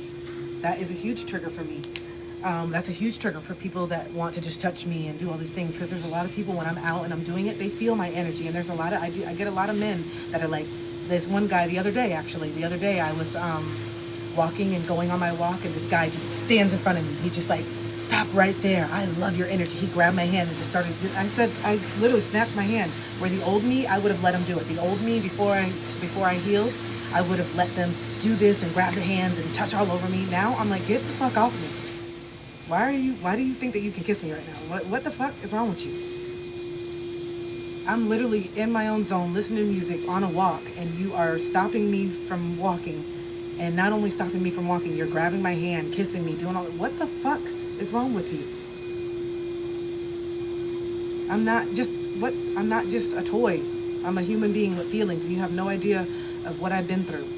S1: that is a huge trigger for me. That's a huge trigger for people that want to just touch me and do all these things, because there's a lot of people when I'm out and I'm doing it, they feel my energy. And there's a lot of I get a lot of men that are like, this one guy the other day I was walking and going on my walk, and this guy just stands in front of me. He just like, stop right there. I love your energy. He grabbed my hand and just started. I literally snatched my hand. Where the old me, I would have let him do it. The old me, before I healed, I would have let them do this and grab the hands and touch all over me. Now I'm like, get the fuck off me. Why do you think that you can kiss me right now? What the fuck is wrong with you? I'm literally in my own zone, listening to music on a walk, and you are stopping me from walking. And not only stopping me from walking, you're grabbing my hand, kissing me, doing all that. What the fuck is wrong with you? I'm not just a toy. I'm a human being with feelings, and you have no idea of what I've been through.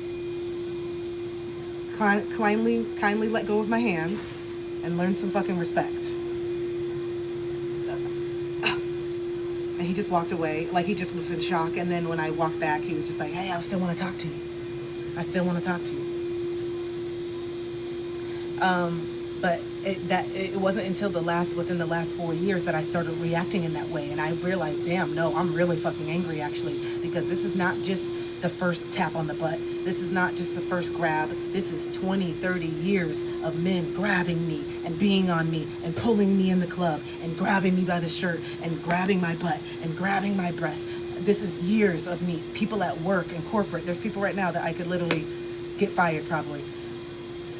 S1: Kindly let go of my hand and learn some fucking respect. And he just walked away, like he just was in shock. And then when I walked back, he was just like, hey, I still want to talk to you. I still want to talk to you. But it wasn't until within the last 4 years that I started reacting in that way. And I realized, damn, no, I'm really fucking angry, actually, because this is not just the first tap on the butt. This is not just the first grab. This is 20, 30 years of men grabbing me and being on me and pulling me in the club and grabbing me by the shirt and grabbing my butt and grabbing my breast. This is years of me. People at work and corporate. There's people right now that I could literally get fired probably.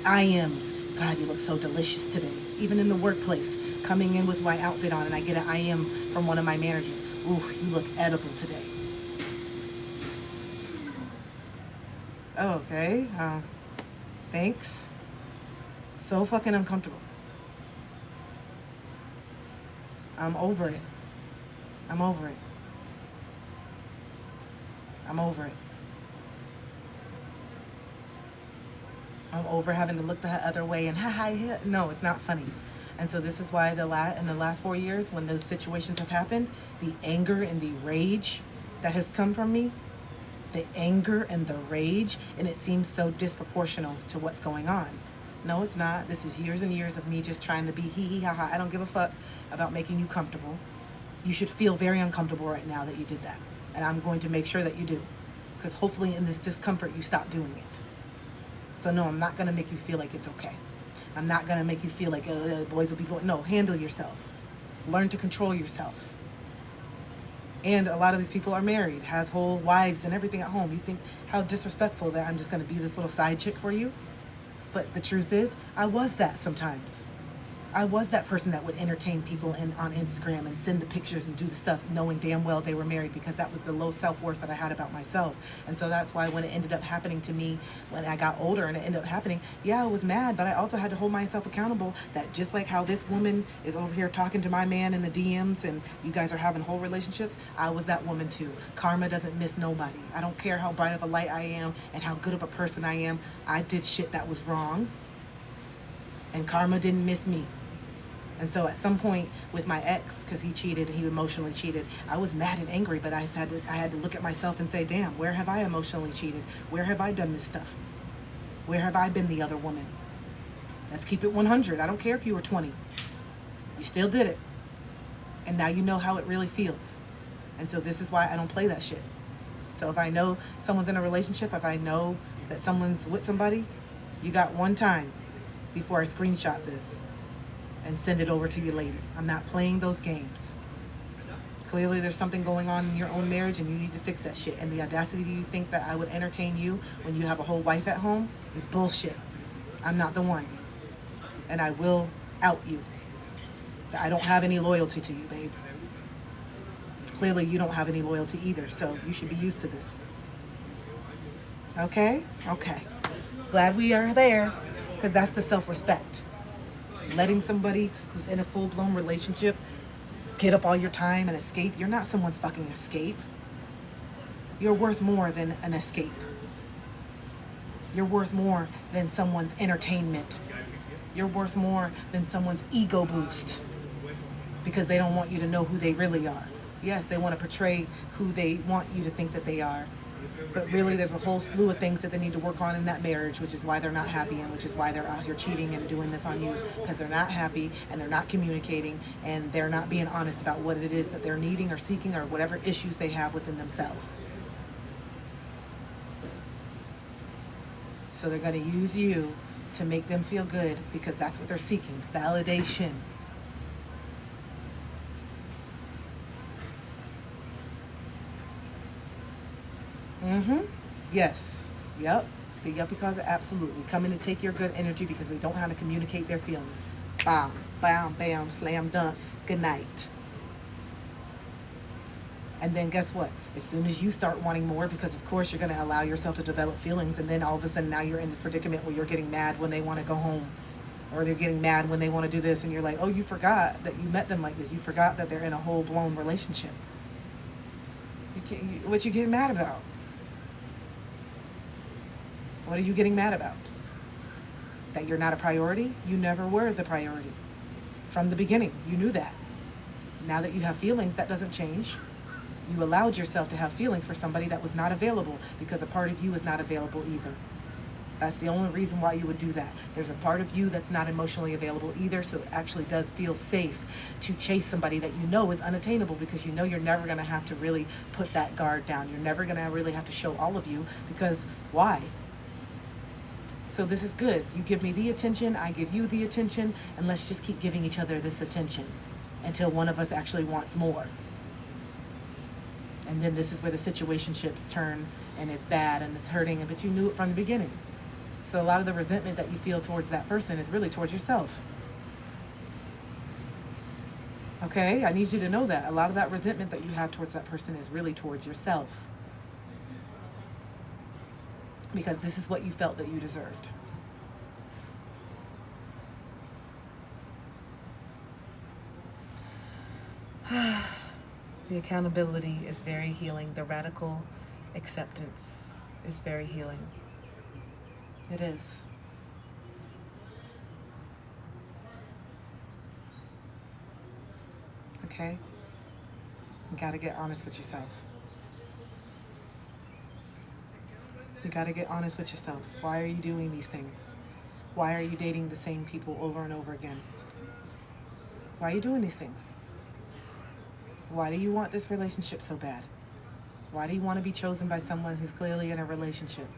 S1: IMs. God, you look so delicious today. Even in the workplace, coming in with my outfit on, and I get an IM from one of my managers. Ooh, you look edible today. Oh, okay. Thanks. So fucking uncomfortable. I'm over it. I'm over it. I'm over it. I'm over having to look the other way and no, it's not funny. And so this is why in the last 4 years, when those situations have happened, the anger and the rage that has come from me, the anger and the rage, and it seems so disproportional to what's going on. No, it's not. This is years and years of me just trying to be hee ha ha. I don't give a fuck about making you comfortable. You should feel very uncomfortable right now that you did that. And I'm going to make sure that you do. Because hopefully in this discomfort, you stop doing it. So no, I'm not going to make you feel like it's okay. I'm not going to make you feel like boys will be boys. No, handle yourself. Learn to control yourself. And a lot of these people are married, has whole wives and everything at home. You think how disrespectful that I'm just going to be this little side chick for you? But the truth is, I was that sometimes. I was that person that would entertain people on Instagram and send the pictures and do the stuff knowing damn well they were married, because that was the low self-worth that I had about myself. And so that's why when it ended up happening to me when I got older and it ended up happening, yeah, I was mad, but I also had to hold myself accountable that just like how this woman is over here talking to my man in the DMs and you guys are having whole relationships, I was that woman too. Karma doesn't miss nobody. I don't care how bright of a light I am and how good of a person I am. I did shit that was wrong and karma didn't miss me. And so at some point with my ex, because he cheated, he emotionally cheated, I was mad and angry, but I had to look at myself and say, damn, where have I emotionally cheated? Where have I done this stuff? Where have I been the other woman? Let's keep it 100. I don't care if you were 20. You still did it. And now you know how it really feels. And so this is why I don't play that shit. So if I know someone's in a relationship, if I know that someone's with somebody, you got one time before I screenshot this and send it over to you later. I'm not playing those games. Clearly there's something going on in your own marriage and you need to fix that shit. And the audacity you think that I would entertain you when you have a whole wife at home is bullshit. I'm not the one. And I will out you. I don't have any loyalty to you, babe. Clearly you don't have any loyalty either, so you should be used to this. Okay? Okay. Glad we are there, because that's the self-respect. Letting somebody who's in a full-blown relationship get up all your time and escape. You're not someone's fucking escape. You're worth more than an escape. You're worth more than someone's entertainment. You're worth more than someone's ego boost because they don't want you to know who they really are. Yes, they want to portray who they want you to think that they are. But really, there's a whole slew of things that they need to work on in that marriage, which is why they're not happy and which is why they're out here cheating and doing this on you, because they're not happy and they're not communicating and they're not being honest about what it is that they're needing or seeking or whatever issues they have within themselves. So they're going to use you to make them feel good because that's what they're seeking, validation. Yes. Yep. The yuppie closet, absolutely. Coming to take your good energy because they don't know how to communicate their feelings. Bam, bam, bam, slam dunk. Good night. And then guess what? As soon as you start wanting more, because of course you're going to allow yourself to develop feelings, and then all of a sudden now you're in this predicament where you're getting mad when they want to go home, or they're getting mad when they want to do this, and you're like, oh, you forgot that you met them like this. You forgot that they're in a whole-blown relationship. What you getting mad about? What are you getting mad about? That you're not a priority? You never were the priority. From the beginning, you knew that. Now that you have feelings, that doesn't change. You allowed yourself to have feelings for somebody that was not available because a part of you is not available either. That's the only reason why you would do that. There's a part of you that's not emotionally available either, so it actually does feel safe to chase somebody that you know is unattainable because you know you're never going to have to really put that guard down. You're never going to really have to show all of you because why? So this is good. You give me the attention, I give you the attention, and let's just keep giving each other this attention until one of us actually wants more. And then this is where the situationships turn and it's bad and it's hurting, but you knew it from the beginning. So a lot of the resentment that you feel towards that person is really towards yourself. Okay? I need you to know that. A lot of that resentment that you have towards that person is really towards yourself. Because this is what you felt that you deserved. The accountability is very healing. The radical acceptance is very healing. It is. Okay? You gotta get honest with yourself. You gotta get honest with yourself. Why are you doing these things? Why are you dating the same people over and over again? Why are you doing these things? Why do you want this relationship so bad? Why do you want to be chosen by someone who's clearly in a relationship?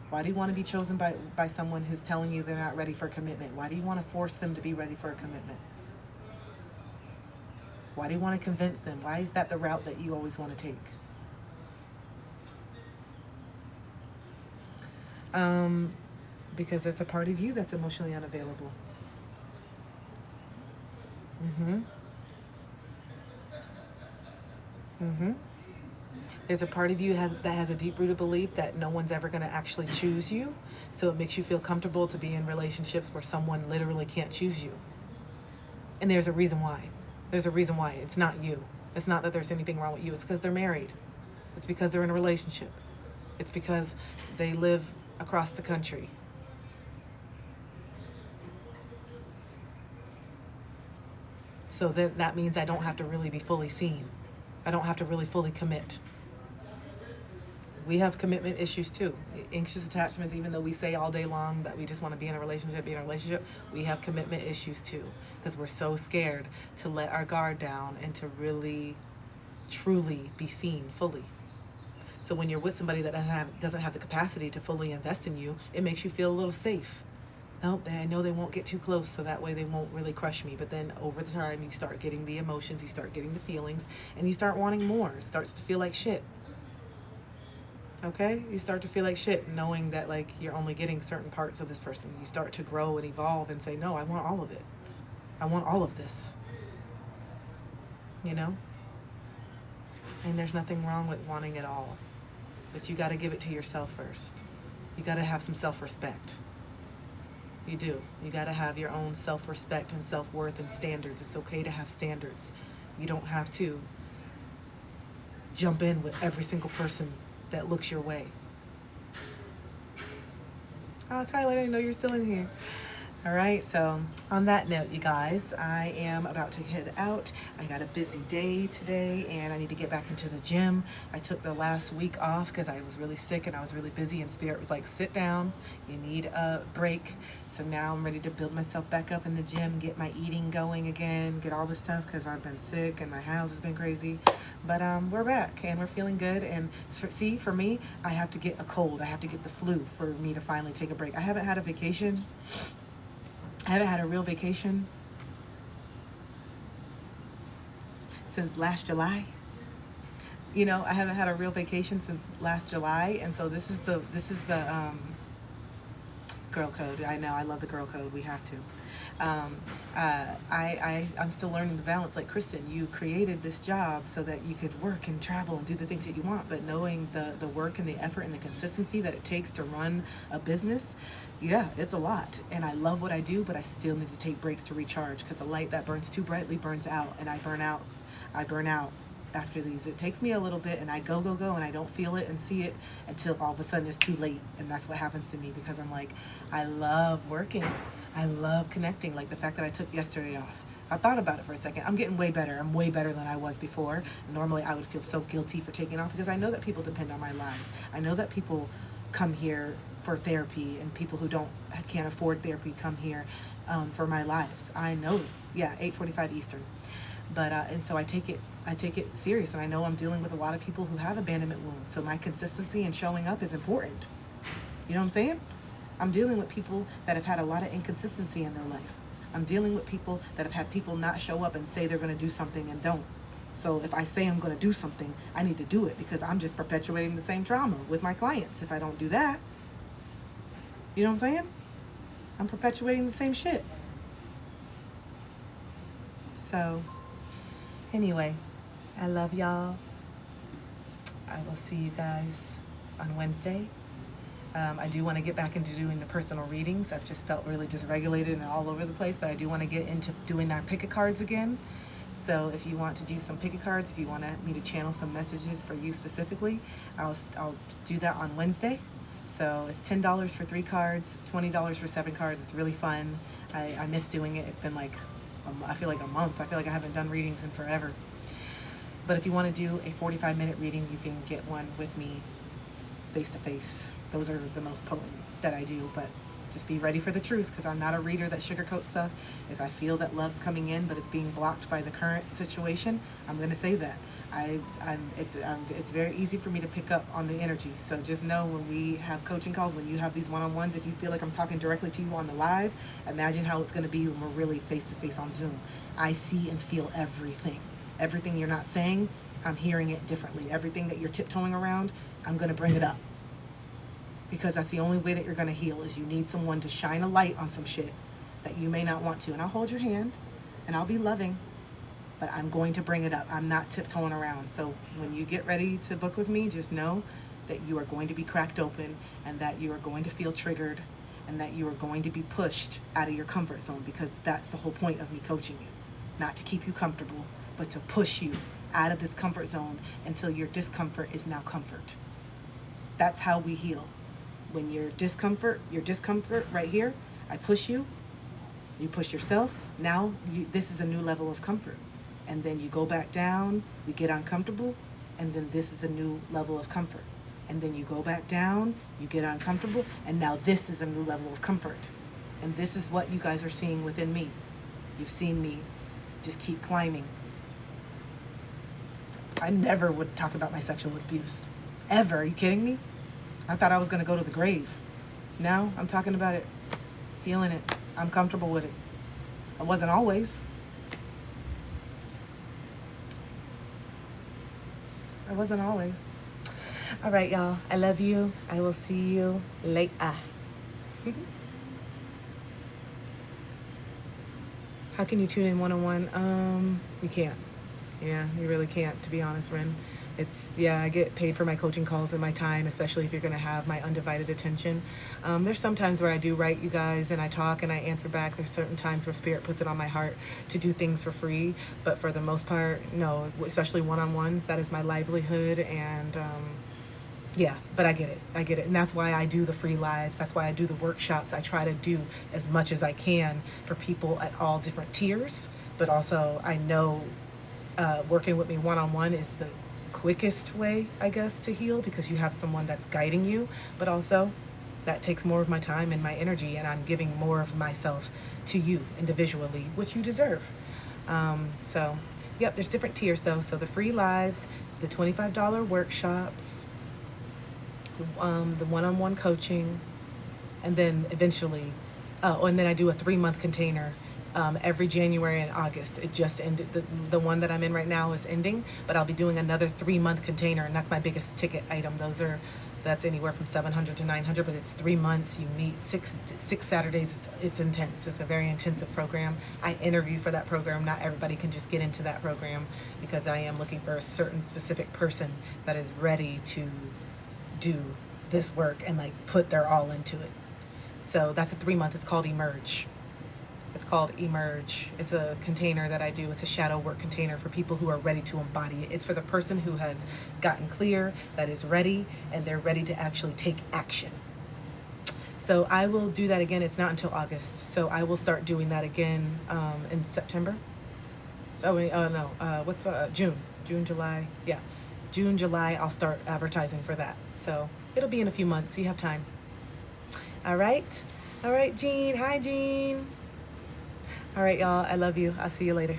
S1: Why do you want to be chosen by someone who's telling you they're not ready for a commitment? Why do you want to force them to be ready for a commitment? Why do you want to convince them? Why is that the route that you always want to take? Because there's a part of you that's emotionally unavailable. There's a part of you that has a deep-rooted belief that no one's ever going to actually choose you, so it makes you feel comfortable to be in relationships where someone literally can't choose you. And there's a reason why. There's a reason why. It's not you. It's not that there's anything wrong with you. It's because they're married. It's because they're in a relationship. It's because they live across the country. So that means I don't have to really be fully seen. I don't have to really fully commit. We have commitment issues too. Anxious attachments, even though we say all day long that we just want to be in a relationship, we have commitment issues too. Because we're so scared to let our guard down and to really, truly be seen fully. So when you're with somebody that doesn't have the capacity to fully invest in you, it makes you feel a little safe. Nope, I know they won't get too close, so that way they won't really crush me. But then over the time, you start getting the emotions, you start getting the feelings, and you start wanting more. It starts to feel like shit. Okay? You start to feel like shit, knowing that like you're only getting certain parts of this person. You start to grow and evolve and say, no, I want all of it. I want all of this. You know? And there's nothing wrong with wanting it all. But you got to give it to yourself first. You got to have some self-respect. You do. You got to have your own self-respect and self-worth and standards. It's okay to have standards. You don't have to jump in with every single person that looks your way. Oh, Tyler, I didn't know you're still in here. All right, so on that note, you guys, I am about to head out. I got a busy day today and I need to get back into the gym. I took the last week off because I was really sick and I was really busy, and Spirit was like, sit down, you need a break. So now I'm ready to build myself back up in the gym, get my eating going again, get all this stuff because I've been sick and my house has been crazy. But we're back and we're feeling good. And for me, I have to get a cold. I have to get the flu for me to finally take a break. I haven't had a vacation. I haven't had a real vacation since last July. You know, I haven't had a real vacation since last July, and so this is the girl code. I know, I love the girl code. We have to. I'm still learning the balance. Like, Kristen, you created this job so that you could work and travel and do the things that you want, but knowing the work and the effort and the consistency that it takes to run a business, yeah, it's a lot. And I love what I do, but I still need to take breaks to recharge, because the light that burns too brightly burns out, and I burn out after these. It takes me a little bit, and I go, and I don't feel it and see it until all of a sudden it's too late. And that's what happens to me, because I'm like, I love working. I love connecting. Like the fact that I took yesterday off. I thought about it for a second. I'm getting way better. I'm way better than I was before. Normally I would feel so guilty for taking off, because I know that people depend on my lives. I know that people come here for therapy, and people who can't afford therapy come here for my lives. I know. Yeah, 8:45 Eastern. But and so I take it serious, and I know I'm dealing with a lot of people who have abandonment wounds. So my consistency and showing up is important. You know what I'm saying? I'm dealing with people that have had a lot of inconsistency in their life. I'm dealing with people that have had people not show up and say they're going to do something and don't. So if I say I'm going to do something, I need to do it, because I'm just perpetuating the same trauma with my clients if I don't do that. You know what I'm saying? I'm perpetuating the same shit. So anyway, I love y'all. I will see you guys on Wednesday. I do want to get back into doing the personal readings. I've just felt really dysregulated and all over the place, but I do want to get into doing our pick-a cards again. So if you want to do some pick-a cards, if you want me to channel some messages for you specifically, I'll do that on Wednesday. So it's $10 for 3 cards, $20 for 7 cards. It's really fun. I miss doing it. It's been like, I feel like a month. I feel like I haven't done readings in forever. But if you want to do a 45-minute reading, you can get one with me face-to-face. Those are the most potent that I do, but just be ready for the truth, because I'm not a reader that sugarcoats stuff. If I feel that love's coming in, but it's being blocked by the current situation, I'm going to say that. It's very easy for me to pick up on the energy. So just know, when we have coaching calls, when you have these one-on-ones, if you feel like I'm talking directly to you on the live, imagine how it's going to be when we're really face-to-face on Zoom. I see and feel everything. Everything you're not saying, I'm hearing it differently. Everything that you're tiptoeing around, I'm going to bring it up. Because that's the only way that you're going to heal, is you need someone to shine a light on some shit that you may not want to. And I'll hold your hand and I'll be loving, but I'm going to bring it up. I'm not tiptoeing around. So when you get ready to book with me, just know that you are going to be cracked open, and that you are going to feel triggered, and that you are going to be pushed out of your comfort zone, because that's the whole point of me coaching you. Not to keep you comfortable, but to push you out of this comfort zone until your discomfort is now comfort. That's how we heal. When your discomfort right here, I push you, you push yourself, now this is a new level of comfort. And then you go back down, you get uncomfortable, and then this is a new level of comfort. And then you go back down, you get uncomfortable, and now this is a new level of comfort. And this is what you guys are seeing within me. You've seen me just keep climbing. I never would talk about my sexual abuse. Ever. Are you kidding me? I thought I was going to go to the grave. Now I'm talking about it, healing it. I'm comfortable with it. I wasn't always. I wasn't always. All right, y'all. I love you. I will see you later. How can you tune in one-on-one? You can't. Yeah, you really can't, to be honest, Ren. I get paid for my coaching calls and my time, especially if you're going to have my undivided attention. There's some times where I do write you guys and I talk and I answer back. There's certain times where Spirit puts it on my heart to do things for free. But for the most part, no, especially one-on-ones, that is my livelihood. And Yeah, but I get it. I get it. And that's why I do the free lives. That's why I do the workshops. I try to do as much as I can for people at all different tiers. But also, I know working with me one-on-one is the quickest way, I guess, to heal, because you have someone that's guiding you. But also, that takes more of my time and my energy, and I'm giving more of myself to you individually, which you deserve. So, yep, there's different tiers though. So the free lives, the $25 workshops, the one-on-one coaching, and then eventually, and then I do a 3-month container every January and August. It just ended. The one that I'm in right now is ending, but I'll be doing another 3-month container, and that's my biggest ticket item. That's anywhere from $700 to $900, but it's 3 months. You meet six Saturdays. It's intense. It's a very intensive program. I interview for that program. Not everybody can just get into that program, because I am looking for a certain specific person that is ready to do this work and like put their all into it. So that's a 3-month. It's called Emerge. It's called Emerge. It's a container that I do. It's a shadow work container for people who are ready to embody it. It's for the person who has gotten clear, that is ready, and they're ready to actually take action. So I will do that again. It's not until August. So I will start doing that again in September. June, July. Yeah. June, July, I'll start advertising for that. So it'll be in a few months. You have time. All right. All right, Jean. Hi, Jean. All right, y'all. I love you. I'll see you later.